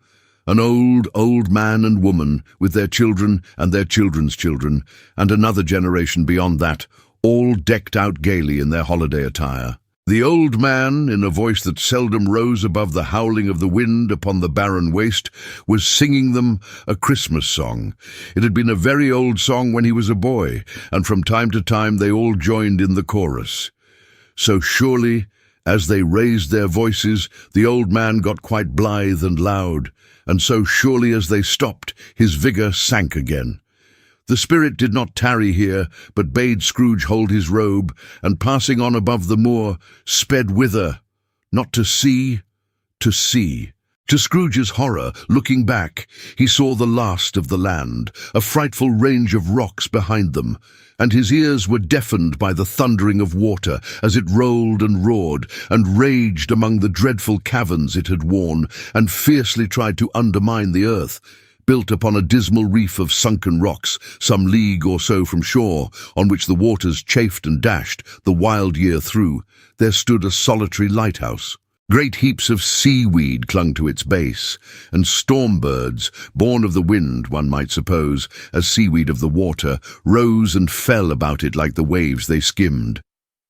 An old man and woman, with their children and their children's children, and another generation beyond that, all decked out gaily in their holiday attire. The old man, in a voice that seldom rose above the howling of the wind upon the barren waste, was singing them a Christmas song. It had been a very old song when he was a boy, and from time to time they all joined in the chorus. So surely, as they raised their voices, the old man got quite blithe and loud, and so surely as they stopped, his vigour sank again. The spirit did not tarry here, but bade Scrooge hold his robe, and passing on above the moor, sped whither? Not to see, to see. To Scrooge's horror, looking back, he saw the last of the land, a frightful range of rocks behind them, and his ears were deafened by the thundering of water as it rolled and roared and raged among the dreadful caverns it had worn, and fiercely tried to undermine the earth. Built upon a dismal reef of sunken rocks, some league or so from shore, on which the waters chafed and dashed the wild year through, there stood a solitary lighthouse. Great heaps of seaweed clung to its base, and storm birds, born of the wind, one might suppose, as seaweed of the water, rose and fell about it like the waves they skimmed.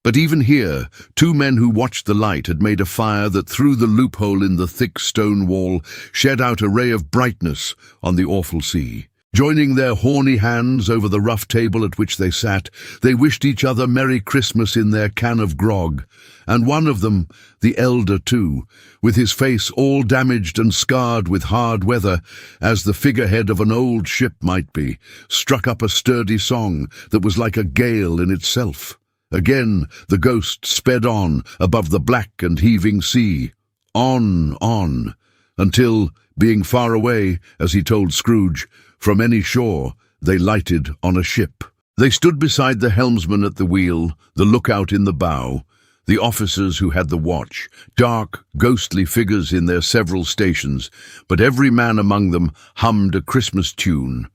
But even here, two men who watched the light had made a fire that through the loophole in the thick stone wall shed out a ray of brightness on the awful sea. Joining their horny hands over the rough table at which they sat, they wished each other Merry Christmas in their can of grog, and one of them, the elder too, with his face all damaged and scarred with hard weather, as the figurehead of an old ship might be, struck up a sturdy song that was like a gale in itself. Again the ghost sped on above the black and heaving sea, on, until, being far away, as he told Scrooge, from any shore, they lighted on a ship. They stood beside the helmsman at the wheel, the lookout in the bow, the officers who had the watch, dark, ghostly figures in their several stations, but every man among them hummed a Christmas tune,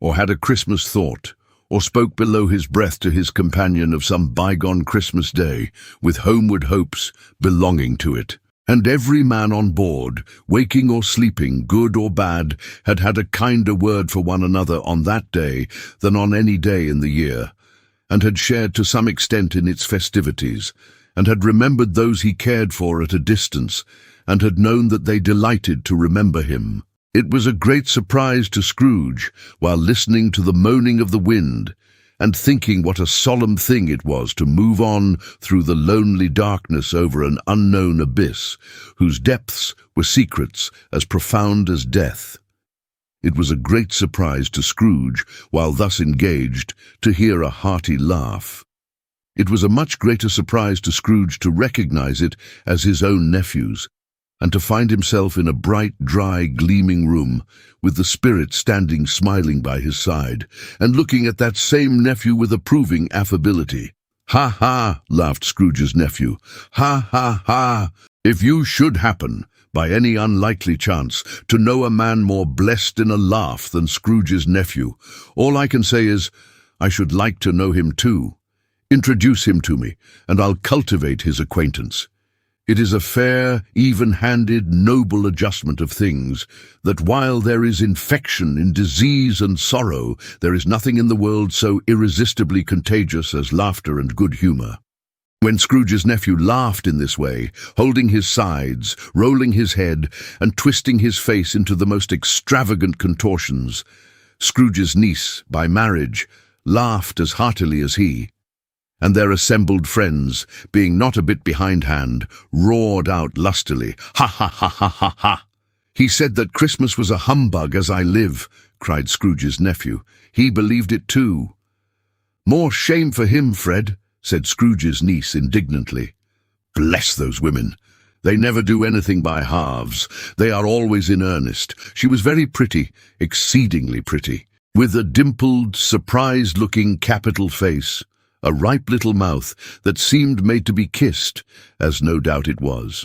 or had a Christmas thought, or spoke below his breath to his companion of some bygone Christmas day, with homeward hopes belonging to it. And every man on board, waking or sleeping, good or bad, had had a kinder word for one another on that day than on any day in the year, and had shared to some extent in its festivities, and had remembered those he cared for at a distance, and had known that they delighted to remember him. It was a great surprise to Scrooge, while listening to the moaning of the wind, and thinking what a solemn thing it was to move on through the lonely darkness over an unknown abyss, whose depths were secrets as profound as death. It was a great surprise to Scrooge, while thus engaged, to hear a hearty laugh. It was a much greater surprise to Scrooge to recognize it as his own nephew's, and to find himself in a bright, dry, gleaming room, with the spirit standing smiling by his side, and looking at that same nephew with approving affability. "Ha, ha!" laughed Scrooge's nephew. "Ha, ha, ha! If you should happen, by any unlikely chance, to know a man more blessed in a laugh than Scrooge's nephew, all I can say is, I should like to know him too. Introduce him to me, and I'll cultivate his acquaintance. It is a fair, even-handed, noble adjustment of things, that while there is infection in disease and sorrow, there is nothing in the world so irresistibly contagious as laughter and good humour." When Scrooge's nephew laughed in this way, holding his sides, rolling his head, and twisting his face into the most extravagant contortions, Scrooge's niece, by marriage, laughed as heartily as he, and their assembled friends, being not a bit behindhand, roared out lustily, "Ha, ha, ha, ha, ha, ha!" "He said that Christmas was a humbug, as I live," cried Scrooge's nephew. "He believed it too." "More shame for him, Fred," said Scrooge's niece indignantly. "Bless those women! They never do anything by halves. They are always in earnest. She was very pretty, exceedingly pretty, with a dimpled, surprised-looking capital face, a ripe little mouth that seemed made to be kissed, as no doubt it was.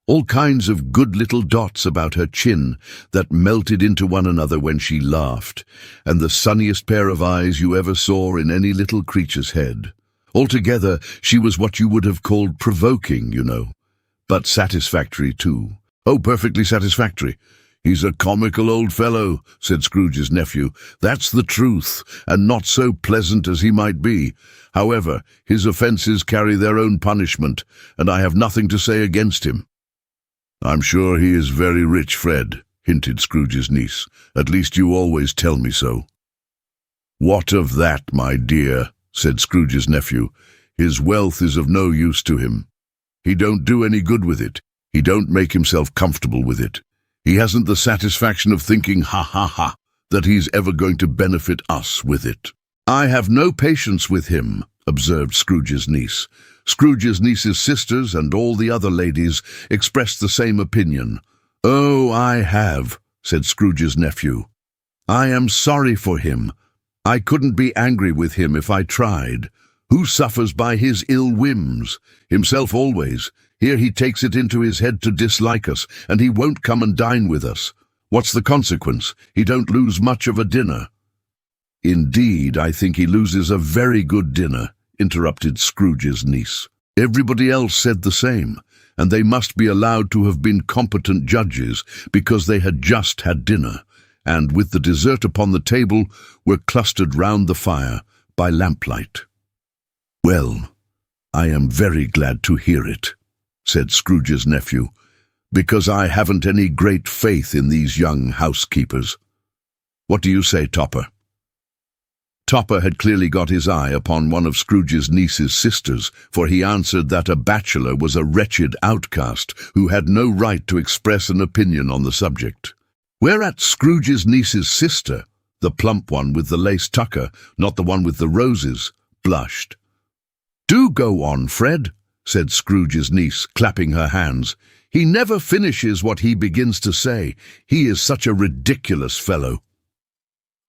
All kinds of good little dots about her chin that melted into one another when she laughed, and the sunniest pair of eyes you ever saw in any little creature's head. Altogether, she was what you would have called provoking, you know, but satisfactory too. "Oh, perfectly satisfactory. He's a comical old fellow," said Scrooge's nephew. "That's the truth, and not so pleasant as he might be. However, his offences carry their own punishment, and I have nothing to say against him." "I'm sure he is very rich, Fred," hinted Scrooge's niece. "At least you always tell me so." "What of that, my dear?" said Scrooge's nephew. "His wealth is of no use to him. He don't do any good with it. He don't make himself comfortable with it. He hasn't the satisfaction of thinking, ha, ha, ha, that he's ever going to benefit us with it." "I have no patience with him," observed Scrooge's niece. Scrooge's niece's sisters and all the other ladies expressed the same opinion. "Oh, I have," said Scrooge's nephew. "I am sorry for him. I couldn't be angry with him if I tried. Who suffers by his ill whims? Himself always. Here he takes it into his head to dislike us, and he won't come and dine with us. What's the consequence? He don't lose much of a dinner." "Indeed, I think he loses a very good dinner," interrupted Scrooge's niece. Everybody else said the same, and they must be allowed to have been competent judges, because they had just had dinner, and with the dessert upon the table were clustered round the fire by lamplight. "Well, I am very glad to hear it," said Scrooge's nephew, "because I haven't any great faith in these young housekeepers. What do you say, Topper?" Topper had clearly got his eye upon one of Scrooge's niece's sisters, for he answered that a bachelor was a wretched outcast who had no right to express an opinion on the subject. Whereat Scrooge's niece's sister, the plump one with the lace tucker, not the one with the roses, blushed. "Do go on, Fred," said Scrooge's niece, clapping her hands. "He never finishes what he begins to say. He is such a ridiculous fellow."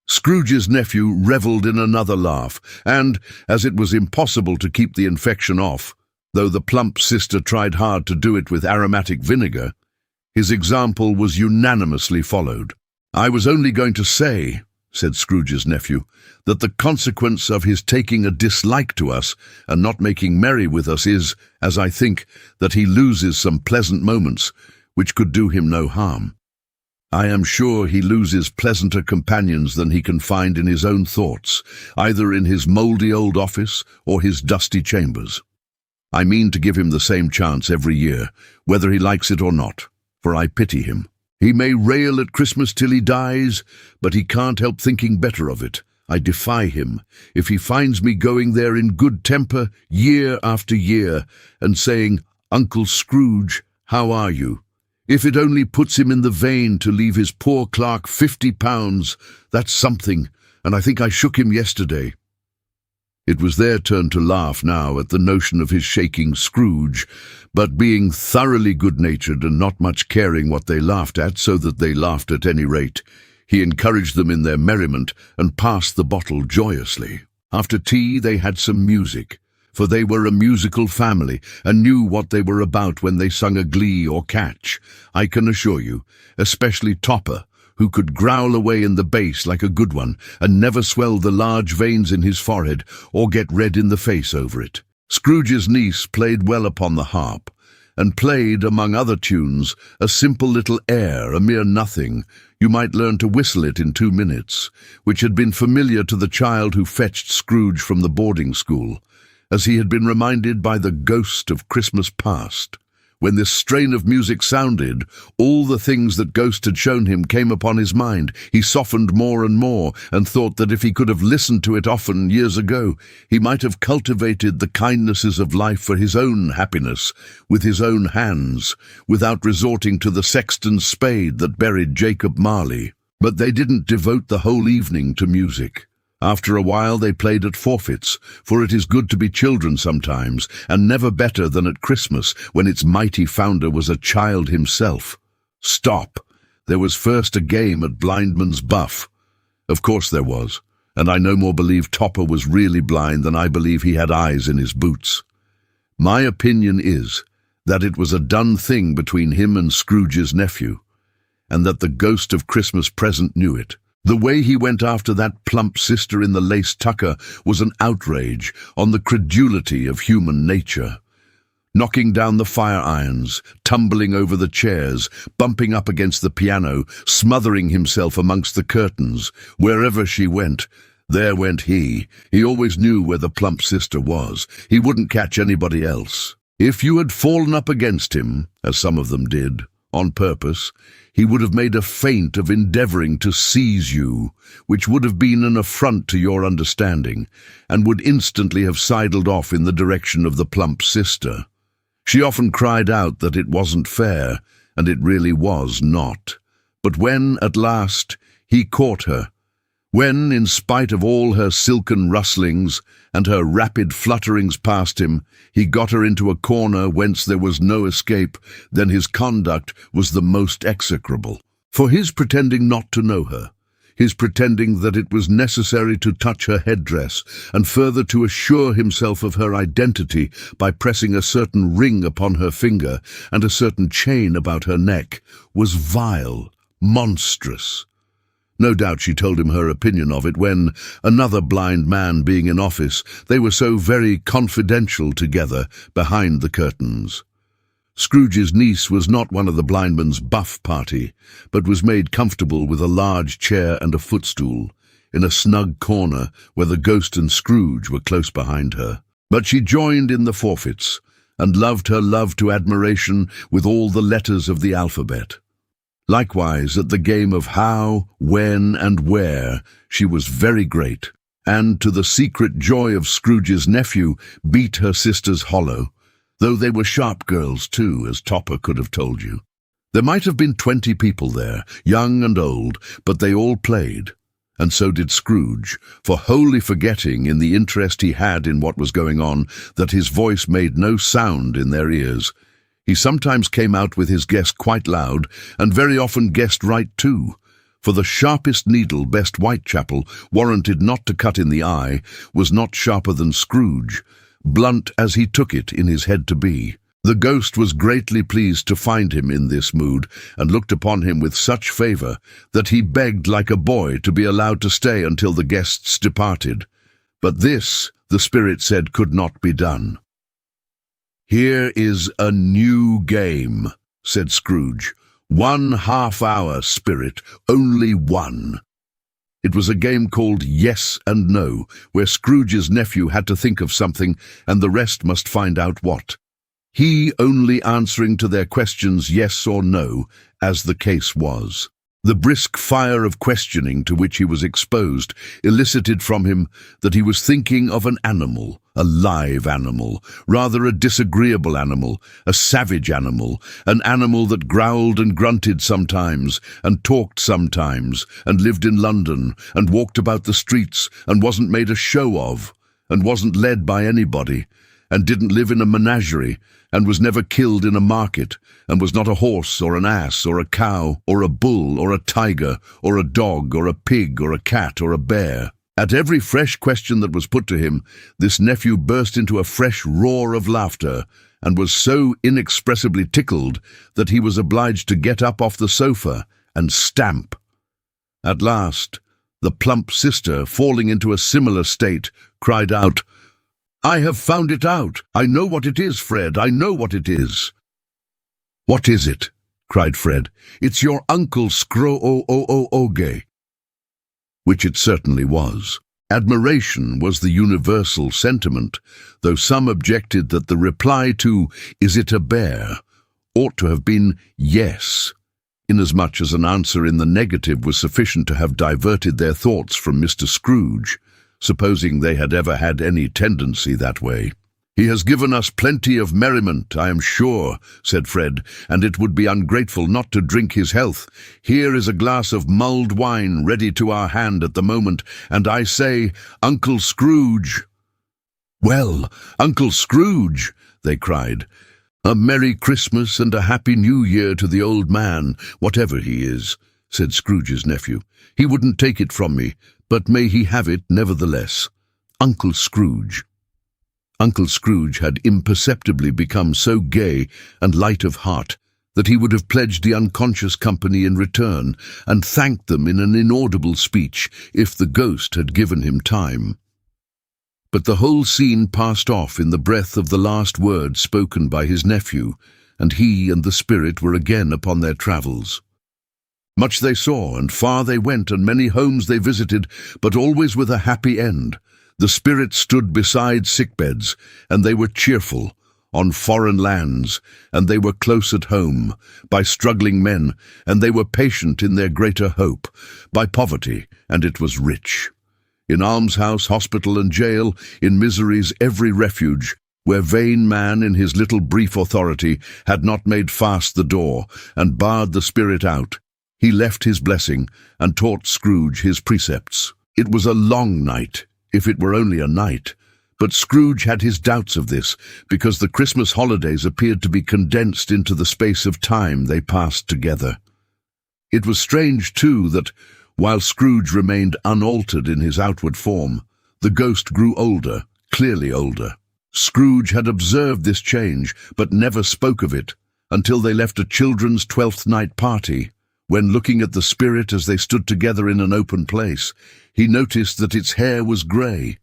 Scrooge's nephew revelled in another laugh, and, as it was impossible to keep the infection off, Though the plump sister tried hard to do it with aromatic vinegar, his example was unanimously followed. "I was only going to say," said Scrooge's nephew, "that the consequence of his taking a dislike to us and not making merry with us is, as I think, that he loses some pleasant moments which could do him no harm. I am sure he loses pleasanter companions than he can find in his own thoughts, either in his mouldy old office or his dusty chambers. I mean to give him the same chance every year, whether he likes it or not, for I pity him. He may rail at Christmas till he dies, but he can't help thinking better of it. I defy him, if he finds me going there in good temper year after year and saying, 'Uncle Scrooge, how are you?' If it only puts him in the vein to leave his poor clerk £50, that's something, and I think I shook him yesterday." It was their turn to laugh now at the notion of his shaking Scrooge, but being thoroughly good-natured and not much caring what they laughed at, so that they laughed at any rate, he encouraged them in their merriment and passed the bottle joyously. After tea they had some music, for they were a musical family and knew what they were about when they sung a glee or catch, I can assure you, especially Topper, who could growl away in the bass like a good one and never swell the large veins in his forehead or get red in the face over it. Scrooge's niece played well upon the harp, and played, among other tunes, a simple little air, a mere nothing. You might learn to whistle it in 2 minutes, which had been familiar to the child who fetched Scrooge from the boarding school, as he had been reminded by the ghost of Christmas past. When this strain of music sounded, all the things that Ghost had shown him came upon his mind. He softened more and more, and thought that if he could have listened to it often years ago, he might have cultivated the kindnesses of life for his own happiness, with his own hands, without resorting to the sexton's spade that buried Jacob Marley. But they didn't devote the whole evening to music. After a while they played at forfeits, for it is good to be children sometimes, and never better than at Christmas, when its mighty founder was a child himself. Stop! There was first a game at blindman's buff. Of course there was, and I no more believe Topper was really blind than I believe he had eyes in his boots. My opinion is that it was a done thing between him and Scrooge's nephew, and that the ghost of Christmas present knew it. The way he went after that plump sister in the lace tucker was an outrage on the credulity of human nature. Knocking down the fire irons, tumbling over the chairs, bumping up against the piano, smothering himself amongst the curtains. Wherever she went, there went he. He always knew where the plump sister was. He wouldn't catch anybody else. If you had fallen up against him, as some of them did, on purpose, he would have made a feint of endeavouring to seize you, which would have been an affront to your understanding, and would instantly have sidled off in the direction of the plump sister. She often cried out that it wasn't fair, and it really was not. But when, at last, he caught her, when, in spite of all her silken rustlings and her rapid flutterings past him, he got her into a corner whence there was no escape, then his conduct was the most execrable. For his pretending not to know her, his pretending that it was necessary to touch her headdress, and further to assure himself of her identity by pressing a certain ring upon her finger and a certain chain about her neck, was vile, monstrous. No doubt she told him her opinion of it when, another blind man being in office, they were so very confidential together behind the curtains. Scrooge's niece was not one of the blindman's buff party, but was made comfortable with a large chair and a footstool, in a snug corner where the ghost and Scrooge were close behind her. But she joined in the forfeits, and loved her love to admiration with all the letters of the alphabet. Likewise, at the game of how, when, and where, she was very great, and, to the secret joy of Scrooge's nephew, beat her sisters hollow, though they were sharp girls too, as Topper could have told you. There might have been 20 people there, young and old, but they all played, and so did Scrooge, for wholly forgetting, in the interest he had in what was going on, that his voice made no sound in their ears. He sometimes came out with his guess quite loud, and very often guessed right too, for the sharpest needle best Whitechapel warranted not to cut in the eye was not sharper than Scrooge, blunt as he took it in his head to be. The ghost was greatly pleased to find him in this mood, and looked upon him with such favour that he begged like a boy to be allowed to stay until the guests departed. But this, the spirit said, could not be done. "Here is a new game," said Scrooge. "1 half-hour, spirit, only one." It was a game called Yes and No, where Scrooge's nephew had to think of something, and the rest must find out what. He only answering to their questions yes or no, as the case was. The brisk fire of questioning to which he was exposed elicited from him that he was thinking of an animal, a live animal, rather a disagreeable animal, a savage animal, an animal that growled and grunted sometimes, and talked sometimes, and lived in London, and walked about the streets, and wasn't made a show of, and wasn't led by anybody, and didn't live in a menagerie, and was never killed in a market, and was not a horse or an ass or a cow or a bull or a tiger or a dog or a pig or a cat or a bear. At every fresh question that was put to him, this nephew burst into a fresh roar of laughter, and was so inexpressibly tickled that he was obliged to get up off the sofa and stamp. At last, the plump sister, falling into a similar state, cried out, "I have found it out. I know what it is, Fred. I know what it is." "What is it?" cried Fred. "It's your Uncle Scrooge." Which it certainly was. Admiration was the universal sentiment, though some objected that the reply to "Is it a bear?" ought to have been yes, inasmuch as an answer in the negative was sufficient to have diverted their thoughts from Mr. Scrooge, supposing they had ever had any tendency that way. "He has given us plenty of merriment, I am sure," said Fred, "and it would be ungrateful not to drink his health. Here is a glass of mulled wine ready to our hand at the moment, and I say, Uncle Scrooge." "Well, Uncle Scrooge," they cried. "A Merry Christmas and a Happy New Year to the old man, whatever he is," said Scrooge's nephew. "He wouldn't take it from me, but may he have it nevertheless. Uncle Scrooge." Uncle Scrooge had imperceptibly become so gay and light of heart that he would have pledged the unconscious company in return, and thanked them in an inaudible speech if the ghost had given him time. But the whole scene passed off in the breath of the last word spoken by his nephew, and he and the spirit were again upon their travels. Much they saw, and far they went, and many homes they visited, but always with a happy end. The spirit stood beside sickbeds, and they were cheerful, on foreign lands, and they were close at home, by struggling men, and they were patient in their greater hope, by poverty, and it was rich. In almshouse, hospital, and jail, in misery's every refuge, where vain man in his little brief authority had not made fast the door, and barred the spirit out, he left his blessing, and taught Scrooge his precepts. It was a long night, if it were only a night, but Scrooge had his doubts of this, because the Christmas holidays appeared to be condensed into the space of time they passed together. It was strange, too, that, while Scrooge remained unaltered in his outward form, the ghost grew older, clearly older. Scrooge had observed this change, but never spoke of it, until they left a children's 12th night party, when, looking at the spirit as they stood together in an open place, he noticed that its hair was grey.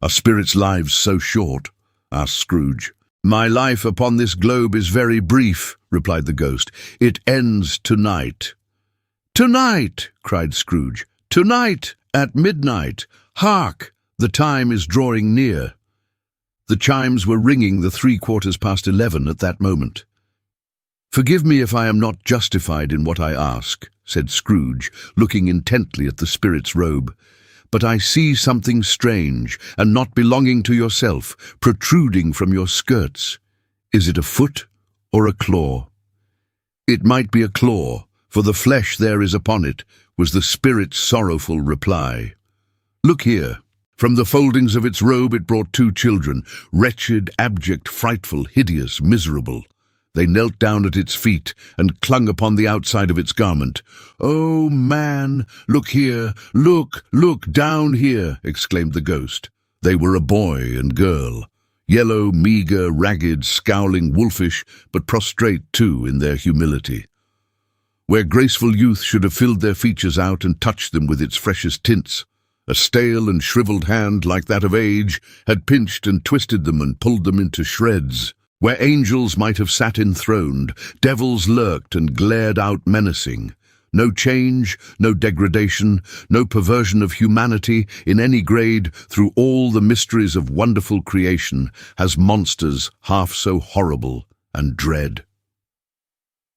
"Are spirits' lives so short?" asked Scrooge. "My life upon this globe is very brief," replied the ghost. "It ends tonight." "Tonight!" cried Scrooge. "Tonight, at midnight! Hark! The time is drawing near." The chimes were ringing the 11:15 at that moment. "Forgive me if I am not justified in what I ask," said Scrooge, looking intently at the spirit's robe, "but I see something strange, and not belonging to yourself, protruding from your skirts. Is it a foot or a claw?" "It might be a claw, for the flesh there is upon it," was the spirit's sorrowful reply. "Look here." From the foldings of its robe it brought 2 children, wretched, abject, frightful, hideous, miserable. They knelt down at its feet and clung upon the outside of its garment. "Oh, man, look here, look down here," exclaimed the ghost. They were a boy and girl. yellow, meagre, ragged, scowling, wolfish, but prostrate too in their humility. Where graceful youth should have filled their features out and touched them with its freshest tints, a stale and shriveled hand like that of age had pinched and twisted them and pulled them into shreds. Where angels might have sat enthroned, devils lurked and glared out menacing. No change, no degradation, no perversion of humanity in any grade through all the mysteries of wonderful creation has monsters half so horrible and dread.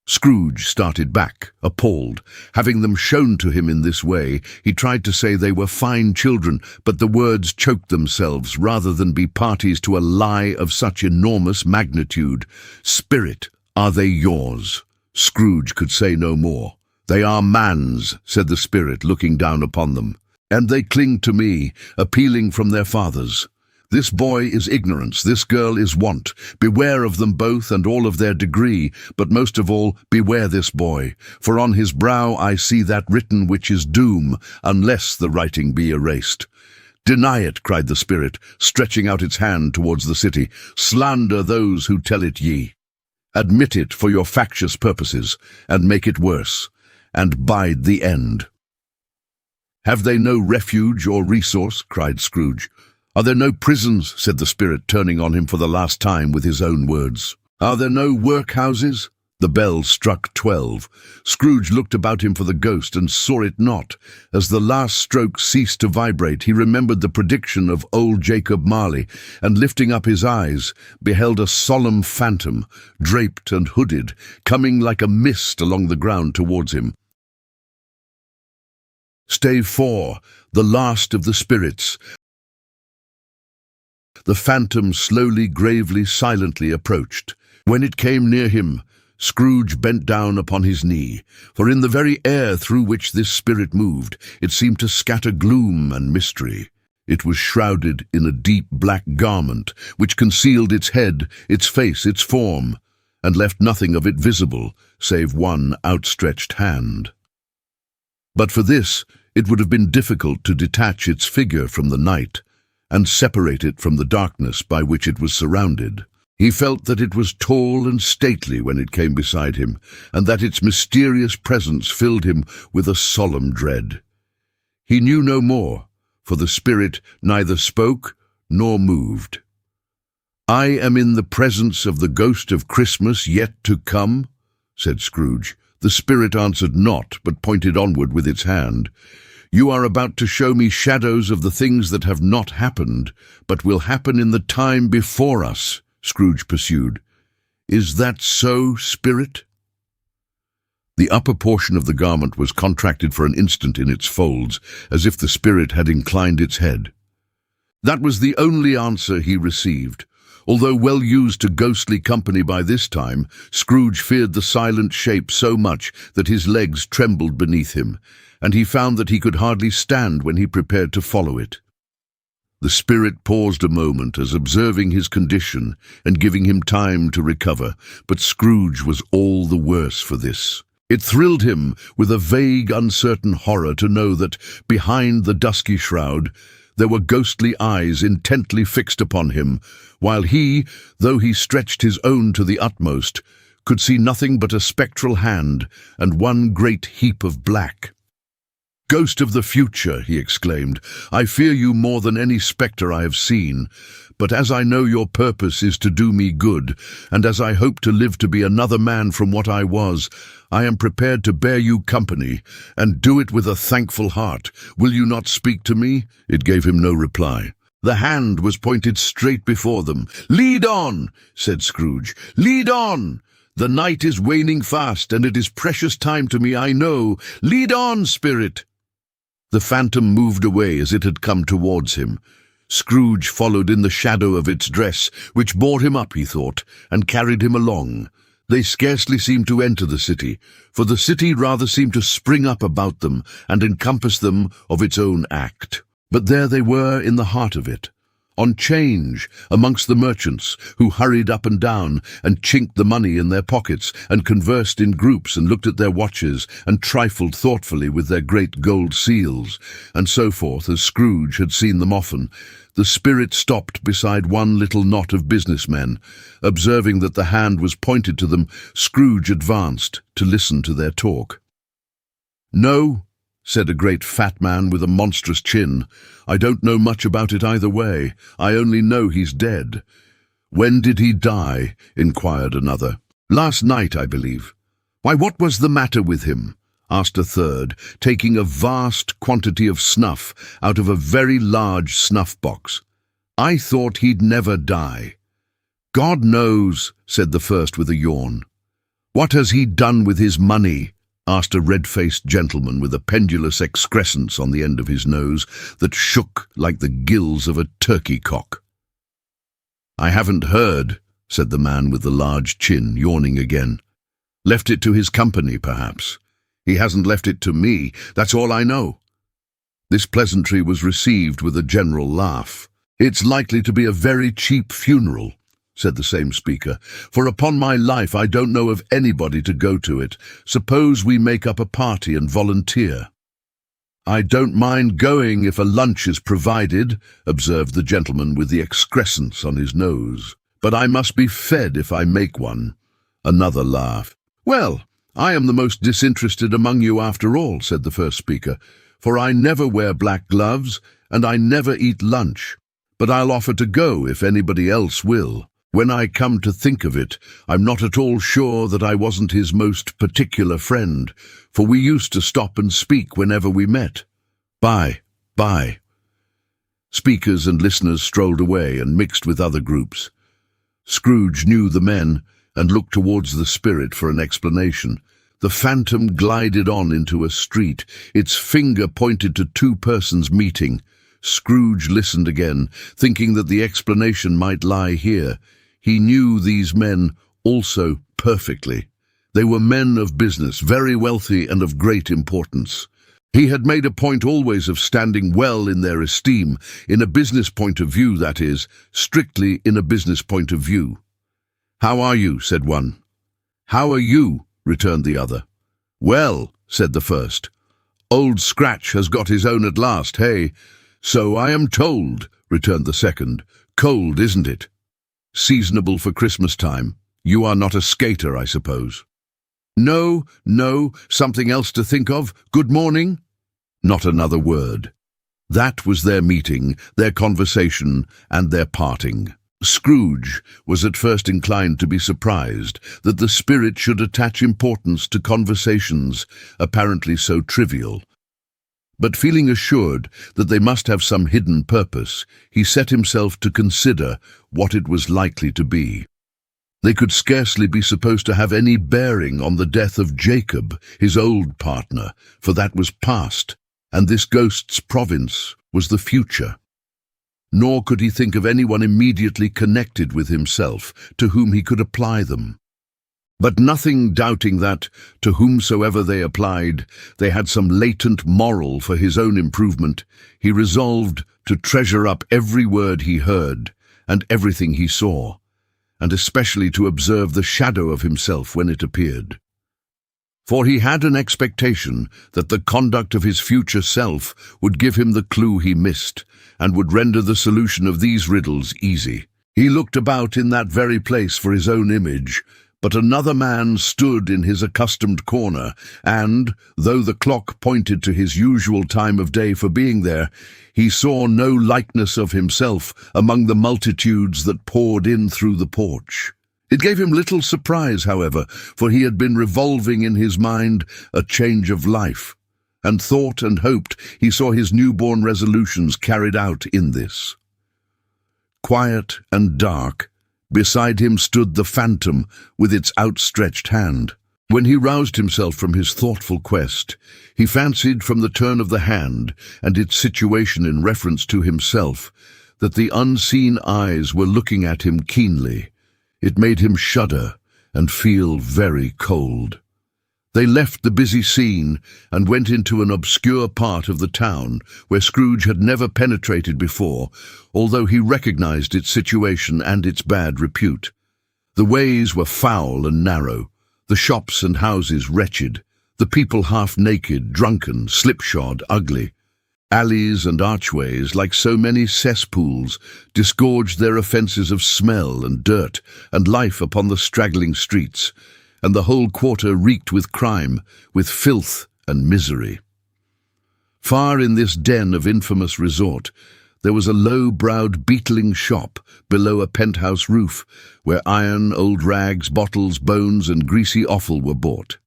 Scrooge started back, appalled. Having them shown to him in this way, he tried to say they were fine children, but the words choked themselves rather than be parties to a lie of such enormous magnitude. "Spirit, are they yours?" Scrooge could say no more. "They are man's," said the spirit, looking down upon them. "And they cling to me, appealing from their fathers. This boy is ignorance, this girl is want. Beware of them both and all of their degree, but most of all, beware this boy. For on his brow I see that written which is doom, unless the writing be erased." "Deny it," cried the spirit, stretching out its hand towards the city. "Slander those who tell it ye. Admit it for your factious purposes, and make it worse, and bide the end." "Have they no refuge or resource?" cried Scrooge. "Are there no prisons?" said the spirit, turning on him for the last time with his own words. "Are there no workhouses?" The bell struck 12. Scrooge looked about him for the ghost and saw it not. As the last stroke ceased to vibrate, he remembered the prediction of old Jacob Marley, and lifting up his eyes, beheld a solemn phantom, draped and hooded, coming like a mist along the ground towards him. Stave 4, the last of the spirits. The phantom slowly, gravely, silently approached. When it came near him, Scrooge bent down upon his knee, for in the very air through which this spirit moved, it seemed to scatter gloom and mystery. It was shrouded in a deep black garment, which concealed its head, its face, its form, and left nothing of it visible, save one outstretched hand. But for this, it would have been difficult to detach its figure from the night, and separate it from the darkness by which it was surrounded. He felt that it was tall and stately when it came beside him, and that its mysterious presence filled him with a solemn dread. He knew no more, for the spirit neither spoke nor moved. "I am in the presence of the ghost of Christmas yet to come," said Scrooge. The spirit answered not, but pointed onward with its hand. "You are about to show me shadows of the things that have not happened, but will happen in the time before us," Scrooge pursued. "Is that so, spirit?" The upper portion of the garment was contracted for an instant in its folds, as if the spirit had inclined its head. That was the only answer he received. Although well used to ghostly company by this time, Scrooge feared the silent shape so much that his legs trembled beneath him, and he found that he could hardly stand when he prepared to follow it. The spirit paused a moment as observing his condition and giving him time to recover, but Scrooge was all the worse for this. It thrilled him with a vague, uncertain horror to know that, behind the dusky shroud, there were ghostly eyes intently fixed upon him, while he, though he stretched his own to the utmost, could see nothing but a spectral hand and one great heap of black. "Ghost of the future," he exclaimed, "I fear you more than any spectre I have seen, but as I know your purpose is to do me good, and as I hope to live to be another man from what I was, I am prepared to bear you company, and do it with a thankful heart. Will you not speak to me?" It gave him no reply. The hand was pointed straight before them. "Lead on," said Scrooge. "Lead on! The night is waning fast, and it is precious time to me, I know. Lead on, spirit!" The phantom moved away as it had come towards him. Scrooge followed in the shadow of its dress, which bore him up, he thought, and carried him along. They scarcely seemed to enter the city, for the city rather seemed to spring up about them and encompass them of its own act. But there they were in the heart of it, on change, amongst the merchants, who hurried up and down and chinked the money in their pockets and conversed in groups and looked at their watches and trifled thoughtfully with their great gold seals, and so forth, as Scrooge had seen them often. The spirit stopped beside one little knot of businessmen. Observing that the hand was pointed to them, Scrooge advanced to listen to their talk. "No," said a great fat man with a monstrous chin. "I don't know much about it either way. I only know he's dead." "When did he die?" inquired another. "Last night, I believe." "Why, what was the matter with him?" asked a third, taking a vast quantity of snuff out of a very large snuff-box. "I thought he'd never die." "God knows," said the first with a yawn. "What has he done with his money?" asked a red-faced gentleman with a pendulous excrescence on the end of his nose that shook like the gills of a turkey-cock. "I haven't heard," said the man with the large chin, yawning again. "Left it to his company, perhaps. He hasn't left it to me, that's all I know." This pleasantry was received with a general laugh. "It's likely to be a very cheap funeral," said the same speaker, "for upon my life I don't know of anybody to go to it. Suppose we make up a party and volunteer." "I don't mind going if a lunch is provided," observed the gentleman with the excrescence on his nose. "But I must be fed if I make one." Another laugh. "Well, I am the most disinterested among you after all," said the first speaker, "for I never wear black gloves and I never eat lunch. But I'll offer to go if anybody else will. When I come to think of it, I'm not at all sure that I wasn't his most particular friend, for we used to stop and speak whenever we met. Bye, bye." Speakers and listeners strolled away and mixed with other groups. Scrooge knew the men and looked towards the spirit for an explanation. The phantom glided on into a street. Its finger pointed to two persons meeting. Scrooge listened again, thinking that the explanation might lie here. He knew these men also perfectly. They were men of business, very wealthy and of great importance. He had made a point always of standing well in their esteem, in a business point of view, that is, strictly in a business point of view. "How are you?" said one. "How are you?" returned the other. "Well," said the first. "Old Scratch has got his own at last, hey?" "So I am told," returned the second. "Cold, isn't it? Seasonable for Christmas time. You are not a skater, I suppose?" "No, something else to think of. Good morning." Not another word. That was their meeting, their conversation, and their parting. Scrooge was at first inclined to be surprised that the spirit should attach importance to conversations apparently so trivial. But feeling assured that they must have some hidden purpose, he set himself to consider what it was likely to be. They could scarcely be supposed to have any bearing on the death of Jacob, his old partner, for that was past, and this ghost's province was the future. Nor could he think of anyone immediately connected with himself to whom he could apply them. But nothing doubting that, to whomsoever they applied, they had some latent moral for his own improvement, he resolved to treasure up every word he heard and everything he saw, and especially to observe the shadow of himself when it appeared. For he had an expectation that the conduct of his future self would give him the clue he missed, and would render the solution of these riddles easy. He looked about in that very place for his own image, but another man stood in his accustomed corner, and, though the clock pointed to his usual time of day for being there, he saw no likeness of himself among the multitudes that poured in through the porch. It gave him little surprise, however, for he had been revolving in his mind a change of life, and thought and hoped he saw his newborn resolutions carried out in this. Quiet and dark, beside him stood the phantom with its outstretched hand. When he roused himself from his thoughtful quest, he fancied from the turn of the hand and its situation in reference to himself that the unseen eyes were looking at him keenly. It made him shudder and feel very cold. They left the busy scene and went into an obscure part of the town where Scrooge had never penetrated before, although he recognized its situation and its bad repute. The ways were foul and narrow, the shops and houses wretched, the people half-naked, drunken, slipshod, ugly. Alleys and archways, like so many cesspools, disgorged their offences of smell and dirt and life upon the straggling streets, and the whole quarter reeked with crime, with filth and misery. Far in this den of infamous resort, there was a low-browed beetling shop below a penthouse roof, where iron, old rags, bottles, bones, and greasy offal were bought.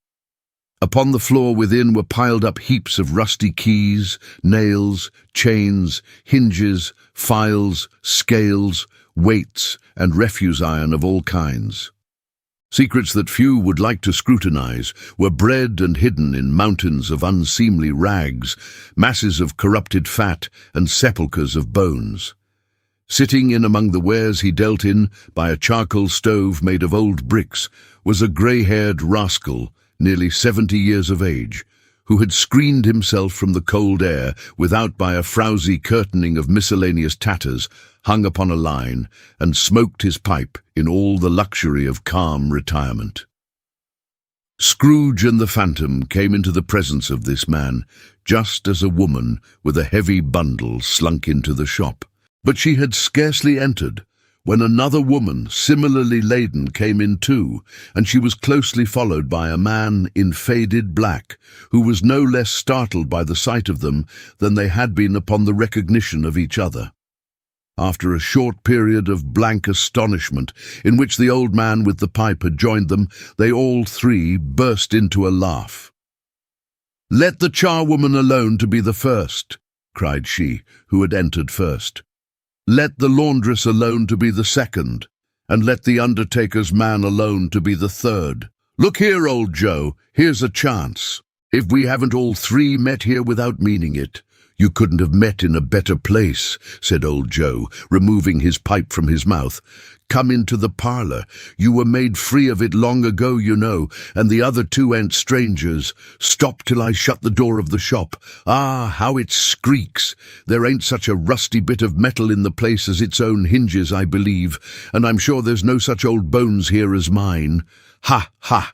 Upon the floor within were piled up heaps of rusty keys, nails, chains, hinges, files, scales, weights, and refuse iron of all kinds. Secrets that few would like to scrutinize were bred and hidden in mountains of unseemly rags, masses of corrupted fat, and sepulchres of bones. Sitting in among the wares he dealt in, by a charcoal stove made of old bricks, was a grey-haired rascal, nearly 70 years of age, who had screened himself from the cold air without by a frowsy curtaining of miscellaneous tatters hung upon a line, and smoked his pipe in all the luxury of calm retirement. Scrooge and the Phantom came into the presence of this man, just as a woman with a heavy bundle slunk into the shop. But she had scarcely entered when another woman, similarly laden, came in too, and she was closely followed by a man in faded black, who was no less startled by the sight of them than they had been upon the recognition of each other. After a short period of blank astonishment, in which the old man with the pipe had joined them, they all three burst into a laugh. "Let the charwoman alone to be the first," cried she, who had entered first. "Let the laundress alone to be the second, and let the undertaker's man alone to be the third. Look here, old Joe, here's a chance. If we haven't all three met here without meaning it." "You couldn't have met in a better place," said old Joe, removing his pipe from his mouth. "Come into the parlour. You were made free of it long ago, you know, and the other two ain't strangers. Stop till I shut the door of the shop. Ah, how it squeaks! There ain't such a rusty bit of metal in the place as its own hinges, I believe, and I'm sure there's no such old bones here as mine. Ha, ha!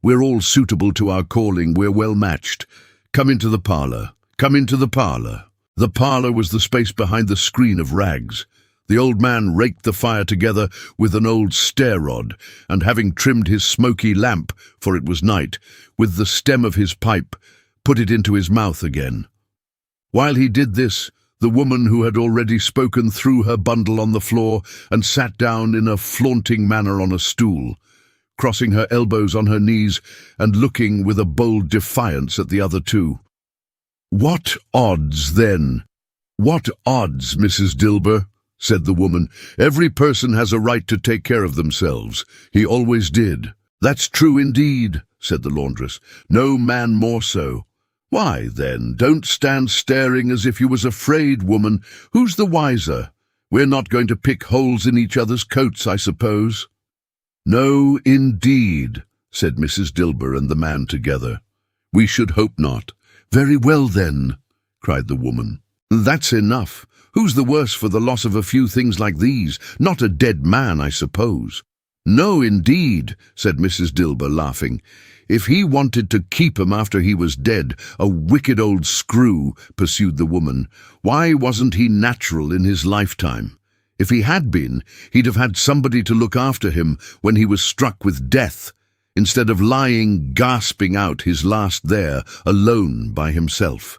We're all suitable to our calling, we're well matched. Come into the parlour. Come into the parlour." The parlour was the space behind the screen of rags. The old man raked the fire together with an old stair-rod, and having trimmed his smoky lamp, for it was night, with the stem of his pipe, put it into his mouth again. While he did this, the woman who had already spoken threw her bundle on the floor and sat down in a flaunting manner on a stool, crossing her elbows on her knees and looking with a bold defiance at the other two. "What odds, then? What odds, Mrs. Dilber?" said the woman. "Every person has a right to take care of themselves. He always did." "That's true indeed," said the laundress. "No man more so." "Why, then, don't stand staring as if you was afraid, woman. Who's the wiser? We're not going to pick holes in each other's coats, I suppose." "No, indeed," said Mrs. Dilber and the man together. "We should hope not." "Very well, then," cried the woman. "That's enough. Who's the worse for the loss of a few things like these? Not a dead man, I suppose." "No, indeed," said Mrs. Dilber, laughing. "If he wanted to keep 'em after he was dead, a wicked old screw," pursued the woman. "Why wasn't he natural in his lifetime? If he had been, he'd have had somebody to look after him when he was struck with death, instead of lying gasping out his last there, alone by himself."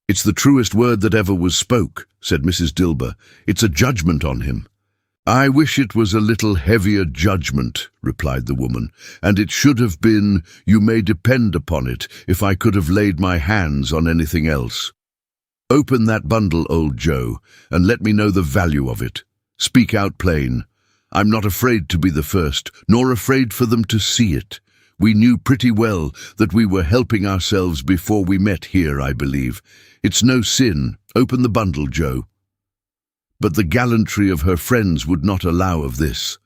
"It's the truest word that ever was spoke," said Mrs. Dilber. "It's a judgment on him." "I wish it was a little heavier judgment," replied the woman, "and it should have been, you may depend upon it, if I could have laid my hands on anything else. Open that bundle, old Joe, and let me know the value of it. Speak out plain. I'm not afraid to be the first, nor afraid for them to see it. We knew pretty well that we were helping ourselves before we met here, I believe. It's no sin. Open the bundle, Joe." But the gallantry of her friends would not allow of this,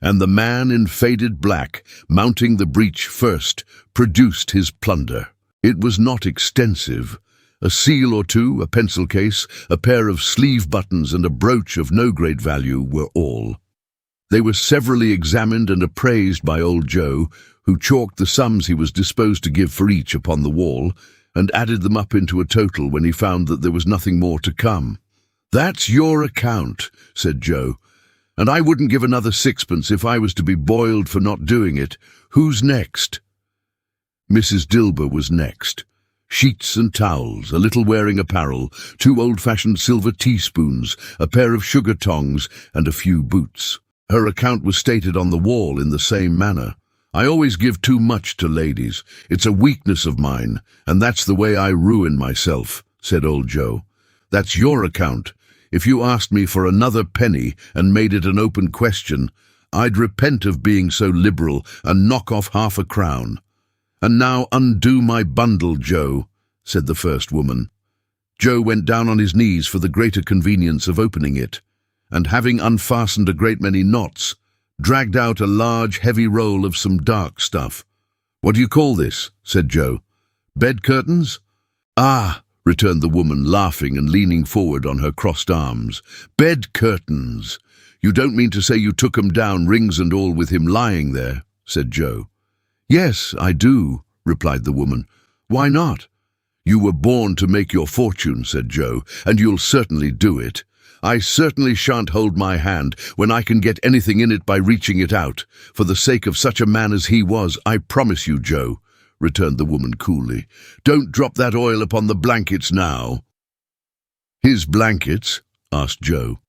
and the man in faded black, mounting the breach first, produced his plunder. It was not extensive. A seal or two, a pencil case, a pair of sleeve buttons, and a brooch of no great value were all. They were severally examined and appraised by old Joe, who chalked the sums he was disposed to give for each upon the wall, and added them up into a total when he found that there was nothing more to come. "That's your account," said Joe, "and I wouldn't give another sixpence if I was to be boiled for not doing it. Who's next?" Mrs. Dilber was next. Sheets and towels, a little wearing apparel, 2 old-fashioned silver teaspoons, a pair of sugar tongs, and a few boots. Her account was stated on the wall in the same manner. "I always give too much to ladies. It's a weakness of mine, and that's the way I ruin myself," said old Joe. "That's your account. If you asked me for another penny and made it an open question, I'd repent of being so liberal and knock off half a crown. And now undo my bundle, Joe," said the first woman. Joe went down on his knees for the greater convenience of opening it, and having unfastened a great many knots, dragged out a large, heavy roll of some dark stuff. "What do you call this?" said Joe. "Bed curtains?" "Ah," returned the woman, laughing and leaning forward on her crossed arms. "Bed curtains. You don't mean to say you took 'em down, rings and all, with him lying there?" said Joe. "Yes, I do," replied the woman. "Why not?" "You were born to make your fortune," said Joe, "and you'll certainly do it. I certainly shan't hold my hand when I can get anything in it by reaching it out, for the sake of such a man as he was, I promise you, Joe," returned the woman coolly. "Don't drop that oil upon the blankets now." "His blankets?" asked Joe.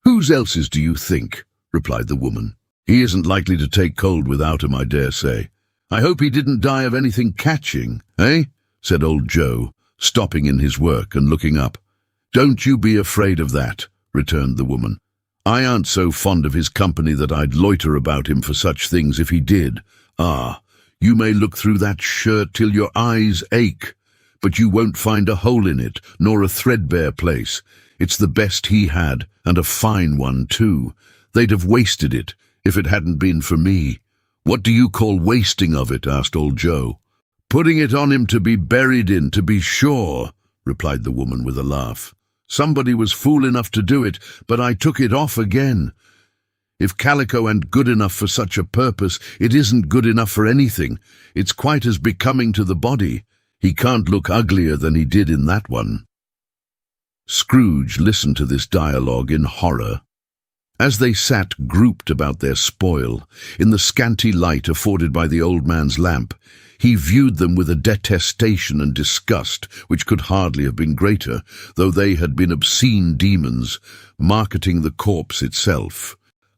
"Whose else's do you think?" replied the woman. "He isn't likely to take cold without 'em, I dare say. I hope he didn't die of anything catching, eh?" said old Joe, stopping in his work and looking up. "Don't you be afraid of that," returned the woman. "I aren't so fond of his company that I'd loiter about him for such things if he did. Ah, you may look through that shirt till your eyes ache, but you won't find a hole in it, nor a threadbare place. It's the best he had, and a fine one too. They'd have wasted it if it hadn't been for me." "What do you call wasting of it?" asked old Joe. "Putting it on him to be buried in, to be sure," replied the woman with a laugh. "Somebody was fool enough to do it, but I took it off again. If calico ain't good enough for such a purpose, it isn't good enough for anything. It's quite as becoming to the body. He can't look uglier than he did in that one." Scrooge listened to this dialogue in horror. As they sat grouped about their spoil, in the scanty light afforded by the old man's lamp, he viewed them with a detestation and disgust which could hardly have been greater, though they had been obscene demons, marketing the corpse itself.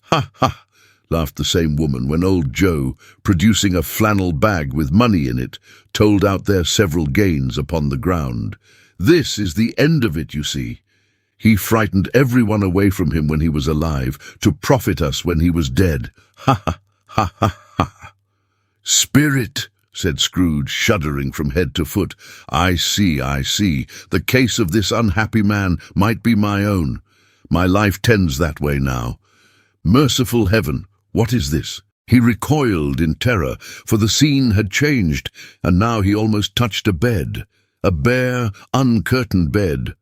"Ha, ha!" laughed the same woman when old Joe, producing a flannel bag with money in it, told out their several gains upon the ground. "This is the end of it, you see. He frightened everyone away from him when he was alive, to profit us when he was dead. Ha, ha, ha, ha, ha." "Spirit," said Scrooge, shuddering from head to foot. I see. The case of this unhappy man might be my own. My life tends that way now. Merciful heaven, what is this?" He recoiled in terror, for the scene had changed, and now he almost touched a bed, a bare, uncurtained bed,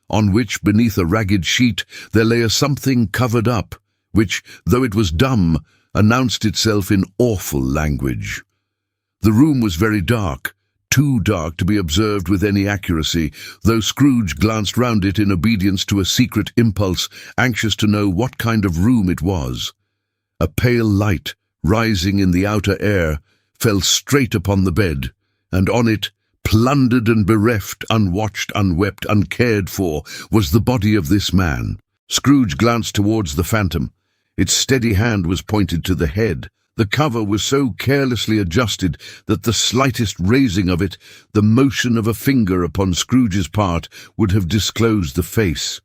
on which, beneath a ragged sheet, there lay a something covered up, which, though it was dumb, announced itself in awful language. The room was very dark, too dark to be observed with any accuracy, though Scrooge glanced round it in obedience to a secret impulse, anxious to know what kind of room it was. A pale light, rising in the outer air, fell straight upon the bed, and on it, plundered and bereft, unwatched, unwept, uncared for, was the body of this man. Scrooge glanced towards the phantom. Its steady hand was pointed to the head. The cover was so carelessly adjusted that the slightest raising of it, the motion of a finger upon Scrooge's part, would have disclosed the face.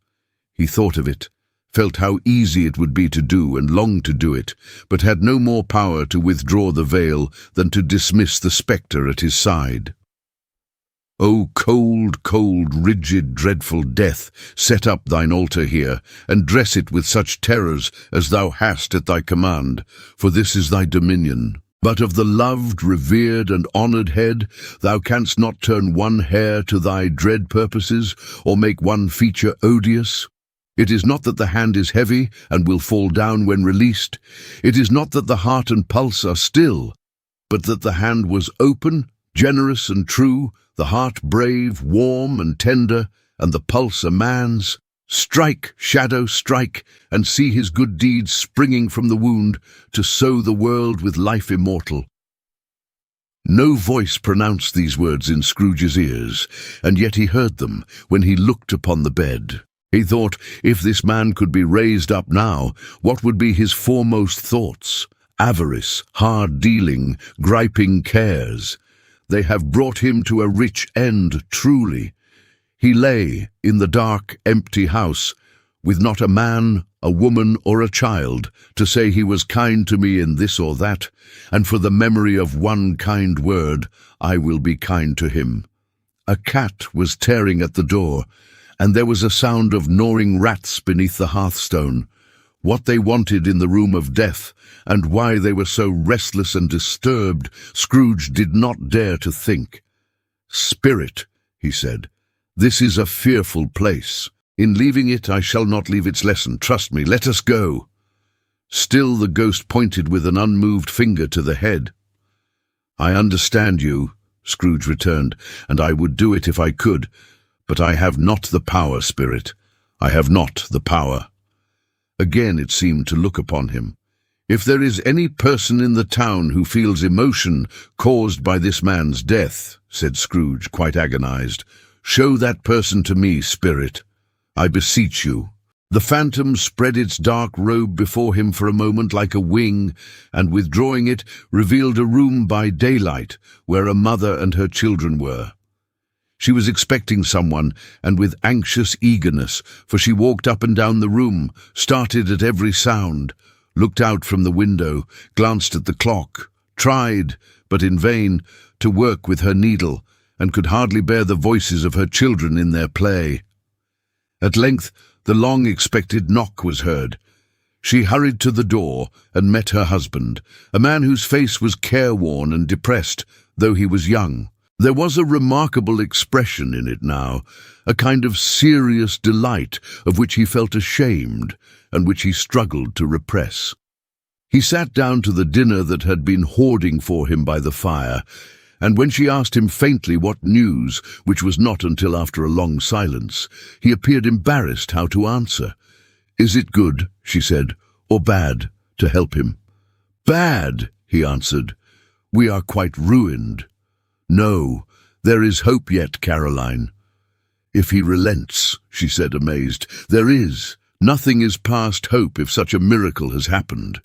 He thought of it, felt how easy it would be to do, and longed to do it, but had no more power to withdraw the veil than to dismiss the spectre at his side. O cold, cold, rigid, dreadful death, set up thine altar here, and dress it with such terrors as thou hast at thy command, for this is thy dominion. But of the loved, revered, and honoured head, thou canst not turn one hair to thy dread purposes, or make one feature odious. It is not that the hand is heavy, and will fall down when released. It is not that the heart and pulse are still, but that the hand was open, generous and true, the heart brave, warm and tender, and the pulse a man's. Strike, shadow, strike, and see his good deeds springing from the wound, to sow the world with life immortal. No voice pronounced these words in Scrooge's ears, and yet he heard them when he looked upon the bed. He thought, if this man could be raised up now, what would be his foremost thoughts? Avarice, hard dealing, griping cares. They have brought him to a rich end, truly. He lay in the dark, empty house, with not a man, a woman, or a child to say he was kind to me in this or that, and for the memory of one kind word, I will be kind to him. A cat was tearing at the door, and there was a sound of gnawing rats beneath the hearthstone. What they wanted in the room of death, and why they were so restless and disturbed, Scrooge did not dare to think. "Spirit," he said, "this is a fearful place. In leaving it, I shall not leave its lesson. Trust me, let us go." Still the ghost pointed with an unmoved finger to the head. "I understand you," Scrooge returned, "and I would do it if I could, but I have not the power, Spirit. I have not the power." Again it seemed to look upon him. "If there is any person in the town who feels emotion caused by this man's death," said Scrooge, quite agonized, "show that person to me, Spirit. I beseech you." The phantom spread its dark robe before him for a moment like a wing, and withdrawing it, revealed a room by daylight where a mother and her children were. She was expecting someone, and with anxious eagerness, for she walked up and down the room, started at every sound, looked out from the window, glanced at the clock, tried, but in vain, to work with her needle, and could hardly bear the voices of her children in their play. At length the long-expected knock was heard. She hurried to the door and met her husband, a man whose face was careworn and depressed, though he was young. There was a remarkable expression in it now, a kind of serious delight of which he felt ashamed and which he struggled to repress. He sat down to the dinner that had been hoarding for him by the fire, and when she asked him faintly what news, which was not until after a long silence, he appeared embarrassed how to answer. "Is it good," she said, "or bad, to help him?" "Bad," he answered. "We are quite ruined." "No, there is hope yet, Caroline." "If he relents," she said, amazed. "There is. Nothing is past hope if such a miracle has happened."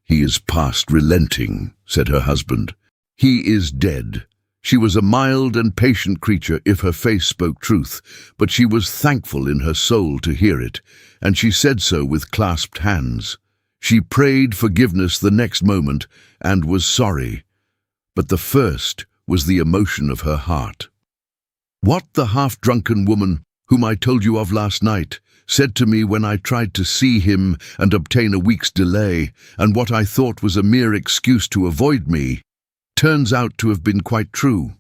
"He is past relenting," said her husband. "He is dead." She was a mild and patient creature if her face spoke truth, but she was thankful in her soul to hear it, and she said so with clasped hands. She prayed forgiveness the next moment, and was sorry. But the first was the emotion of her heart. "What the half-drunken woman, whom I told you of last night, said to me when I tried to see him and obtain a week's delay, and what I thought was a mere excuse to avoid me, turns out to have been quite true.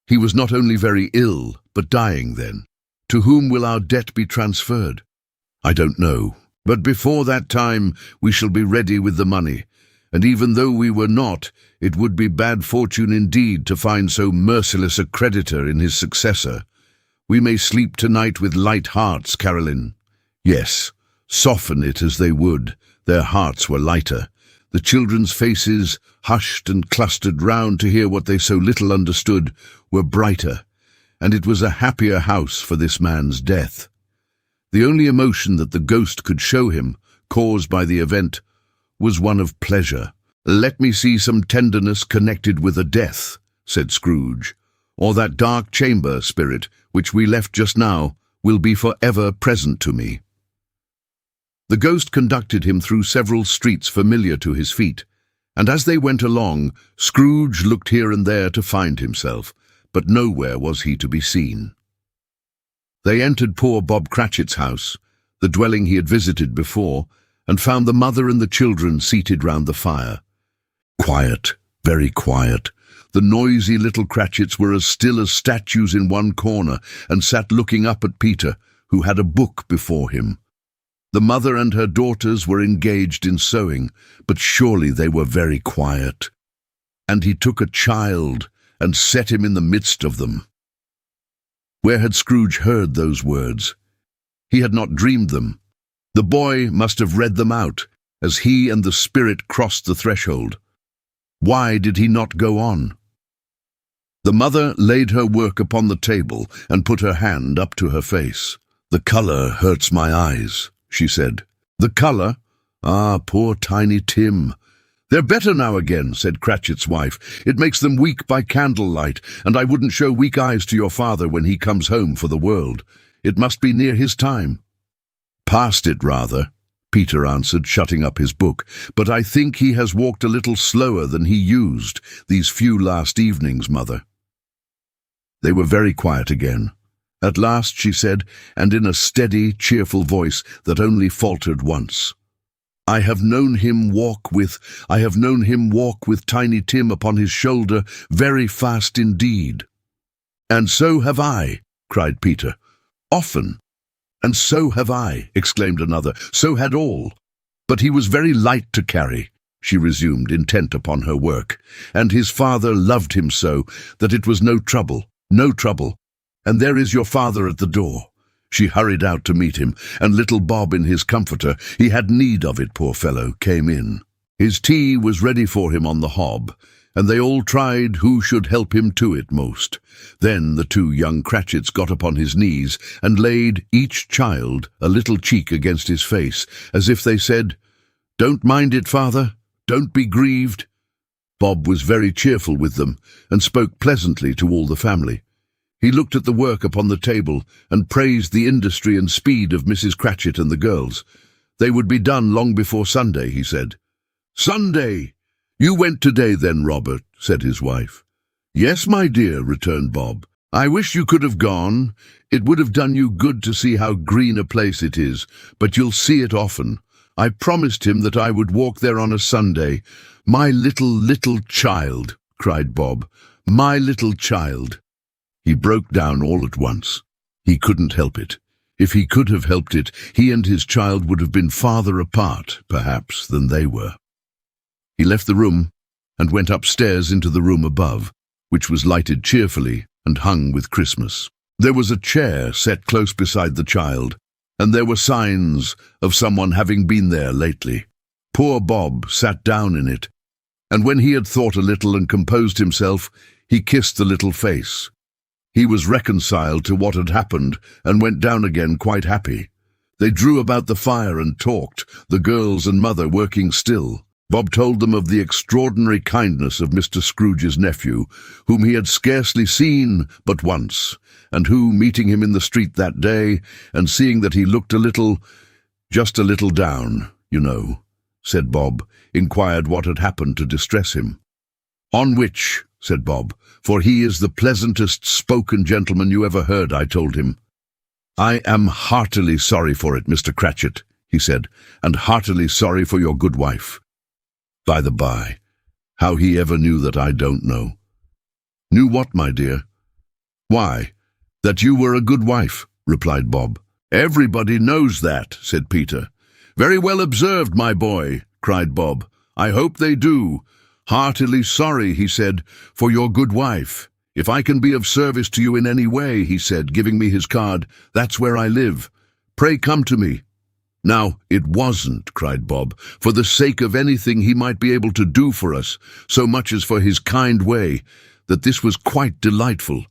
He was not only very ill, but dying then. To whom will our debt be transferred? I don't know, but before that time we shall be ready with the money, and even though we were not, it would be bad fortune indeed to find so merciless a creditor in his successor. We may sleep tonight with light hearts, Caroline." Yes, soften it as they would, their hearts were lighter. The children's faces, hushed and clustered round to hear what they so little understood, were brighter, and it was a happier house for this man's death. The only emotion that the ghost could show him, caused by the event, was one of pleasure. "Let me see some tenderness connected with a death," said Scrooge, "or that dark chamber, Spirit, which we left just now, will be for ever present to me." The ghost conducted him through several streets familiar to his feet, and as they went along, Scrooge looked here and there to find himself, but nowhere was he to be seen. They entered poor Bob Cratchit's house, the dwelling he had visited before, and found the mother and the children seated round the fire. Quiet, very quiet. The noisy little Cratchits were as still as statues in one corner and sat looking up at Peter, who had a book before him. The mother and her daughters were engaged in sewing, but surely they were very quiet. And he took a child and set him in the midst of them. Where had Scrooge heard those words? He had not dreamed them. The boy must have read them out as he and the spirit crossed the threshold. Why did he not go on? The mother laid her work upon the table and put her hand up to her face. "The colour hurts my eyes," she said. "The colour? Ah, poor Tiny Tim." "They're better now again," said Cratchit's wife. "It makes them weak by candlelight, and I wouldn't show weak eyes to your father when he comes home for the world. It must be near his time." "Past it, rather," Peter answered, shutting up his book. "But I think he has walked a little slower than he used these few last evenings, mother." They were very quiet again. At last she said, and in a steady, cheerful voice that only faltered once, I have known him walk with Tiny Tim upon his shoulder very fast indeed." "And so have I," cried Peter. "Often." "And so have I," exclaimed another. "So had all. But he was very light to carry," she resumed, intent upon her work, "and his father loved him so that it was no trouble. And there is your father at the door." She hurried out to meet him, and little Bob in his comforter, he had need of it, poor fellow, came in. His tea was ready for him on the hob, and they all tried who should help him to it most. Then the two young Cratchits got upon his knees and laid each child a little cheek against his face, as if they said, "Don't mind it, father, don't be grieved." Bob was very cheerful with them, and spoke pleasantly to all the family. He looked at the work upon the table, and praised the industry and speed of Mrs. Cratchit and the girls. They would be done long before Sunday, he said. "Sunday! You went today then, Robert," said his wife. "Yes, my dear," returned Bob. "I wish you could have gone. It would have done you good to see how green a place it is, but you'll see it often. I promised him that I would walk there on a Sunday." "My little child," cried Bob. "My little child." He broke down all at once. He couldn't help it. If he could have helped it, he and his child would have been farther apart, perhaps, than they were. He left the room and went upstairs into the room above, which was lighted cheerfully and hung with Christmas. There was a chair set close beside the child, and there were signs of someone having been there lately. Poor Bob sat down in it, and when he had thought a little and composed himself, he kissed the little face. He was reconciled to what had happened and went down again quite happy. They drew about the fire and talked, the girls and mother working still. Bob told them of the extraordinary kindness of Mr. Scrooge's nephew, whom he had scarcely seen but once, and who, meeting him in the street that day, and seeing that he looked just a little down, you know, said Bob, inquired what had happened to distress him. "On which," said Bob, "for he is the pleasantest spoken gentleman you ever heard," I told him. "I am heartily sorry for it, Mr. Cratchit," he said, "and heartily sorry for your good wife. By the by, how he ever knew that I don't know." "Knew what, my dear?" "Why, that you were a good wife," replied Bob. "Everybody knows that," said Peter. "Very well observed, my boy," cried Bob. "I hope they do. Heartily sorry," he said, "for your good wife. If I can be of service to you in any way," he said, giving me his card, "that's where I live. Pray come to me." "Now, it wasn't," cried Bob, "for the sake of anything he might be able to do for us, so much as for his kind way, that this was quite delightful.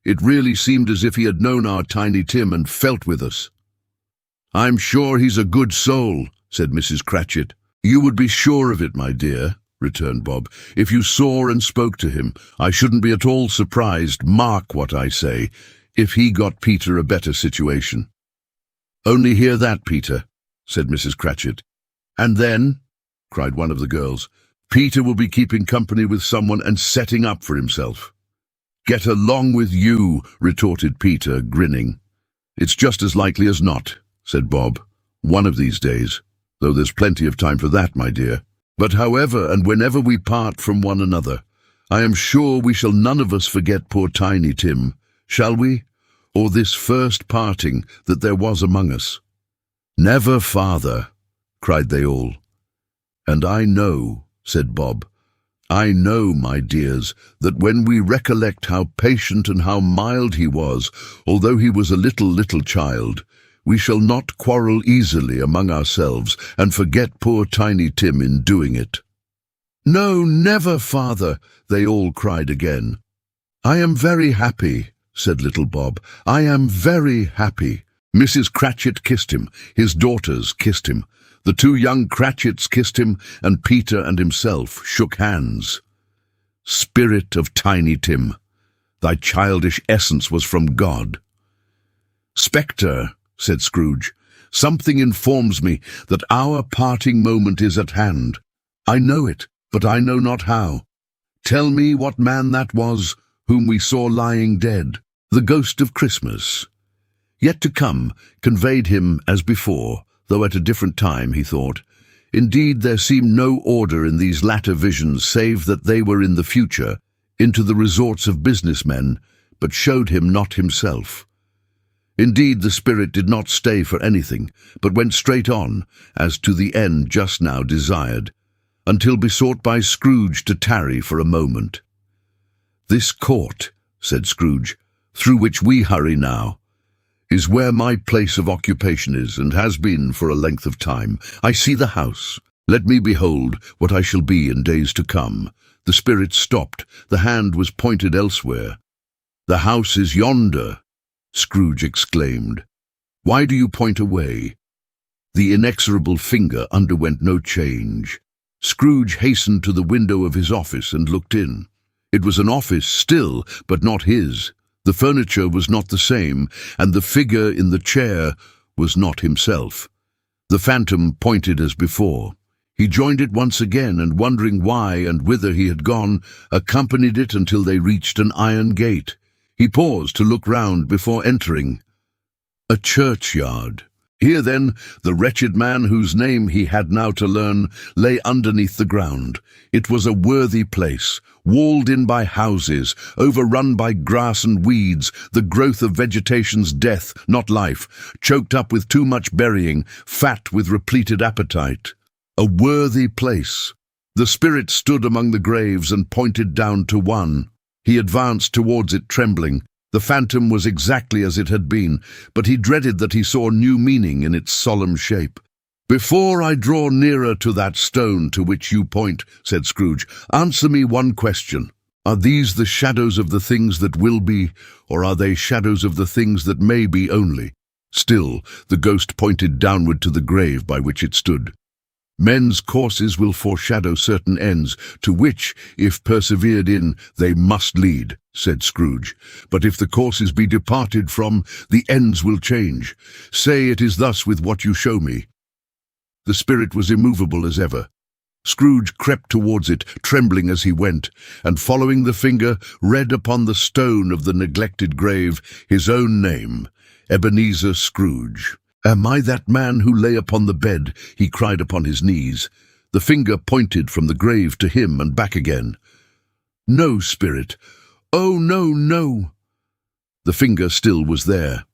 It really seemed as if he had known our Tiny Tim and felt with us." "I'm sure he's a good soul," said Mrs. Cratchit. "You would be sure of it, my dear," returned Bob. "If you saw and spoke to him, I shouldn't be at all surprised, mark what I say, if he got Peter a better situation." "Only hear that, Peter," said Mrs. Cratchit. "And then," cried one of the girls, "Peter will be keeping company with someone and setting up for himself." "Get along with you," retorted Peter, grinning. "It's just as likely as not," said Bob. "One of these days, though there's plenty of time for that, my dear. But however and whenever we part from one another, I am sure we shall none of us forget poor Tiny Tim, shall we? Or this first parting that there was among us." "Never, father," cried they all. "And I know," said Bob, "I know, my dears, that when we recollect how patient and how mild he was, although he was a little child, we shall not quarrel easily among ourselves and forget poor Tiny Tim in doing it." "No, never, father," they all cried again. "I am very happy," said little Bob. "I am very happy." Mrs. Cratchit kissed him, his daughters kissed him, the two young Cratchits kissed him, and Peter and himself shook hands. "Spirit of Tiny Tim, thy childish essence was from God." "Spectre," said Scrooge, "something informs me that our parting moment is at hand. I know it, but I know not how. Tell me what man that was whom we saw lying dead, the ghost of Christmas." Yet to come conveyed him as before, though at a different time, he thought. Indeed, there seemed no order in these latter visions, save that they were in the future, into the resorts of businessmen, but showed him not himself. Indeed, the spirit did not stay for anything, but went straight on, as to the end just now desired, until besought by Scrooge to tarry for a moment. "This court," said Scrooge, "through which we hurry now, is where my place of occupation is, and has been for a length of time. I see the house. Let me behold what I shall be in days to come." The spirit stopped. The hand was pointed elsewhere. "The house is yonder," Scrooge exclaimed. "Why do you point away?" The inexorable finger underwent no change. Scrooge hastened to the window of his office and looked in. It was an office still, but not his. The furniture was not the same, and the figure in the chair was not himself. The phantom pointed as before. He joined it once again, and wondering why and whither he had gone, accompanied it until they reached an iron gate. He paused to look round before entering. A churchyard. Here, then, the wretched man whose name he had now to learn lay underneath the ground. It was a worthy place, walled in by houses, overrun by grass and weeds, the growth of vegetation's death, not life, choked up with too much burying, fat with repleted appetite. A worthy place. The spirit stood among the graves and pointed down to one. He advanced towards it trembling. The phantom was exactly as it had been, but he dreaded that he saw new meaning in its solemn shape. "Before I draw nearer to that stone to which you point," said Scrooge, "answer me one question. Are these the shadows of the things that will be, or are they shadows of the things that may be only?" Still, the ghost pointed downward to the grave by which it stood. "Men's courses will foreshadow certain ends, to which, if persevered in, they must lead," said Scrooge. "But if the courses be departed from, the ends will change. Say it is thus with what you show me." The spirit was immovable as ever. Scrooge crept towards it, trembling as he went, and following the finger, read upon the stone of the neglected grave his own name, Ebenezer Scrooge. "Am I that man who lay upon the bed?" he cried upon his knees. The finger pointed from the grave to him and back again. "No, spirit. Oh, no, no." The finger still was there.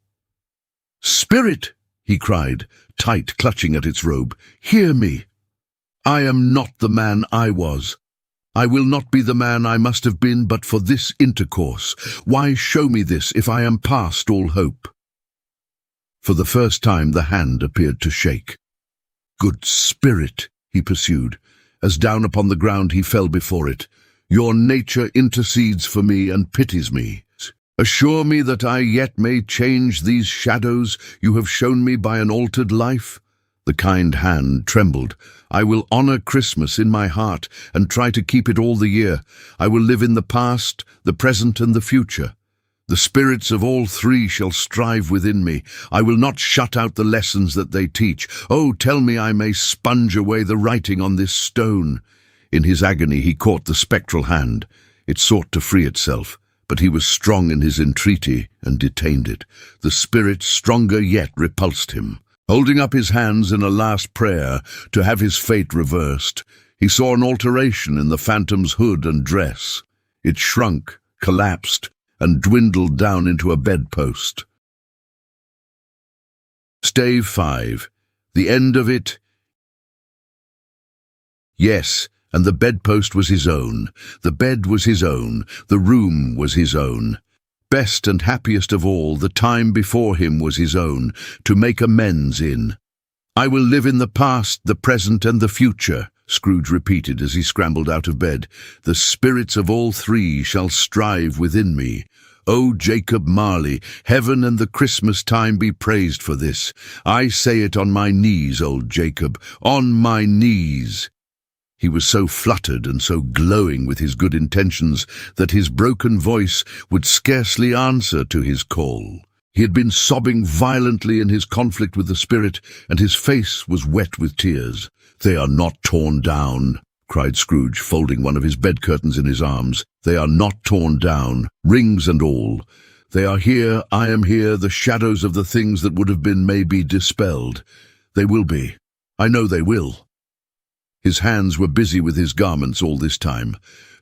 "Spirit," he cried, tight clutching at its robe, "hear me. I am not the man I was. I will not be the man I must have been but for this intercourse. Why show me this if I am past all hope?" For the first time the hand appeared to shake. "Good spirit," he pursued, as down upon the ground he fell before it, "your nature intercedes for me and pities me. Assure me that I yet may change these shadows you have shown me by an altered life." The kind hand trembled. "I will honor Christmas in my heart and try to keep it all the year. I will live in the past, the present, and the future. The spirits of all three shall strive within me. I will not shut out the lessons that they teach. Oh, tell me I may sponge away the writing on this stone." In his agony he caught the spectral hand. It sought to free itself, but he was strong in his entreaty and detained it. The spirit, stronger yet, repulsed him. Holding up his hands in a last prayer to have his fate reversed, he saw an alteration in the phantom's hood and dress. It shrunk, collapsed, and dwindled down into a bedpost. Stave 5. The end of it. Yes, and the bedpost was his own. The bed was his own. The room was his own. Best and happiest of all, the time before him was his own, to make amends in. "I will live in the past, the present, and the future," Scrooge repeated as he scrambled out of bed. "The spirits of all three shall strive within me. O Jacob Marley, heaven and the Christmas time be praised for this. I say it on my knees, old Jacob, on my knees." He was so fluttered and so glowing with his good intentions that his broken voice would scarcely answer to his call. He had been sobbing violently in his conflict with the spirit, and his face was wet with tears. "They are not torn down," cried Scrooge, folding one of his bed curtains in his arms. "They are not torn down, rings and all. They are here, I am here, the shadows of the things that would have been may be dispelled. They will be. I know they will." His hands were busy with his garments all this time,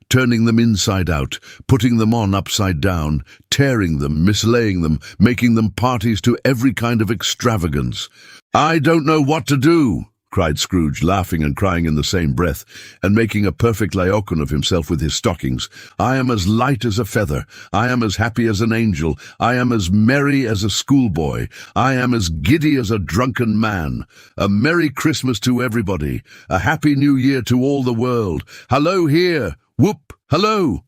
turning them inside out, putting them on upside down, tearing them, mislaying them, making them parties to every kind of extravagance. "I don't know what to do," cried Scrooge, laughing and crying in the same breath, and making a perfect Laocoon of himself with his stockings. "I am as light as a feather. I am as happy as an angel. I am as merry as a schoolboy. I am as giddy as a drunken man. A Merry Christmas to everybody. A Happy New Year to all the world. Hello here! Whoop! Hello!"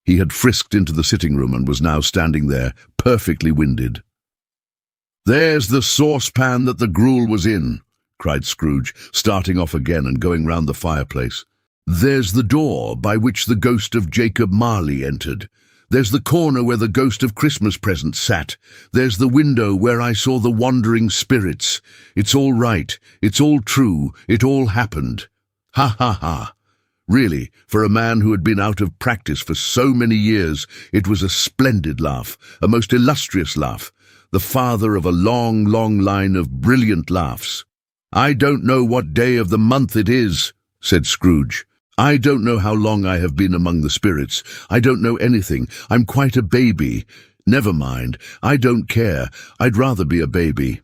He had frisked into the sitting room and was now standing there, perfectly winded. "There's the saucepan that the gruel was in," cried Scrooge, starting off again and going round the fireplace. "There's the door by which the ghost of Jacob Marley entered. There's the corner where the ghost of Christmas present sat. There's the window where I saw the wandering spirits. It's all right. It's all true. It all happened. Ha ha ha." Really, for a man who had been out of practice for so many years, it was a splendid laugh, a most illustrious laugh, the father of a long, long line of brilliant laughs. "I don't know what day of the month it is," said Scrooge. "I don't know how long I have been among the spirits. I don't know anything. I'm quite a baby. Never mind. I don't care. I'd rather be a baby.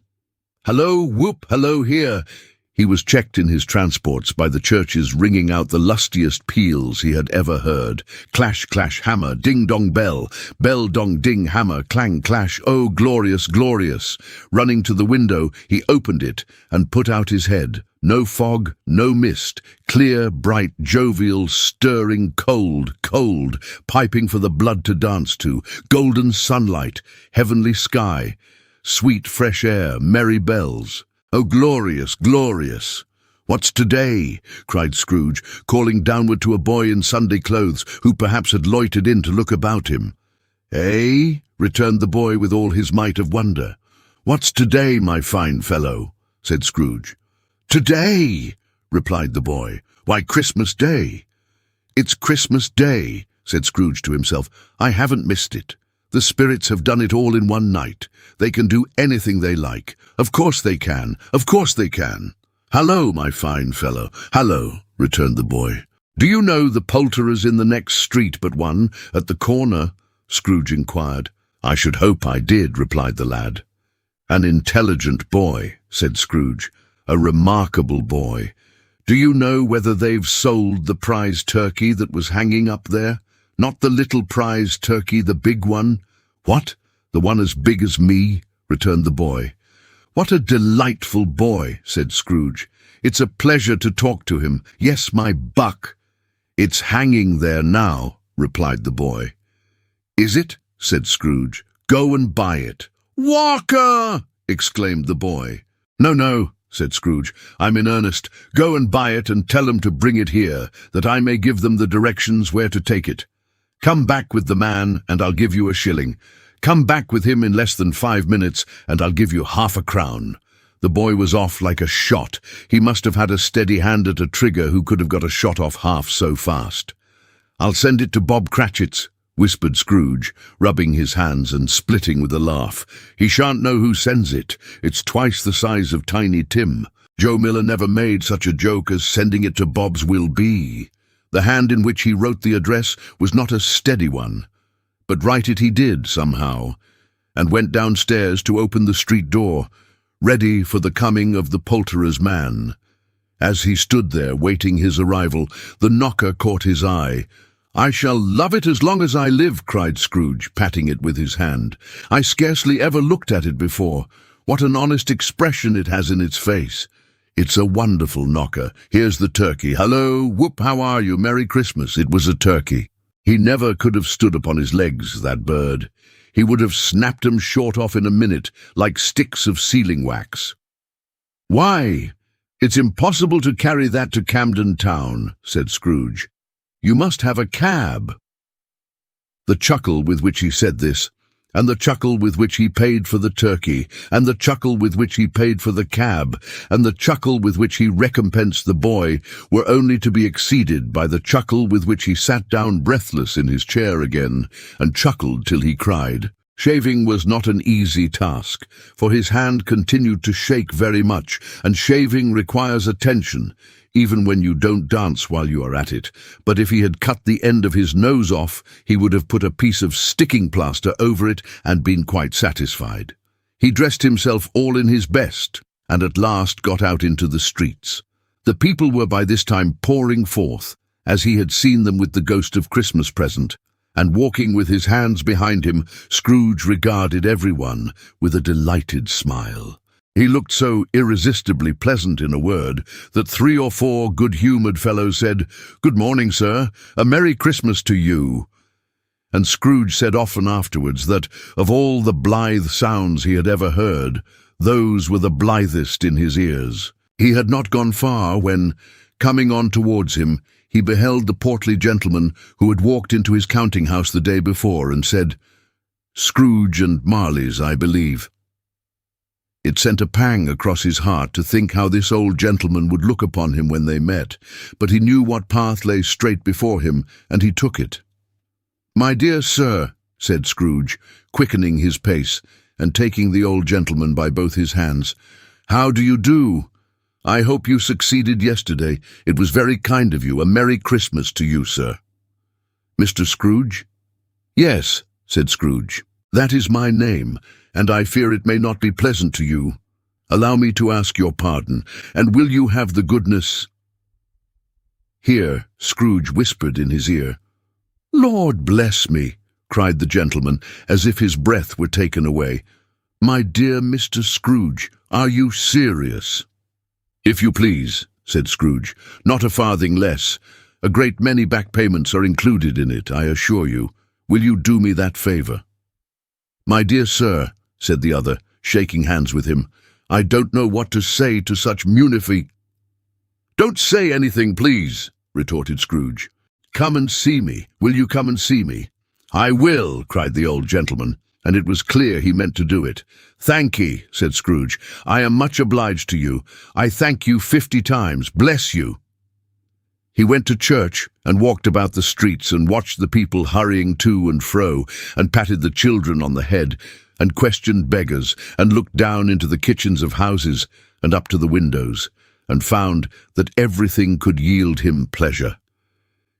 Hello, whoop, hello here." He was checked in his transports by the churches ringing out the lustiest peals he had ever heard. Clash, clash, hammer, ding-dong bell, bell-dong-ding, hammer, clang, clash, oh, glorious, glorious. Running to the window, he opened it and put out his head. No fog, no mist, clear, bright, jovial, stirring, cold, cold, piping for the blood to dance to, golden sunlight, heavenly sky, sweet fresh air, merry bells. Oh, glorious, glorious! "What's today?" cried Scrooge, calling downward to a boy in Sunday clothes, who perhaps had loitered in to look about him. "Eh?" returned the boy with all his might of wonder. "What's today, my fine fellow?" said Scrooge. "Today!" replied the boy. "Why, Christmas Day." "It's Christmas Day," said Scrooge to himself. "I haven't missed it. The spirits have done it all in one night. They can do anything they like. Of course they can. Of course they can." "Hallo, my fine fellow. Hallo," returned the boy. "Do you know the poulterers in the next street but one, at the corner?" Scrooge inquired. "I should hope I did," replied the lad. "An intelligent boy," said Scrooge. "A remarkable boy. Do you know whether they've sold the prize turkey that was hanging up there? Not the little prize turkey, the big one." "What? The one as big as me?" returned the boy. "What a delightful boy," said Scrooge. "It's a pleasure to talk to him. Yes, my buck." "It's hanging there now," replied the boy. "Is it?" said Scrooge. "Go and buy it." "Walker!" exclaimed the boy. "No, no," said Scrooge. "I'm in earnest. Go and buy it and tell them to bring it here, that I may give them the directions where to take it. Come back with the man, and I'll give you a shilling. Come back with him in less than 5 minutes, and I'll give you half a crown." The boy was off like a shot. He must have had a steady hand at a trigger who could have got a shot off half so fast. "I'll send it to Bob Cratchit's," whispered Scrooge, rubbing his hands and splitting with a laugh. "He shan't know who sends it. It's twice the size of Tiny Tim. Joe Miller never made such a joke as sending it to Bob's Will Be." The hand in which he wrote the address was not a steady one, but write it he did somehow, and went downstairs to open the street door, ready for the coming of the poulterer's man. As he stood there waiting his arrival, the knocker caught his eye. "I shall love it as long as I live," cried Scrooge, patting it with his hand. "I scarcely ever looked at it before. What an honest expression it has in its face. It's a wonderful knocker. Here's the turkey. Hello, whoop, how are you? Merry Christmas." It was a turkey. He never could have stood upon his legs, that bird. He would have snapped 'em short off in a minute, like sticks of sealing wax. "Why, it's impossible to carry that to Camden Town," said Scrooge. "You must have a cab." The chuckle with which he said this, and the chuckle with which he paid for the turkey, and the chuckle with which he paid for the cab, and the chuckle with which he recompensed the boy, were only to be exceeded by the chuckle with which he sat down breathless in his chair again, and chuckled till he cried. Shaving was not an easy task, for his hand continued to shake very much, and shaving requires attention, even when you don't dance while you are at it. But if he had cut the end of his nose off, he would have put a piece of sticking plaster over it and been quite satisfied. He dressed himself all in his best, and at last got out into the streets. The people were by this time pouring forth, as he had seen them with the ghost of Christmas present, and walking with his hands behind him, Scrooge regarded everyone with a delighted smile. He looked so irresistibly pleasant, in a word, that 3 or 4 good-humoured fellows said, "Good morning, sir. A Merry Christmas to you." And Scrooge said often afterwards that, of all the blithe sounds he had ever heard, those were the blithest in his ears. He had not gone far when, coming on towards him, he beheld the portly gentleman who had walked into his counting-house the day before and said, "Scrooge and MARLEY'S, I believe." It sent a pang across his heart to think how this old gentleman would look upon him when they met, but he knew what path lay straight before him, and he took it. "My dear sir," said Scrooge, quickening his pace, and taking the old gentleman by both his hands, "how do you do? I hope you succeeded yesterday. It was very kind of you. A Merry Christmas to you, sir." "Mr. Scrooge?" "Yes," said Scrooge. "That is my name, and I fear it may not be pleasant to you. Allow me to ask your pardon, and will you have the goodness—" Here Scrooge whispered in his ear. "Lord bless me," cried the gentleman, as if his breath were taken away. "My dear Mr. Scrooge, are you serious?" "If you please," said Scrooge, "not a farthing less. A great many back payments are included in it, I assure you. Will you do me that favour?" "My dear sir," said the other, shaking hands with him, "I don't know what to say to such "Don't say anything, please," retorted Scrooge. "Come and see me. Will you come and see me?" "I will," cried the old gentleman, and it was clear he meant to do it. "Thank'ee," said Scrooge. "I am much obliged to you. I thank you 50 times. Bless you." He went to church and walked about the streets and watched the people hurrying to and fro, and patted the children on the head, and questioned beggars, and looked down into the kitchens of houses and up to the windows, and found that everything could yield him pleasure.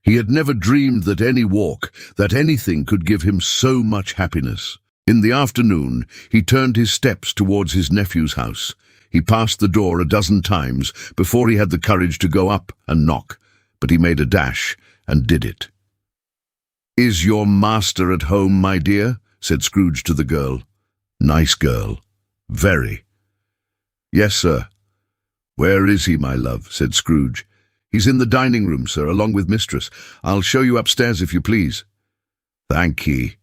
He had never dreamed that any walk, that anything could give him so much happiness. In the afternoon, he turned his steps towards his nephew's house. He passed the door a dozen times before he had the courage to go up and knock, but he made a dash and did it. "Is your master at home, my dear?" said Scrooge to the girl. "Nice girl. Very." "Yes, sir." "Where is he, my love?" said Scrooge. "He's in the dining room, sir, along with mistress. I'll show you upstairs if you please." "Thank'ee.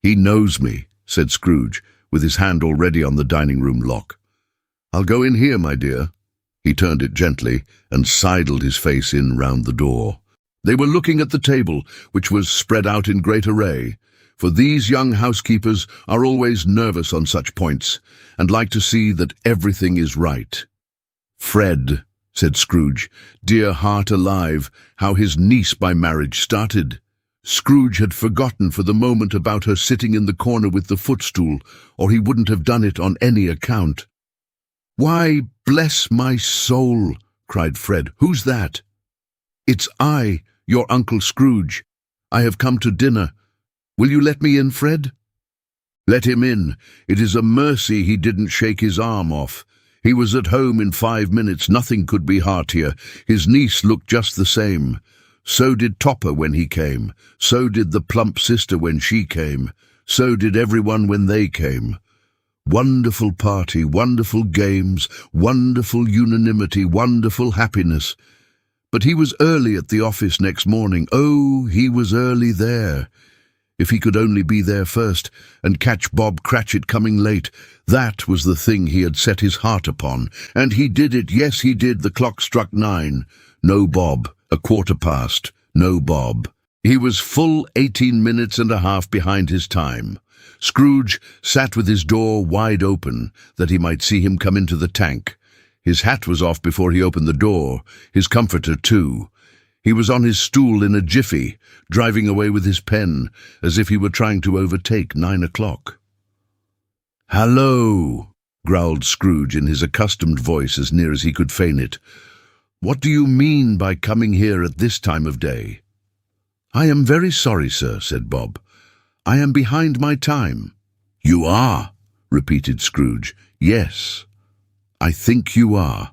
He knows me," said Scrooge, with his hand already on the dining-room lock. "I'll go in here, my dear." He turned it gently and sidled his face in round the door. They were looking at the table, which was spread out in great array, for these young housekeepers are always nervous on such points, and like to see that everything is right. "Fred," said Scrooge, "dear heart alive, how his niece by marriage started. Scrooge had forgotten for the moment about her sitting in the corner with the footstool, or he wouldn't have done it on any account. "Why, bless my soul!" cried Fred. "Who's that?" "It's I, your Uncle Scrooge. I have come to dinner. Will you let me in, Fred?" "Let him in. It is a mercy he didn't shake his arm off. He was at home in 5 minutes. Nothing could be heartier. His niece looked just the same. So did Topper when he came. So did the plump sister when she came. So did everyone when they came. Wonderful party, wonderful games, wonderful unanimity, wonderful happiness. But he was early at the office next morning. Oh, he was early there. If he could only be there first, and catch Bob Cratchit coming late, that was the thing he had set his heart upon. And he did it, yes, he did. The clock struck 9. No Bob. 1:15. No Bob. He was full 18 minutes and a half behind his time. Scrooge sat with his door wide open, that he might see him come into the tank. His hat was off before he opened the door, his comforter too. He was on his stool in a jiffy, driving away with his pen, as if he were trying to overtake 9 o'clock. "Hallo," growled Scrooge in his accustomed voice as near as he could feign it. "What do you mean by coming here at this time of day?" "I am very sorry, sir," said Bob. "I am behind my time." "You are?" repeated Scrooge. "Yes, I think you are.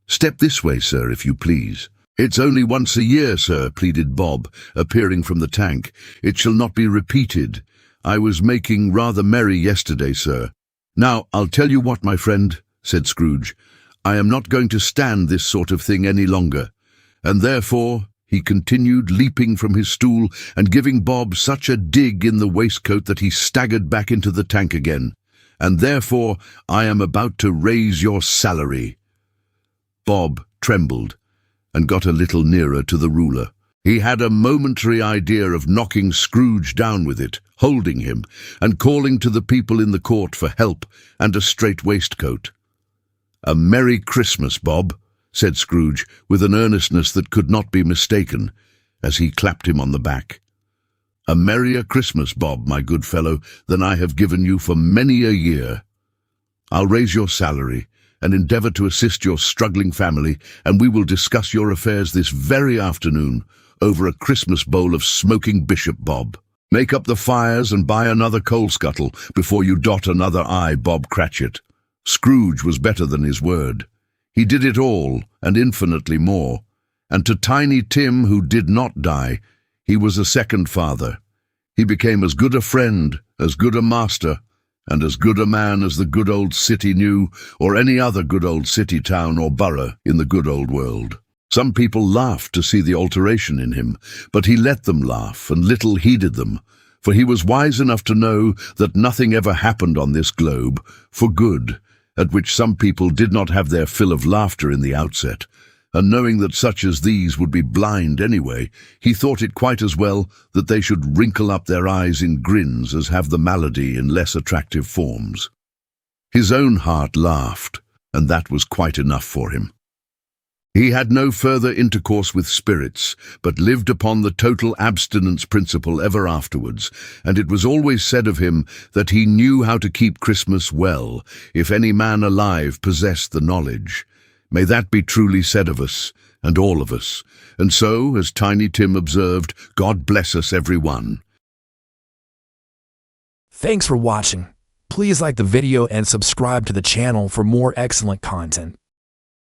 Step this way, sir, if you please." "It's only once a year, sir," pleaded Bob, appearing from the tank. "It shall not be repeated. I was making rather merry yesterday, sir." "Now, I'll tell you what, my friend," said Scrooge. "I am not going to stand this sort of thing any longer. And therefore," he continued, leaping from his stool and giving Bob such a dig in the waistcoat that he staggered back into the tank again, "and therefore I am about to raise your salary." Bob trembled and got a little nearer to the ruler. He had a momentary idea of knocking Scrooge down with it, holding him, and calling to the people in the court for help and a straight waistcoat. "A Merry Christmas, Bob," said Scrooge, with an earnestness that could not be mistaken, as he clapped him on the back. "A merrier Christmas, Bob, my good fellow, than I have given you for many a year. I'll raise your salary, and endeavour to assist your struggling family, and we will discuss your affairs this very afternoon, over a Christmas bowl of smoking bishop, Bob. Make up the fires and buy another coal scuttle before you dot another I, Bob Cratchit." Scrooge was better than his word. He did it all, and infinitely more. And to Tiny Tim, who did not die, he was a second father. He became as good a friend, as good a master, and as good a man as the good old city knew, or any other good old city, town, or borough in the good old world. Some people laughed to see the alteration in him, but he let them laugh, and little heeded them, for he was wise enough to know that nothing ever happened on this globe for good, at which some people did not have their fill of laughter in the outset, and knowing that such as these would be blind anyway, he thought it quite as well that they should wrinkle up their eyes in grins as have the malady in less attractive forms. His own heart laughed, and that was quite enough for him. He had no further intercourse with spirits, but lived upon the total abstinence principle ever afterwards, and it was always said of him that he knew how to keep Christmas well, if any man alive possessed the knowledge. May that be truly said of us, and all of us. And so, as Tiny Tim observed, God bless us every one. Thanks for watching. Please like the video and subscribe to the channel for more excellent content.